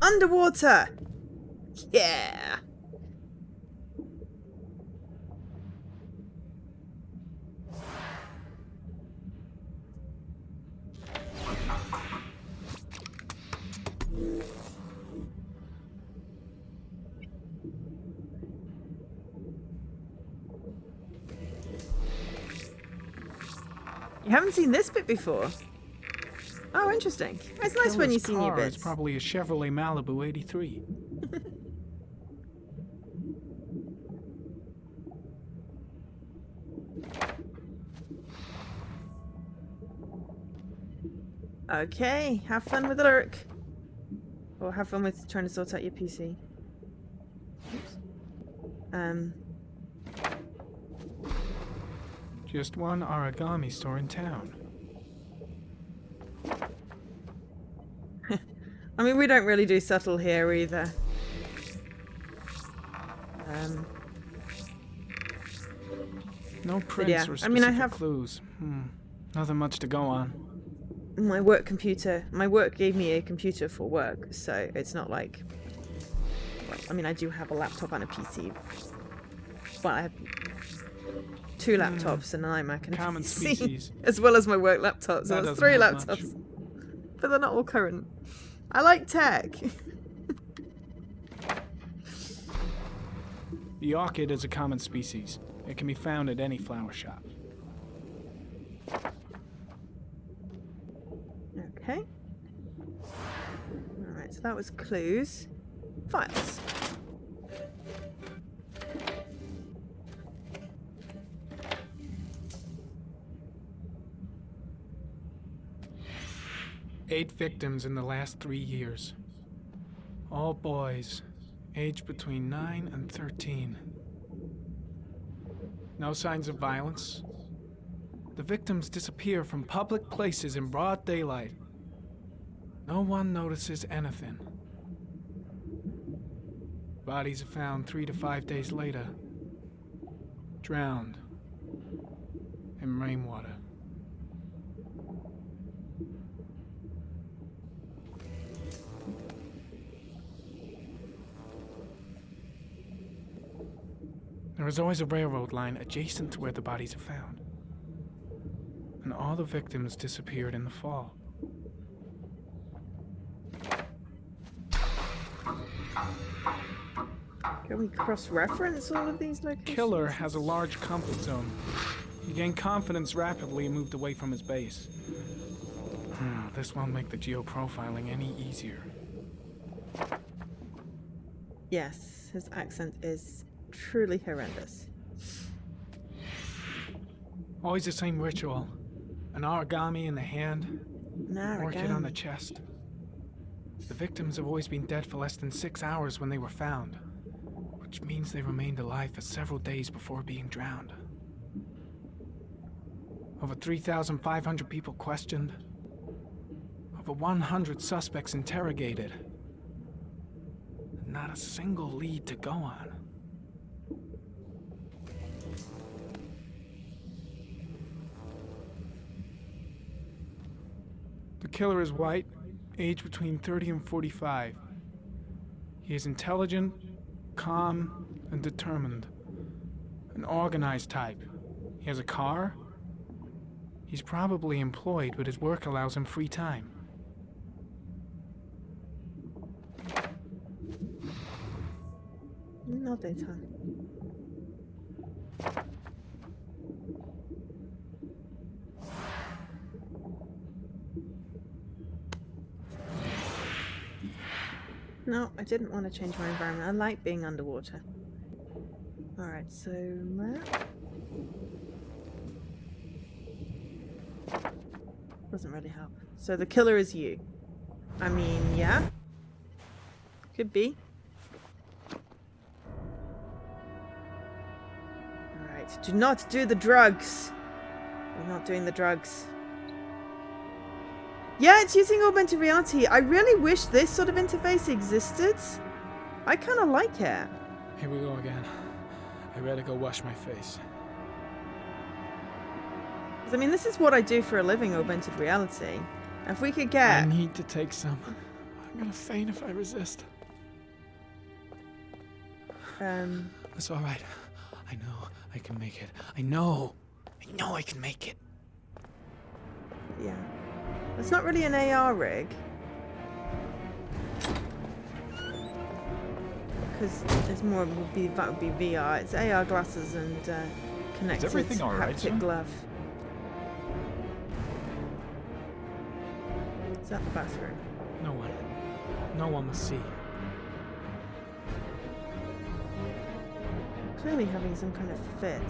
Underwater! Yeah! You haven't seen this bit before? Oh, interesting. It's nice when you see new bits. It's probably a Chevrolet Malibu 83. Okay, have fun with the lurk. Or have fun with trying to sort out your PC. Oops. Just one origami store in town. I mean, we don't really do subtle here either. No prints or specific clues. Nothing much to go on. My work computer. My work gave me a computer for work, so it's not like... Well, I mean, I do have a laptop and a PC. But I have 2 laptops and an iMac and Common a PC. species. As well as my work laptop, so That that's doesn't 3 help laptops. much. But they're not all current. I like tech. The orchid is a common species. It can be found at any flower shop. Okay. Alright, so that was clues. Files. Eight victims in the last 3 years. All boys, aged between 9 and 13. No signs of violence. The victims disappear from public places in broad daylight. No one notices anything. Bodies are found 3 to 5 days later. Drowned. and rainwater. There is always a railroad line adjacent to where the bodies are found. And all the victims disappeared in the fall. Can we cross-reference all of these locations? Killer has a large comfort zone. He gained confidence rapidly and moved away from his base. This won't make the geoprofiling any easier. Yes, his accent is truly horrendous. Always the same ritual. An origami in the hand, orchid on the chest. The victims have always been dead for less than 6 hours when they were found, which means they remained alive for several days before being drowned. Over 3,500 people questioned. Over 100 suspects interrogated. Not a single lead to go on. The killer is white, aged between 30 and 45. He is intelligent, calm, and determined. An organized type. He has a car. He's probably employed, but his work allows him free time. No daytime. No, I didn't want to change my environment. I like being underwater. Alright, so map. Doesn't really help. So the killer is you. I mean, yeah. Could be. Alright, do not do the drugs. We're not doing the drugs. Yeah, it's using augmented reality. I really wish this sort of interface existed. I kind of like it. Here we go again. I better go wash my face. I mean, this is what I do for a living, augmented reality. If we could get... I need to take some. I'm gonna faint if I resist. That's alright. I know I can make it. I know I can make it. Yeah. It's not really an AR rig. Because it's more would be that would be VR. It's AR glasses and connected everything all right, haptic sir? glove. Is that the bathroom? No one. No one must see. Clearly having some kind of fit.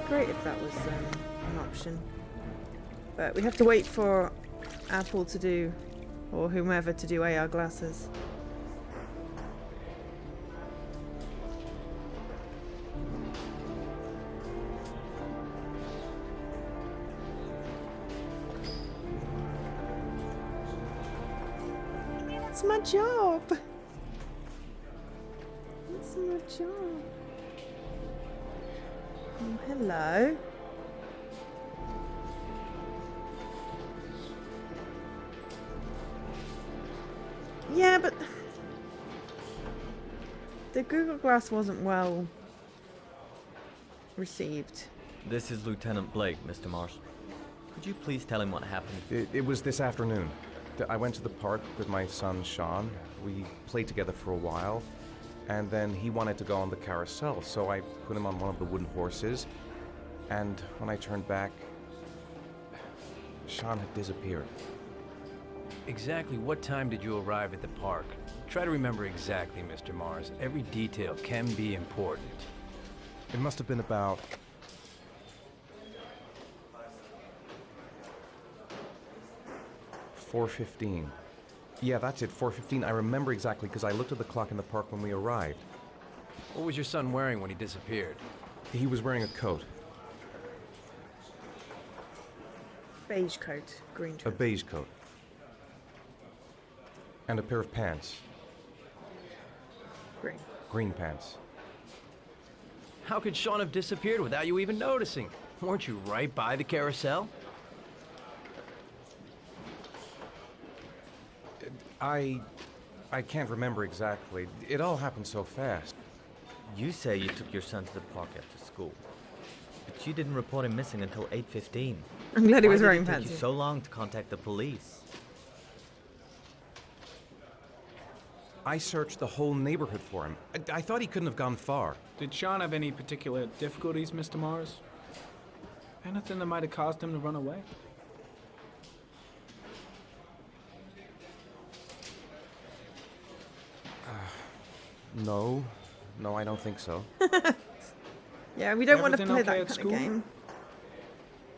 Great if that was an option, but we have to wait for Apple to do, or whomever to do AR glasses. That's my job. That's my job. Oh, hello. Yeah, but the Google Glass wasn't well received. This is Lieutenant Blake, Mr. Mars. Could you please tell him what happened? It was this afternoon. I went to the park with my son, Sean. We played together for a while. And then he wanted to go on the carousel, so I put him on one of the wooden horses. And when I turned back, Sean had disappeared. Exactly what time did you arrive at the park? Try to remember exactly, Mr. Mars. Every detail can be important. It must have been about 4:15. Yeah, that's it, 4:15. I remember exactly because I looked at the clock in the park when we arrived. What was your son wearing when he disappeared? He was wearing a coat. Beige coat, green A trim. beige coat. And a pair of pants. Green. Green pants. How could Sean have disappeared without you even noticing? Weren't you right by the carousel? I can't remember exactly. It all happened so fast. You say you took your son to the park after school, but you didn't report him missing until 8:15. I'm glad he was Why wearing did it pants. take you so long to contact the police? I searched the whole neighborhood for him. I thought he couldn't have gone far. Did Sean have any particular difficulties, Mr. Mars? Anything that might have caused him to run away? No. No, I don't think so. Yeah, we don't want to Everything play okay that at kind of school? game.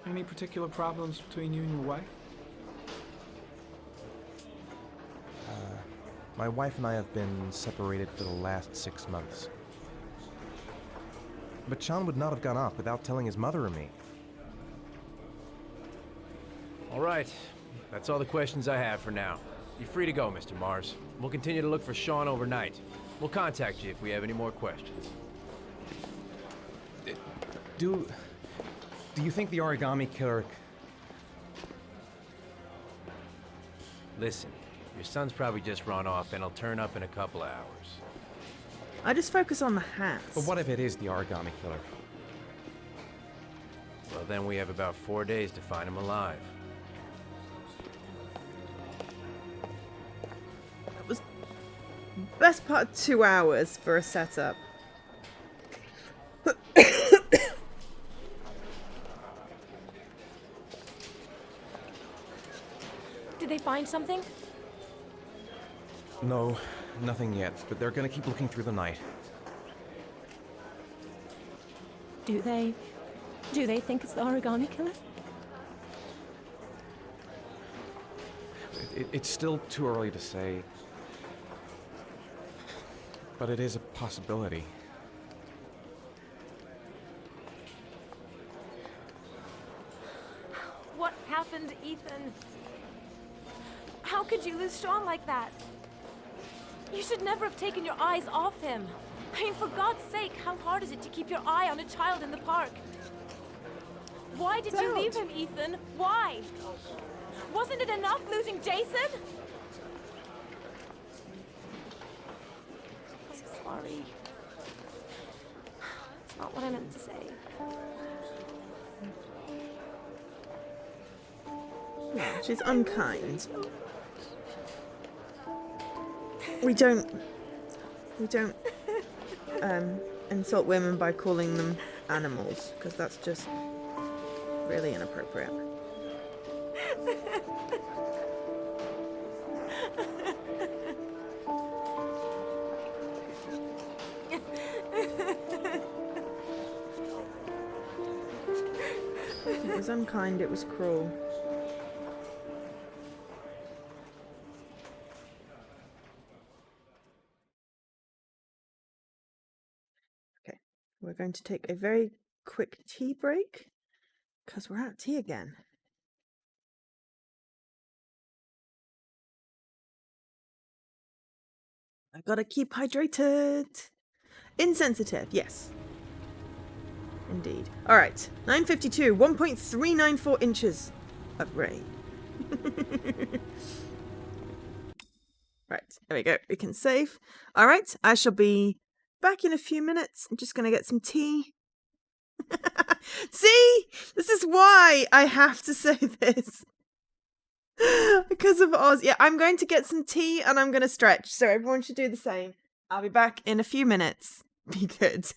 Any particular problems between you and your wife? My wife and I have been separated for the last 6 months. But Sean would not have gone off without telling his mother or me. All right. That's all the questions I have for now. You're free to go, Mr. Mars. We'll continue to look for Sean overnight. We'll contact you if we have any more questions. Do you think the origami killer... Listen, your son's probably just run off and he'll turn up in a couple of hours. I just focus on the hats. But what if it is the origami killer? Well, then we have about 4 days to find him alive. That was best part of 2 hours for a setup. Did they find something? No, nothing yet, but they're gonna keep looking through the night. Do they think it's the origami killer? It's still too early to say. But it is a possibility. What happened, Ethan? How could you lose Sean like that? You should never have taken your eyes off him. I mean, for God's sake, how hard is it to keep your eye on a child in the park? Why did you leave him, Ethan? Why? Wasn't it enough losing Jason? I'm sorry. That's not what I meant to say. Yeah, she's unkind. We don't insult women by calling them animals, because that's just really inappropriate. It was unkind, it was cruel. Okay, we're going to take a very quick tea break, because we're out of tea again. I gotta keep hydrated. Insensitive, yes. Indeed. Alright, 9:52, 1.394 inches of rain. Right, there we go. We can save. Alright, I shall be back in a few minutes. I'm just gonna get some tea. See? This is why I have to say this. Because of Oz. Yeah, I'm going to get some tea and I'm going to stretch. So everyone should do the same. I'll be back in a few minutes. Be good.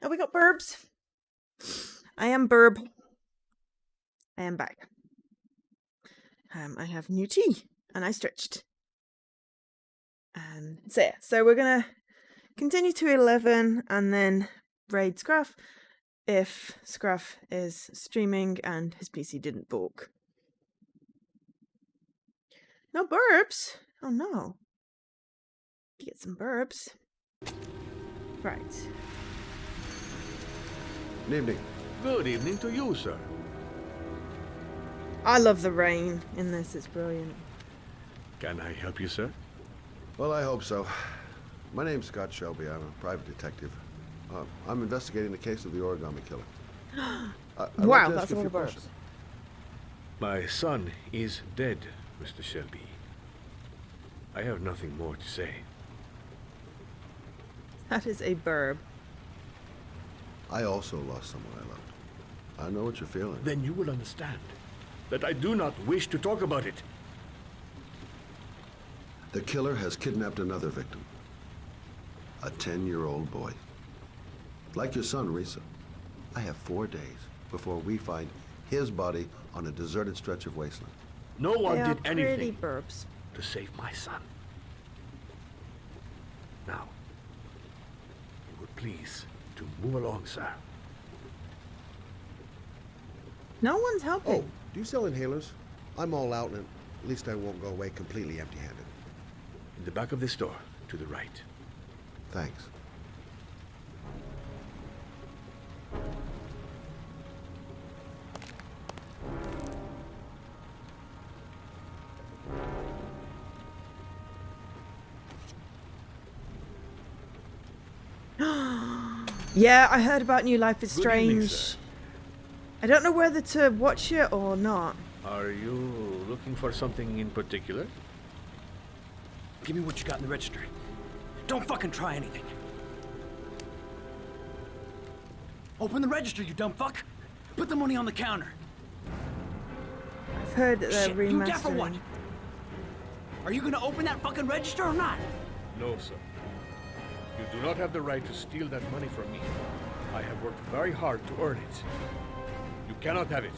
Oh, we got burbs. I am burb. I am back. I have new tea, and I stretched. And so yeah, so we're gonna continue to 11, and then raid Scruff if Scruff is streaming and his PC didn't balk. No burbs. Oh no. Get some burbs. Right. Good evening. Good evening to you, sir. I love the rain in this, it's brilliant. Can I help you, sir? Well, I hope so. My name's Scott Shelby. I'm a private detective. I'm investigating the case of the origami killer. I'd like Wow, to ask that's a you lot of few burbs. questions. My son is dead, Mr. Shelby. I have nothing more to say. That is a burb. I also lost someone I loved. I know what you're feeling. Then you will understand that I do not wish to talk about it. The killer has kidnapped another victim. A 10-year-old boy. Like your son, Risa. I have 4 days before we find his body on a deserted stretch of wasteland. No one They are did pretty anything burbs. to save my son. Now, you would please to move along, sir. No one's helping. Oh, do you sell inhalers? I'm all out, and at least I won't go away completely empty-handed. In the back of the store, to the right. Thanks. Yeah, I heard about New Life is Good evening, Strange. sir. I don't know whether to watch it or not. Are you looking for something in particular? Give me what you got in the register. Don't fucking try anything. Open the register, you dumb fuck. Put the money on the counter. I've heard that they're Shit, you deaf or remastering. what? Are you gonna open that fucking register or not? No, sir. You do not have the right to steal that money from me. I have worked very hard to earn it. You cannot have it.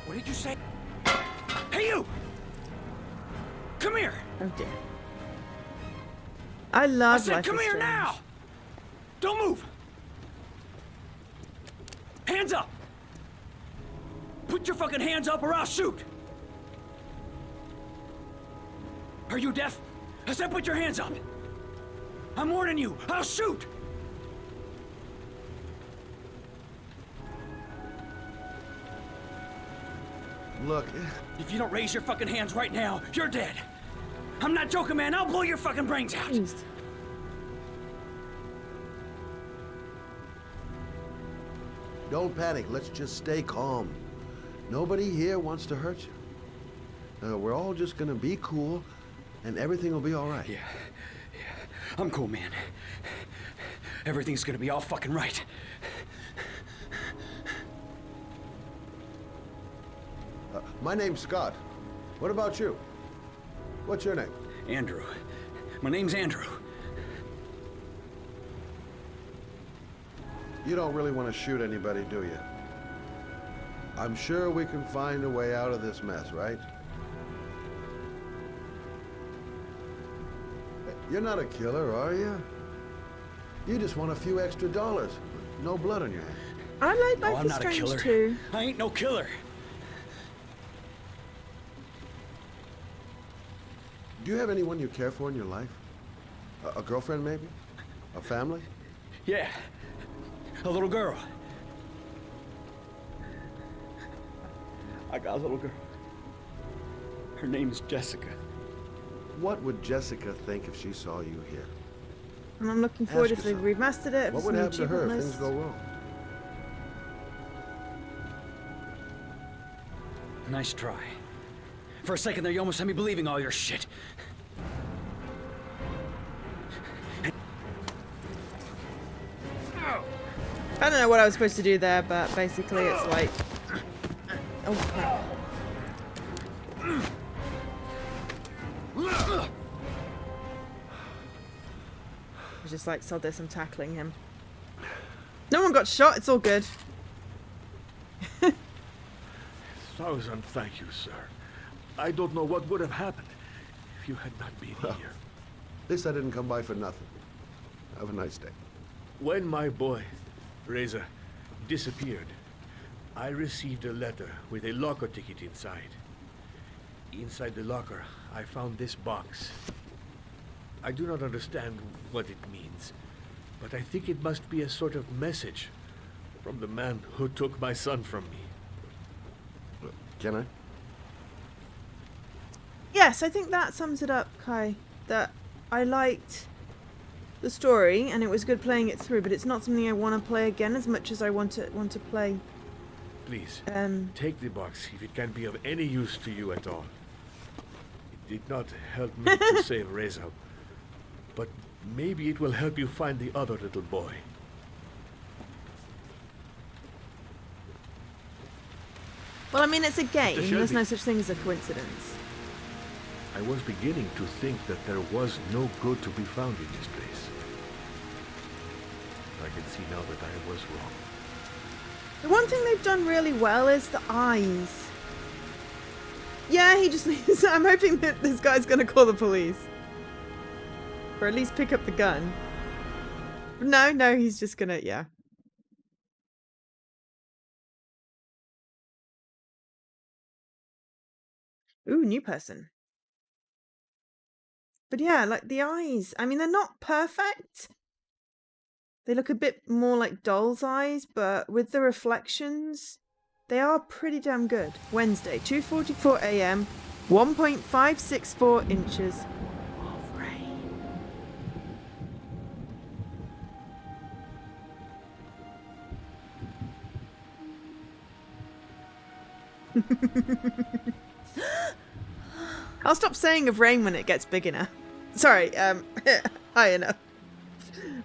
What did you say? Hey, you! Come here! Oh dear. I love I said Life come is here Strange. now! Don't move! Hands up! Put your fucking hands up or I'll shoot! Are you deaf? I said put your hands up! I'm warning you, I'll shoot! Look, if you don't raise your fucking hands right now, you're dead. I'm not joking, man. I'll blow your fucking brains out. Jeez. don't panic. Let's just stay calm. Nobody here wants to hurt you. We're all just gonna be cool, and everything will be all right. Yeah. I'm cool, man. Everything's gonna be all fucking right. My name's Scott. What about you? What's your name? Andrew. My name's Andrew. You don't really want to shoot anybody, do you? I'm sure we can find a way out of this mess, right? You're not a killer, are you? You just want a few extra dollars. No blood on your hands. I like No, Life I'm is not a Strange killer. too. I ain't no killer. Do you have anyone you care for in your life? A girlfriend, maybe? A family? Yeah. A little girl. I got a little girl. Her name's Jessica. What would Jessica think if she saw you here? And I'm looking forward Ask if they've yourself, remastered it. If what it's would an happen to her achievement if things list. go wrong? Nice try. For a second there, you almost had me believing all your shit. I don't know what I was supposed to do there, but basically it's like... Oh, crap. was just like, sod this, I'm tackling him. No one got shot, it's all good. Thousand thank you, sir. I don't know what would have happened if you had not been here. At least I didn't come by for nothing. Have a nice day. When my boy, Reza, disappeared, I received a letter with a locker ticket inside. Inside the locker, I found this box. I do not understand what it means, but I think it must be a sort of message from the man who took my son from me. Can I? Yes, I think that sums it up, Kai. That I liked the story and it was good playing it through, but it's not something I want to play again as much as I want to play. Please, take the box if it can be of any use to you at all. It did not help me to save Reza, but maybe it will help you find the other little boy. Well, I mean, it's a game. Mr. There's no Shelby. such thing as a coincidence. I was beginning to think that there was no good to be found in this place. I can see now that I was wrong. The one thing they've done really well is the eyes. Yeah, he just needs... I'm hoping that this guy's going to call the police. Or at least pick up the gun. No, he's just going to... Yeah. Ooh, new person. But yeah, like the eyes. I mean, they're not perfect. They look a bit more like doll's eyes, but with the reflections, they are pretty damn good. Wednesday, 2:44 a.m., 1.564 inches of rain. I'll stop saying of rain when it gets big enough. Sorry, high enough.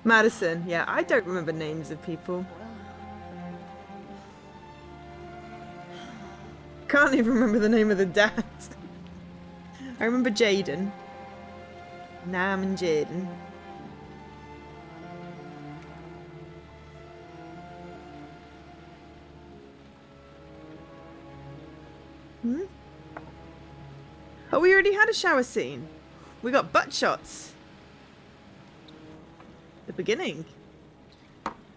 Madison, yeah, I don't remember names of people. Can't even remember the name of the dad. I remember Jaden. Nam and Jaden. Oh, we already had a shower scene. We got butt shots. The beginning.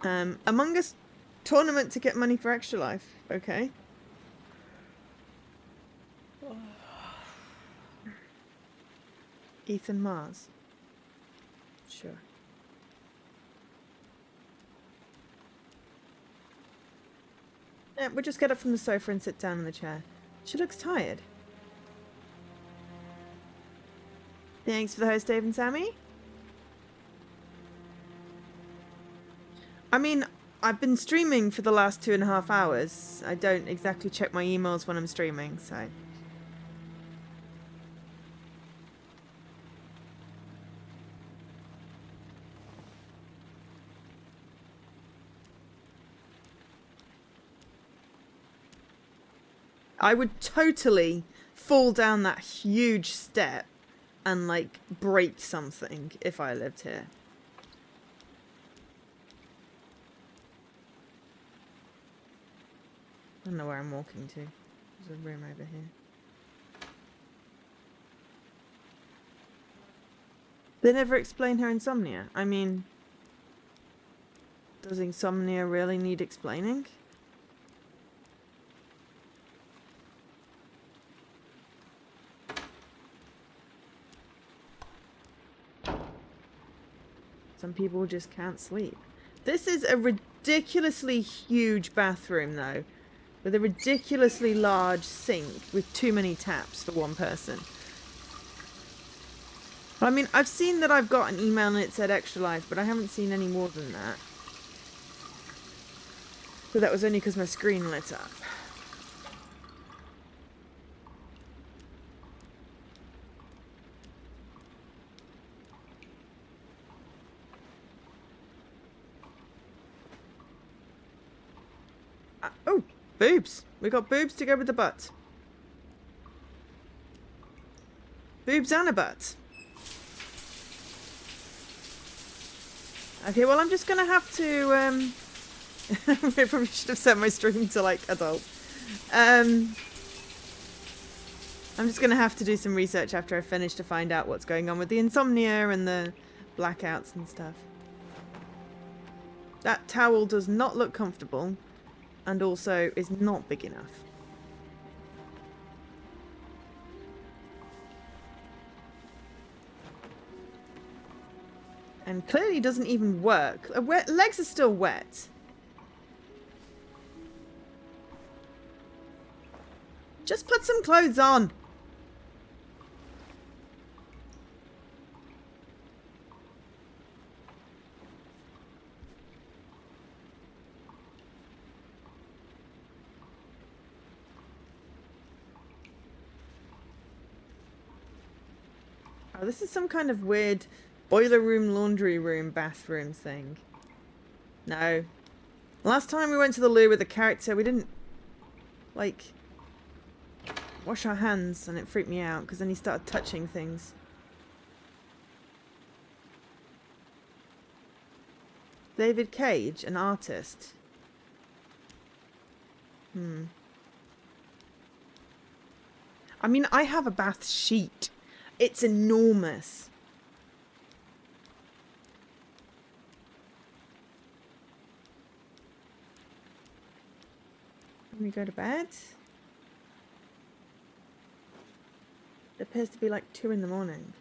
Among Us tournament to get money for Extra Life. Okay. Ethan Mars. Sure. Yeah, we'll just get up from the sofa and sit down in the chair. She looks tired. Thanks for the host, Dave and Sammy. I mean, I've been streaming for the last 2.5 hours. I don't exactly check my emails when I'm streaming, so... I would totally fall down that huge step and, like, break something if I lived here. I don't know where I'm walking to. There's a room over here. They never explain her insomnia. I mean, does insomnia really need explaining? Some people just can't sleep. This is a ridiculously huge bathroom, though, with a ridiculously large sink with too many taps for one person. I mean, I've seen that I've got an email and it said Extra Life, but I haven't seen any more than that. But that was only because my screen lit up. Oh, boobs. We got boobs to go with the butt. Boobs and a butt. Okay, well, I'm just going to have to... I probably should have set my stream to, like, adult. I'm just going to have to do some research after I finish to find out what's going on with the insomnia and the blackouts and stuff. That towel does not look comfortable and also is not big enough. And clearly doesn't even work. Legs are still wet. Just put some clothes on. Oh, this is some kind of weird boiler room, laundry room, bathroom thing. No. Last time we went to the loo with the character, we didn't, like, wash our hands, and it freaked me out, because then he started touching things. David Cage, an artist. I mean, I have a bath sheet. It's enormous. When we go to bed? It appears to be like 2 in the morning.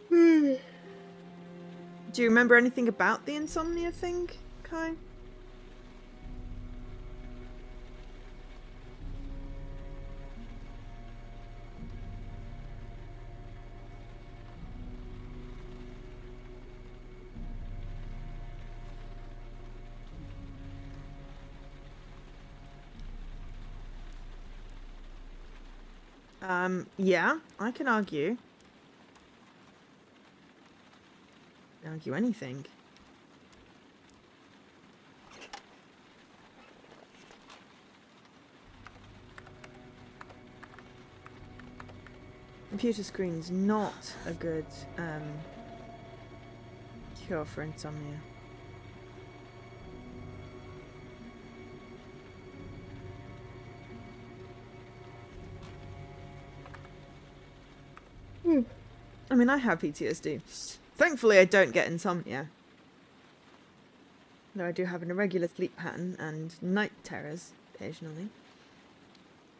Do you remember anything about the insomnia thing, Kai? Yeah, I can argue. Argue anything. Computer screen's not a good cure for insomnia. I mean, I have PTSD. Thankfully, I don't get insomnia. Though I do have an irregular sleep pattern and night terrors occasionally.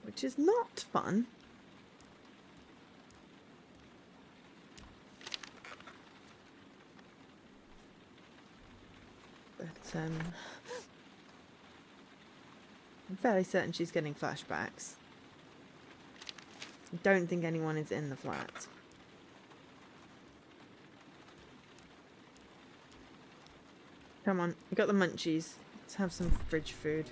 Which is not fun. But, I'm fairly certain she's getting flashbacks. I don't think anyone is in the flat. Come on, we got the munchies. Let's have some fridge food.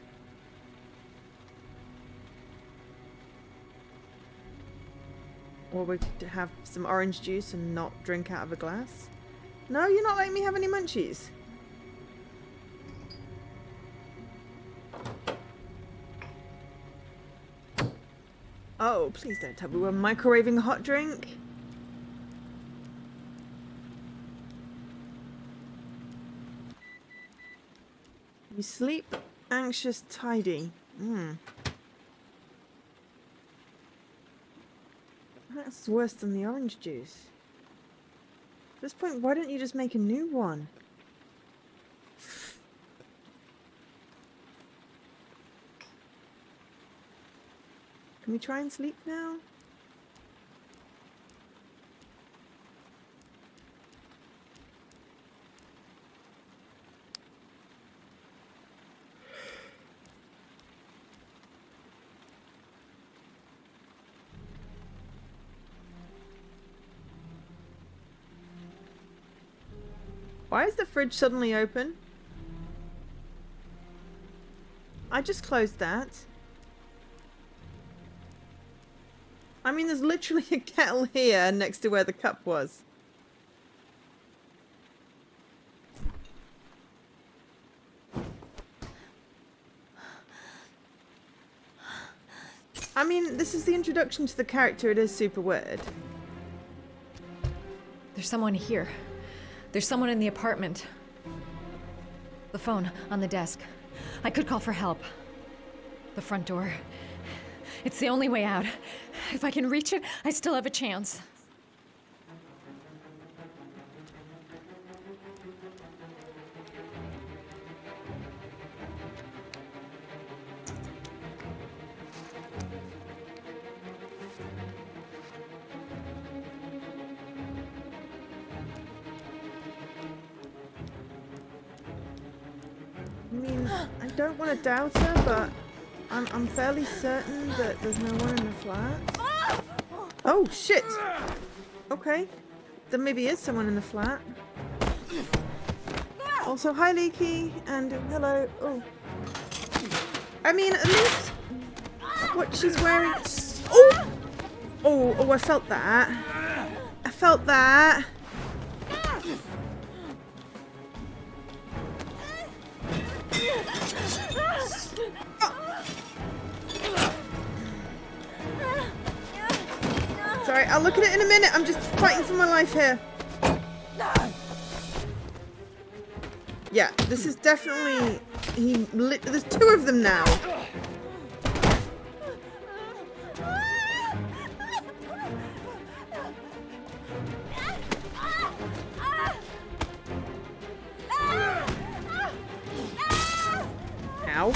Or we could have some orange juice and not drink out of a glass. No, you're not letting me have any munchies. Oh, please don't tell me we're microwaving a hot drink. You sleep, anxious, tidy. That's worse than the orange juice. At this point, why don't you just make a new one? Can we try and sleep now? Why is the fridge suddenly open? I just closed that. I mean, there's literally a kettle here next to where the cup was. I mean, this is the introduction to the character. It is super weird. There's someone here. There's someone in the apartment. The phone on the desk. I could call for help. The front door. It's the only way out. If I can reach it, I still have a chance. I mean, I don't want to doubt her, but I'm fairly certain that there's no one in the flat. Oh, shit! Okay. There maybe is someone in the flat. Also, hi, Leaky, and hello. Oh. I mean, at least what she's wearing... Oh! Oh, I felt that. I felt that. Sorry, I'll look at it in a minute. I'm just fighting for my life here. Yeah, this is definitely... There's two of them now. Ow.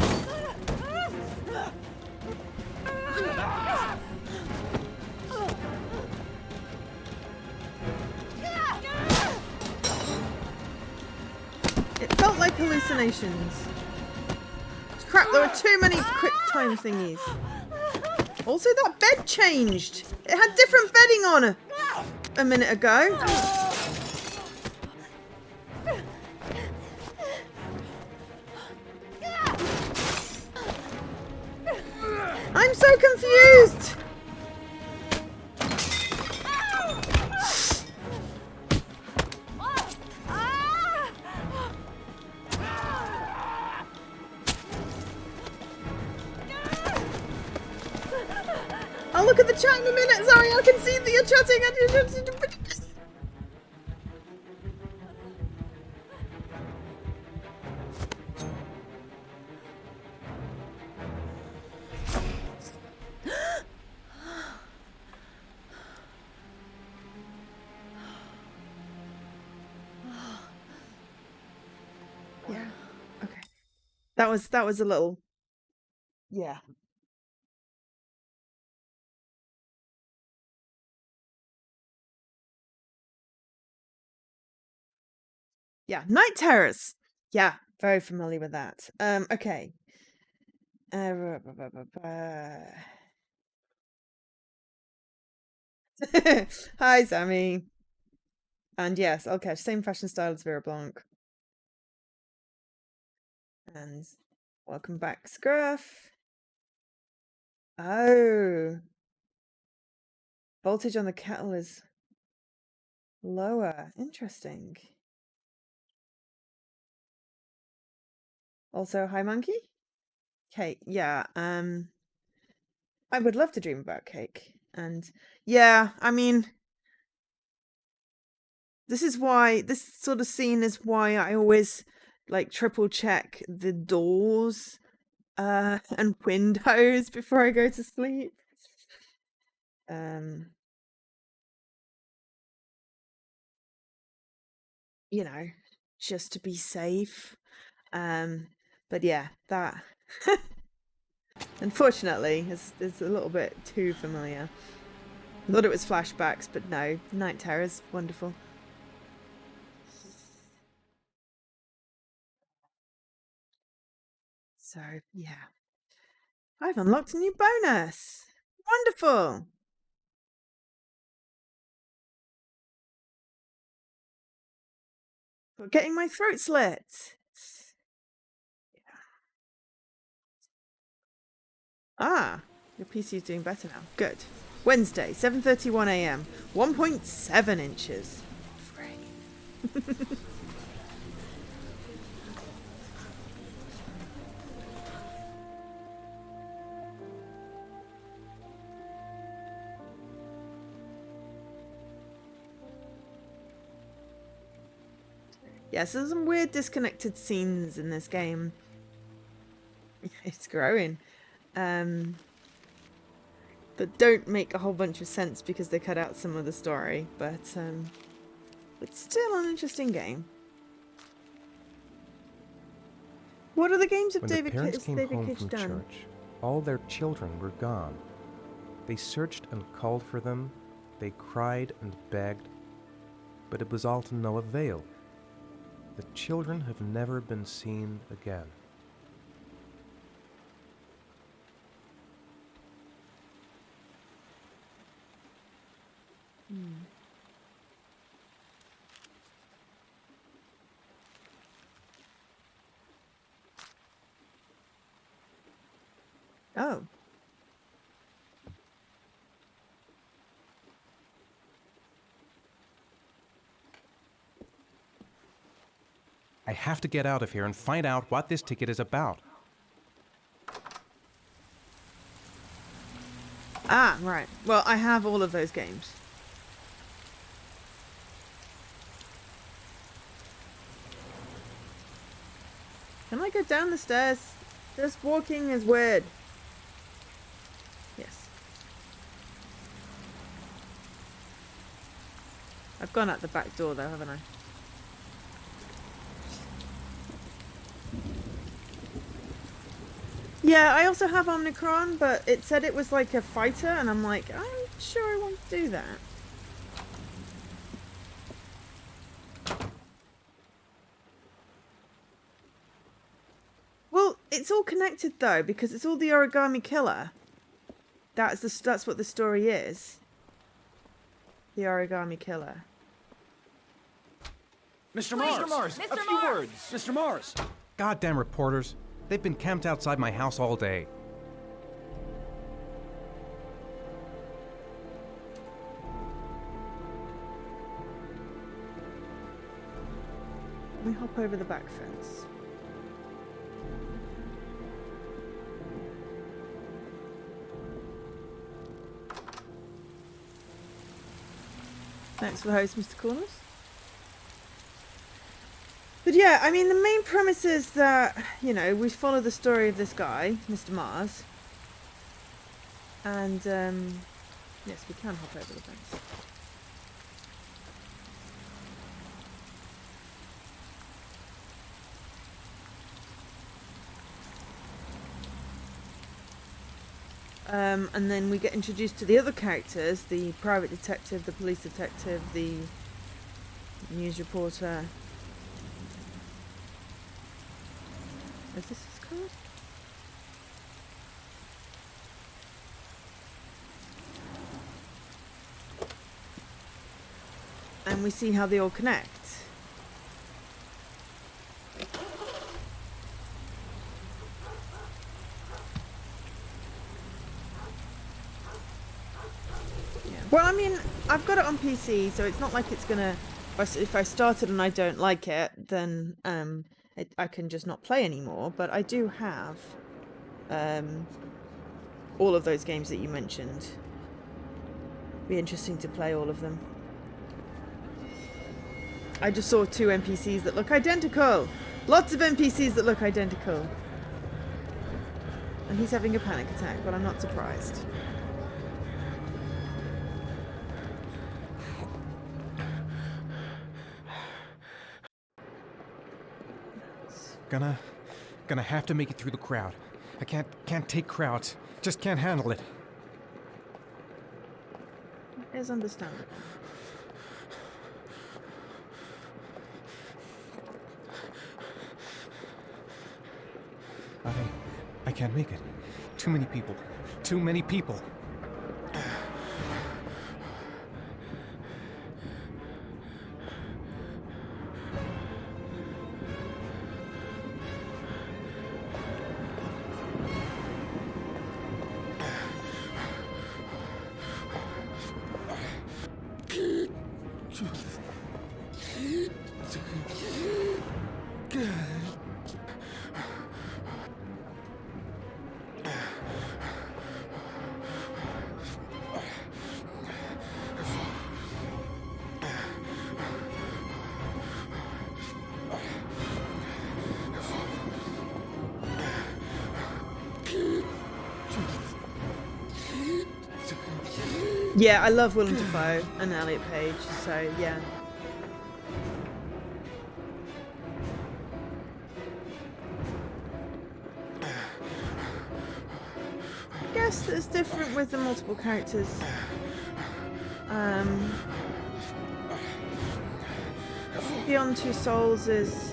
It felt like hallucinations. Crap, there were too many quick time thingies. Also, that bed changed. It had different bedding on a minute ago. I'm so confused. I'll look at the chat in a minute. Sorry, I can see that you're chatting. Yeah. Okay. That was a little. Yeah. Yeah, night terrors. Yeah, very familiar with that. Okay. Hi, Sammy. And yes, I'll catch same fashion style as Vera Blanc. And welcome back, Scruff. Oh. Voltage on the kettle is lower. Interesting. Also, hi, Monkey. Cake. Yeah, I would love to dream about cake. And yeah, I mean, this sort of scene is why I always like triple check the doors and windows before I go to sleep. You know, just to be safe. But yeah, that unfortunately is a little bit too familiar. I thought it was flashbacks, but no, night terrors, wonderful. So yeah, I've unlocked a new bonus. Wonderful. For getting my throat slit. Ah, your PC is doing better now. Good. Wednesday, 7:31 a.m. 1.7 inches. Yes, there's some weird disconnected scenes in this game. It's growing. That don't make a whole bunch of sense because they cut out some of the story, but it's still an interesting game. What other games have When David the parents Cage came home from done? church, all their children were gone. They searched and called for them. They cried and begged, but it was all to no avail. The children have never been seen again. Oh. I have to get out of here and find out what this ticket is about. Ah, right. Well, I have all of those games. Can I go down the stairs? Just walking is weird. Yes. I've gone out the back door though, haven't I? Yeah, I also have Omnicron, but it said it was like a fighter, and I'm like, I'm sure I want to do that. Well, it's all connected though, because it's all the Origami Killer. That's what the story is. The Origami Killer. Mr. Mars! A few words! Mr. Mars! Goddamn reporters. They've been camped outside my house all day. Let me hop over the back fence. Thanks for the host, Mr. Corners. But yeah, I mean, the main premise is that, you know, we follow the story of this guy, Mr. Mars. And, yes, we can hop over the fence. And then we get introduced to the other characters, the private detective, the police detective, the news reporter. Is this his card? And we see how they all connect. Well, I mean, I've got it on PC, so it's not like it's gonna. If I start it and I don't like it, then I can just not play anymore. But I do have all of those games that you mentioned. Be interesting to play all of them. I just saw 2 NPCs that look identical. Lots of NPCs that look identical. And he's having a panic attack, but I'm not surprised. Gonna have to make it through the crowd. I can't take crowds. Just can't handle it. It is understandable. I can't make it. Too many people. Too many people. Yeah, I love Willem Dafoe and Elliot Page, so yeah. I guess it's different with the multiple characters. Beyond Two Souls is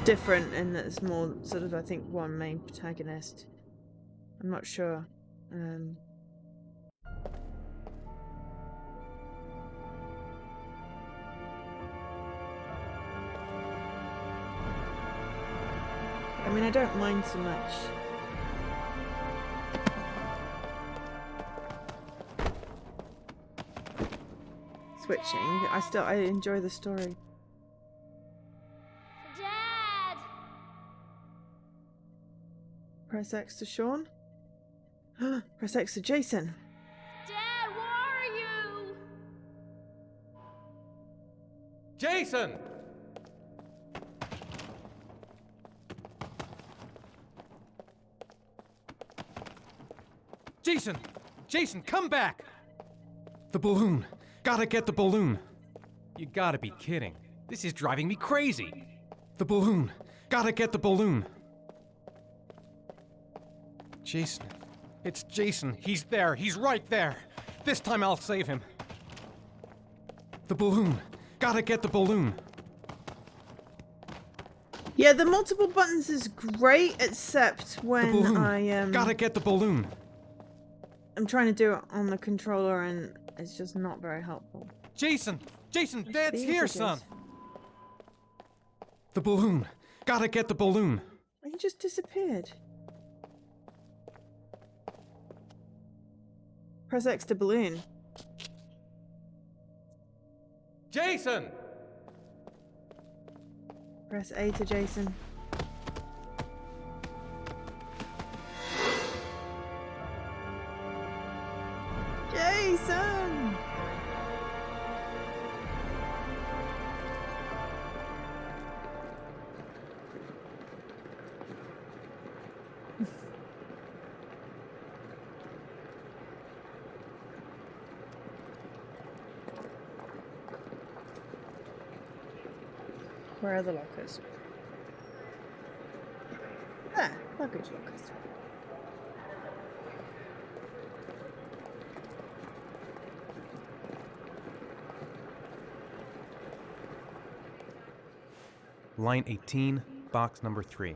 different in that it's more sort of, I think, one main protagonist. I'm not sure. I mean, I don't mind so much. Switching. I enjoy the story. Dad! Press X to Sean. Press X to Jason. Dad, where are you? Jason! Jason! Jason, come back! The balloon. Gotta get the balloon. You gotta be kidding. This is driving me crazy. The balloon. Gotta get the balloon. Jason. It's Jason. He's there. He's right there. This time I'll save him. The balloon. Gotta get the balloon. Yeah, the multiple buttons is great, except when I Gotta get the balloon. I'm trying to do it on the controller and it's just not very helpful. Jason! Jason, Dad's be here, easy, son! Jason. The balloon. Gotta get the balloon. He just disappeared. Press X to balloon. Jason! Press A to Jason. Jason! Where are the lockers? Ah, luggage lockers. Line 18, box number 3.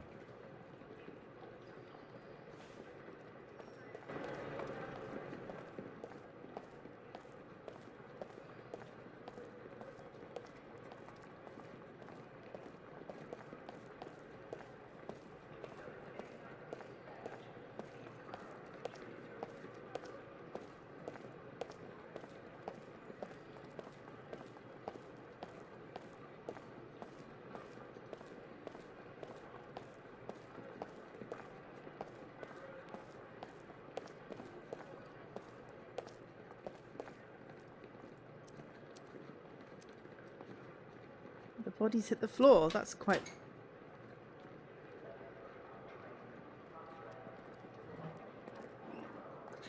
The bodies hit the floor. That's quite...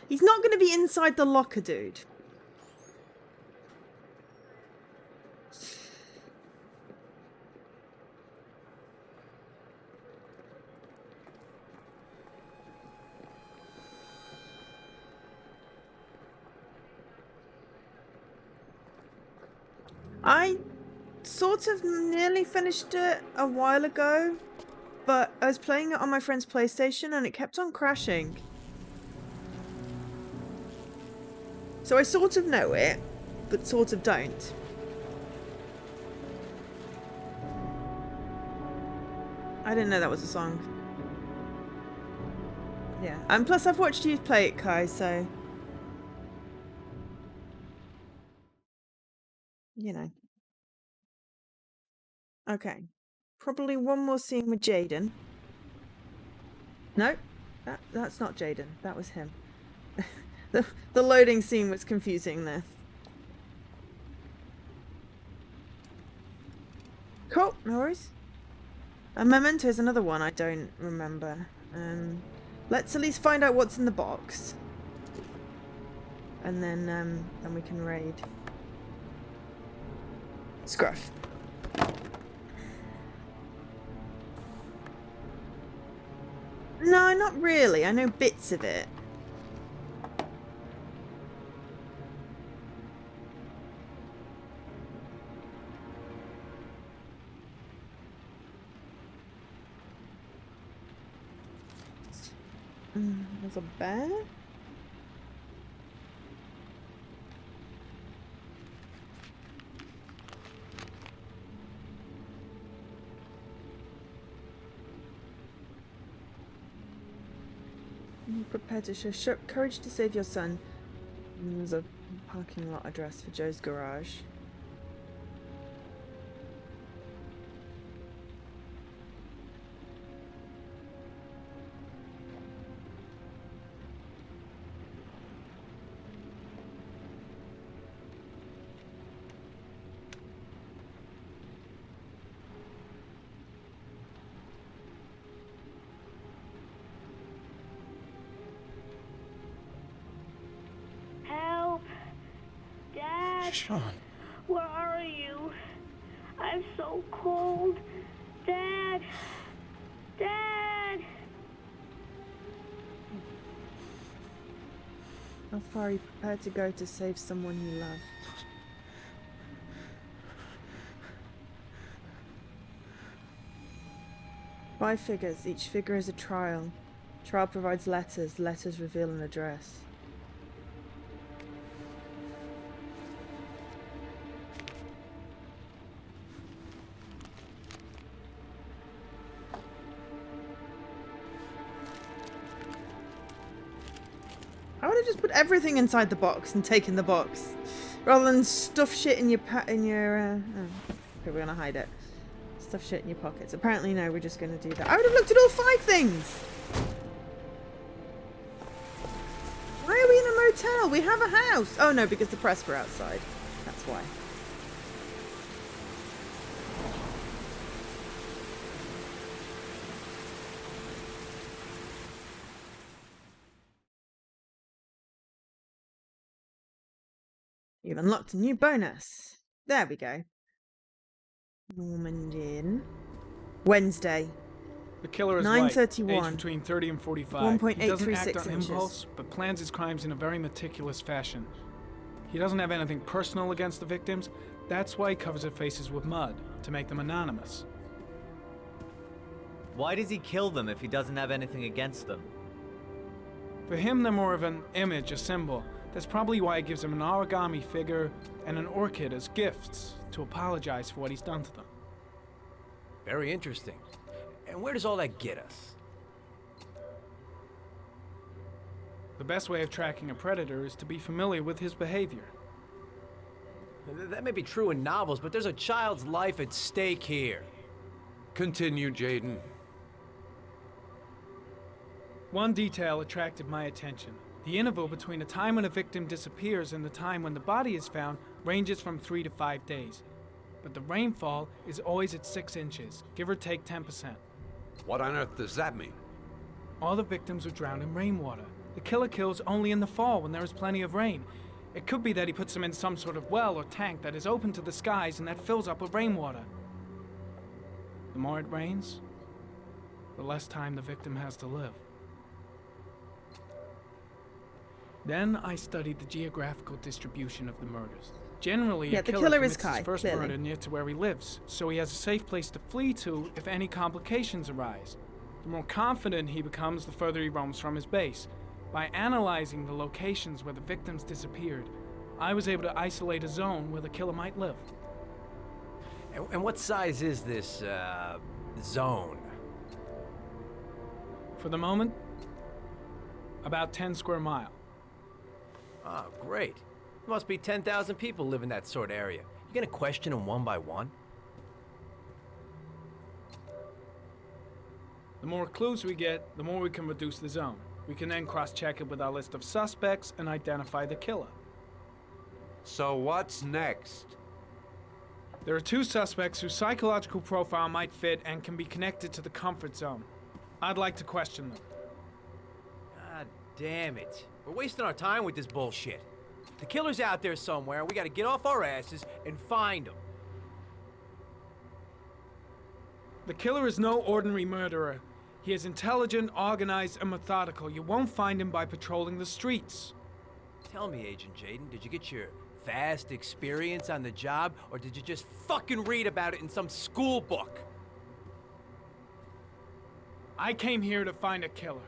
He's not going to be inside the locker, dude. I sort of nearly finished it a while ago, but I was playing it on my friend's PlayStation and it kept on crashing. So I sort of know it, but sort of don't. I didn't know that was a song. Yeah, and plus I've watched you play it, Kai, so... You know. Okay. Probably one more scene with Jaden. No, that's not Jaden. That was him. The loading scene was confusing there. Cool, no worries. A memento is another one I don't remember. Let's at least find out what's in the box. And then we can raid. Scruff. No, not really. I know bits of it. There's a bear? Prepare to show courage to save your son. There's a parking lot address for Joe's garage. Sean. Where are you? I'm so cold. Dad! Dad! How far are you prepared to go to save someone you love? Five figures. Each figure is a trial. Trial provides letters. Letters reveal an address. I would have just put everything inside the box and taken the box, rather than stuff shit in your okay, we're gonna hide it. Stuff shit in your pockets. Apparently, no, we're just gonna do that. I would have looked at all 5 things. Why are we in a motel? We have a house. Oh no, because the press were outside. That's why. You've unlocked a new bonus. There we go. Normandian. Wednesday. The killer is white, 9:31. aged between 30 and 45. He doesn't act 1.836 on inches. impulse, but plans his crimes in a very meticulous fashion. He doesn't have anything personal against the victims. That's why he covers their faces with mud, to make them anonymous. Why does he kill them if he doesn't have anything against them? For him, they're more of an image, a symbol. That's probably why he gives them an origami figure and an orchid as gifts to apologize for what he's done to them. Very interesting. And where does all that get us? The best way of tracking a predator is to be familiar with his behavior. That may be true in novels, but there's a child's life at stake here. Continue, Jaden. One detail attracted my attention. The interval between the time when a victim disappears and the time when the body is found ranges from 3 to 5 days. But the rainfall is always at 6 inches, give or take 10%. What on earth does that mean? All the victims were drowned in rainwater. The killer kills only in the fall when there is plenty of rain. It could be that he puts them in some sort of well or tank that is open to the skies and that fills up with rainwater. The more it rains, the less time the victim has to live. Then I studied the geographical distribution of the murders. Generally, Yeah, a the killer killer is commits his Kai, first clearly. murder near to where he lives, so he has a safe place to flee to if any complications arise. The more confident he becomes, the further he roams from his base. By analyzing the locations where the victims disappeared, I was able to isolate a zone where the killer might live. And what size is this, zone? For the moment, about 10 square miles. Oh, great. There must be 10,000 people live in that sort of area. You gonna question them one by one? The more clues we get, the more we can reduce the zone. We can then cross-check it with our list of suspects and identify the killer. So what's next? There are 2 suspects whose psychological profile might fit and can be connected to the comfort zone. I'd like to question them. God damn it. We're wasting our time with this bullshit. The killer's out there somewhere, and we gotta get off our asses and find him. The killer is no ordinary murderer. He is intelligent, organized, and methodical. You won't find him by patrolling the streets. Tell me, Agent Jaden, did you get your vast experience on the job, or did you just fucking read about it in some school book? I came here to find a killer.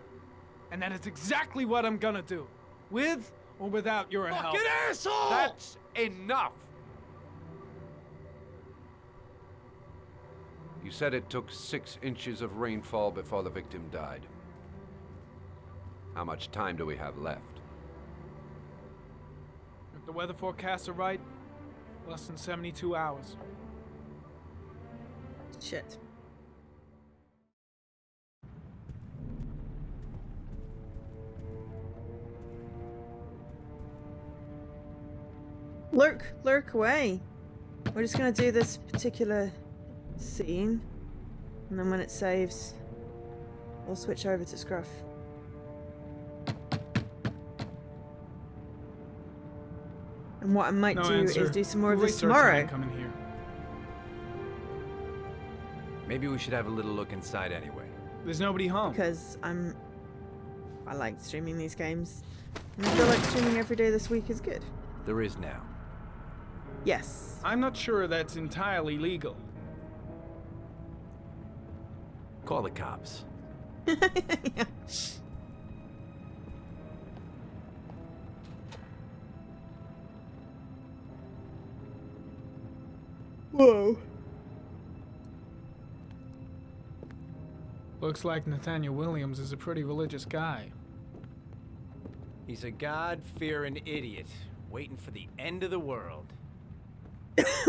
And that is exactly what I'm gonna do. With or without your help. Fucking asshole! That's enough! You said it took 6 inches of rainfall before the victim died. How much time do we have left? If the weather forecasts are right, less than 72 hours. Shit. Lurk away. We're just gonna do this particular scene, and then when it saves, we'll switch over to Scruff. And what I might No do answer. is do some more of We'll this waste our time tomorrow. coming here. Maybe we should have a little look inside anyway. There's nobody home. Because I like streaming these games. And I feel like streaming every day this week is good. There is now. Yes. I'm not sure that's entirely legal. Call the cops. Whoa. Looks like Nathaniel Williams is a pretty religious guy. He's a God-fearing idiot, waiting for the end of the world.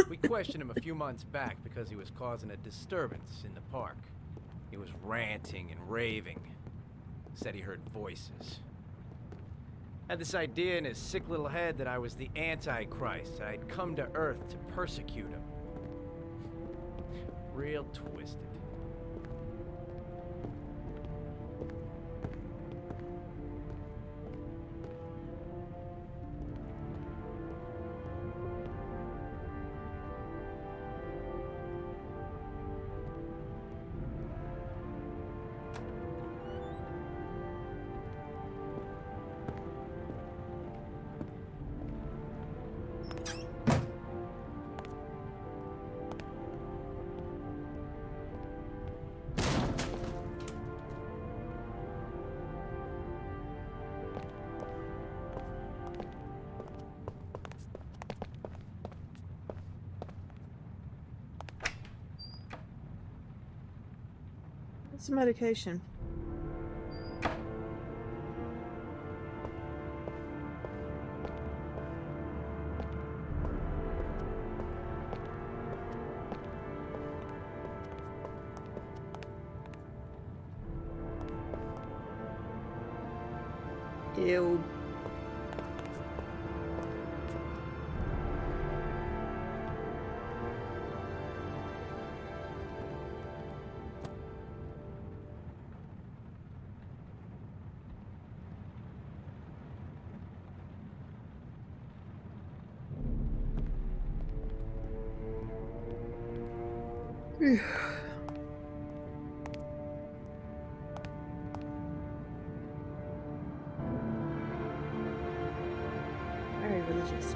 We questioned him a few months back because he was causing a disturbance in the park. He was ranting and raving. Said he heard voices. Had this idea in his sick little head that I was the Antichrist. I'd come to Earth to persecute him. Real twisted. What's the medication? Ew. Very religious.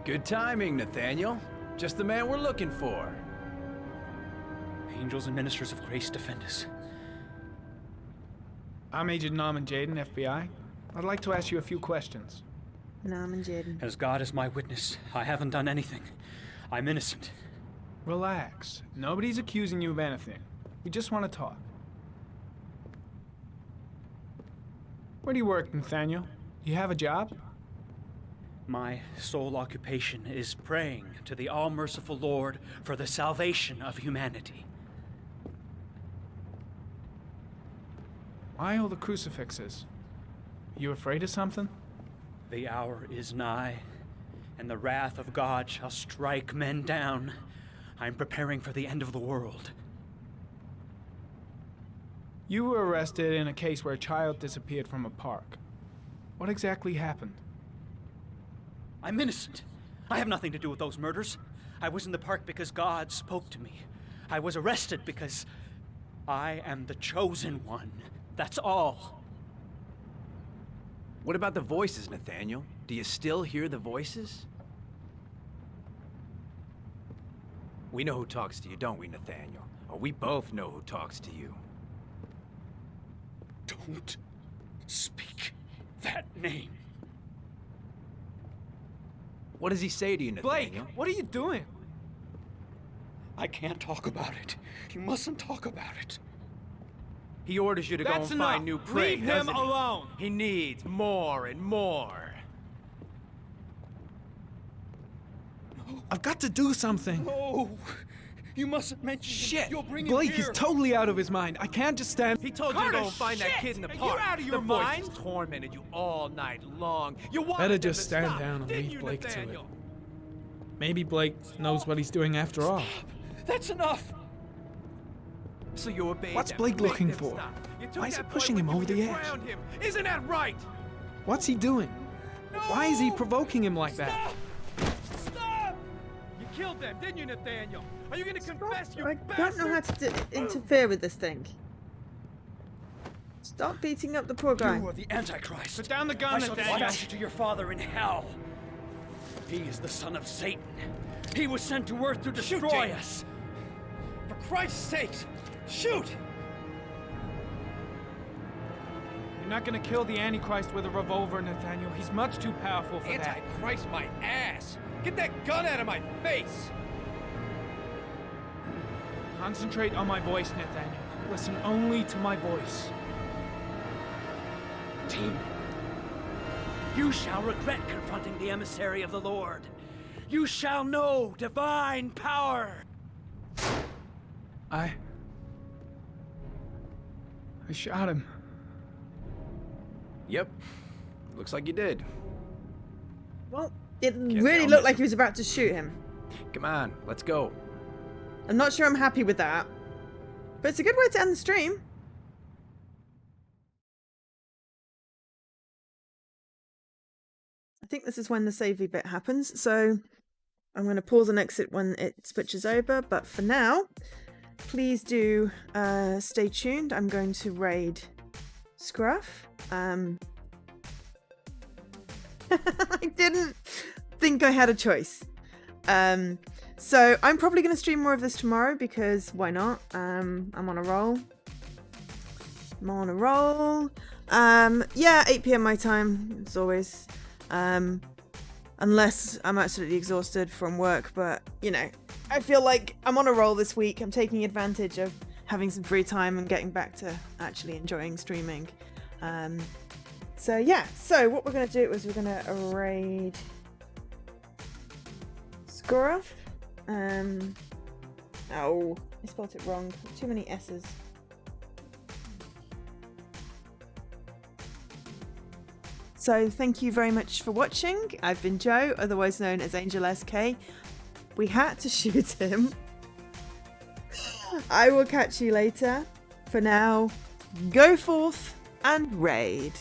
Good timing, Nathaniel. Just the man we're looking for. Angels and ministers of grace defend us. I'm Agent Norman Jaden, FBI. I'd like to ask you a few questions. Norman Jaden. As God is my witness, I haven't done anything. I'm innocent. Relax. Nobody's accusing you of anything. We just want to talk. Where do you work, Nathaniel? You have a job? My sole occupation is praying to the all-merciful Lord for the salvation of humanity. Why all the crucifixes? You afraid of something? The hour is nigh, and the wrath of God shall strike men down. I'm preparing for the end of the world. You were arrested in a case where a child disappeared from a park. What exactly happened? I'm innocent. I have nothing to do with those murders. I was in the park because God spoke to me. I was arrested because I am the chosen one. That's all. What about the voices, Nathaniel? Do you still hear the voices? We know who talks to you, don't we, Nathaniel? Or we both know who talks to you. Don't speak that name. What does he say to you, Nathaniel? Blake, what are you doing? I can't talk about it. You mustn't talk about it. He orders you to go and find new prey, Leave him doesn't he? alone. He needs more and more. I've got to do something. No, you mustn't mention Shit! him. You'll bring Blake him here. is totally out of his mind. I can't just stand. He told you to go and find that kid in the park. You're out of your the mind. voices tormented you all night long. You wanted Better them just to stand stop, down and didn't leave you, Blake to it. Nathaniel? Maybe Blake knows what he's doing after all. That's enough. So you obeyed What's them. Blake Made looking them for? stop. You took Why is that it boy pushing with him you over and you the edge? drowned him. Isn't that right? What's he doing? Why is he provoking him like that? Stop! You killed them, didn't you, Nathaniel? Are you going to confess, you I bastard? don't know how to interfere with this thing. Stop beating up the poor guy. You are the Antichrist. Put down the gun, I shall Nathaniel. dispatch you to your father in hell. He is the son of Satan. He was sent to earth to destroy us. For Christ's sake, shoot! You're not gonna kill the Antichrist with a revolver, Nathaniel. He's much too powerful for that. Antichrist my ass! Get that gun out of my face! Concentrate on my voice, Nathaniel. Listen only to my voice. Team, you shall regret confronting the emissary of the Lord. You shall know divine power. I shot him. Yep. Looks like you did. Well, it say really I'll looked miss like him. he was about to shoot him. Come on, let's go. I'm not sure I'm happy with that. But it's a good way to end the stream. I think this is when the savey bit happens, so I'm going to pause and exit when it switches over. But for now, please do stay tuned. I'm going to raid Scruff. I didn't think I had a choice. So I'm probably going to stream more of this tomorrow because why not? I'm on a roll. Yeah, 8 p.m. my time, as always. Unless I'm absolutely exhausted from work, but you know, I feel like I'm on a roll this week. I'm taking advantage of having some free time and getting back to actually enjoying streaming. So yeah, so what we're going to do is we're going to raid Skoroth. Oh, I spelled it wrong. Too many S's. So thank you very much for watching. I've been Joe, otherwise known as Angel SK. We had to shoot him. I will catch you later. For now, go forth and raid.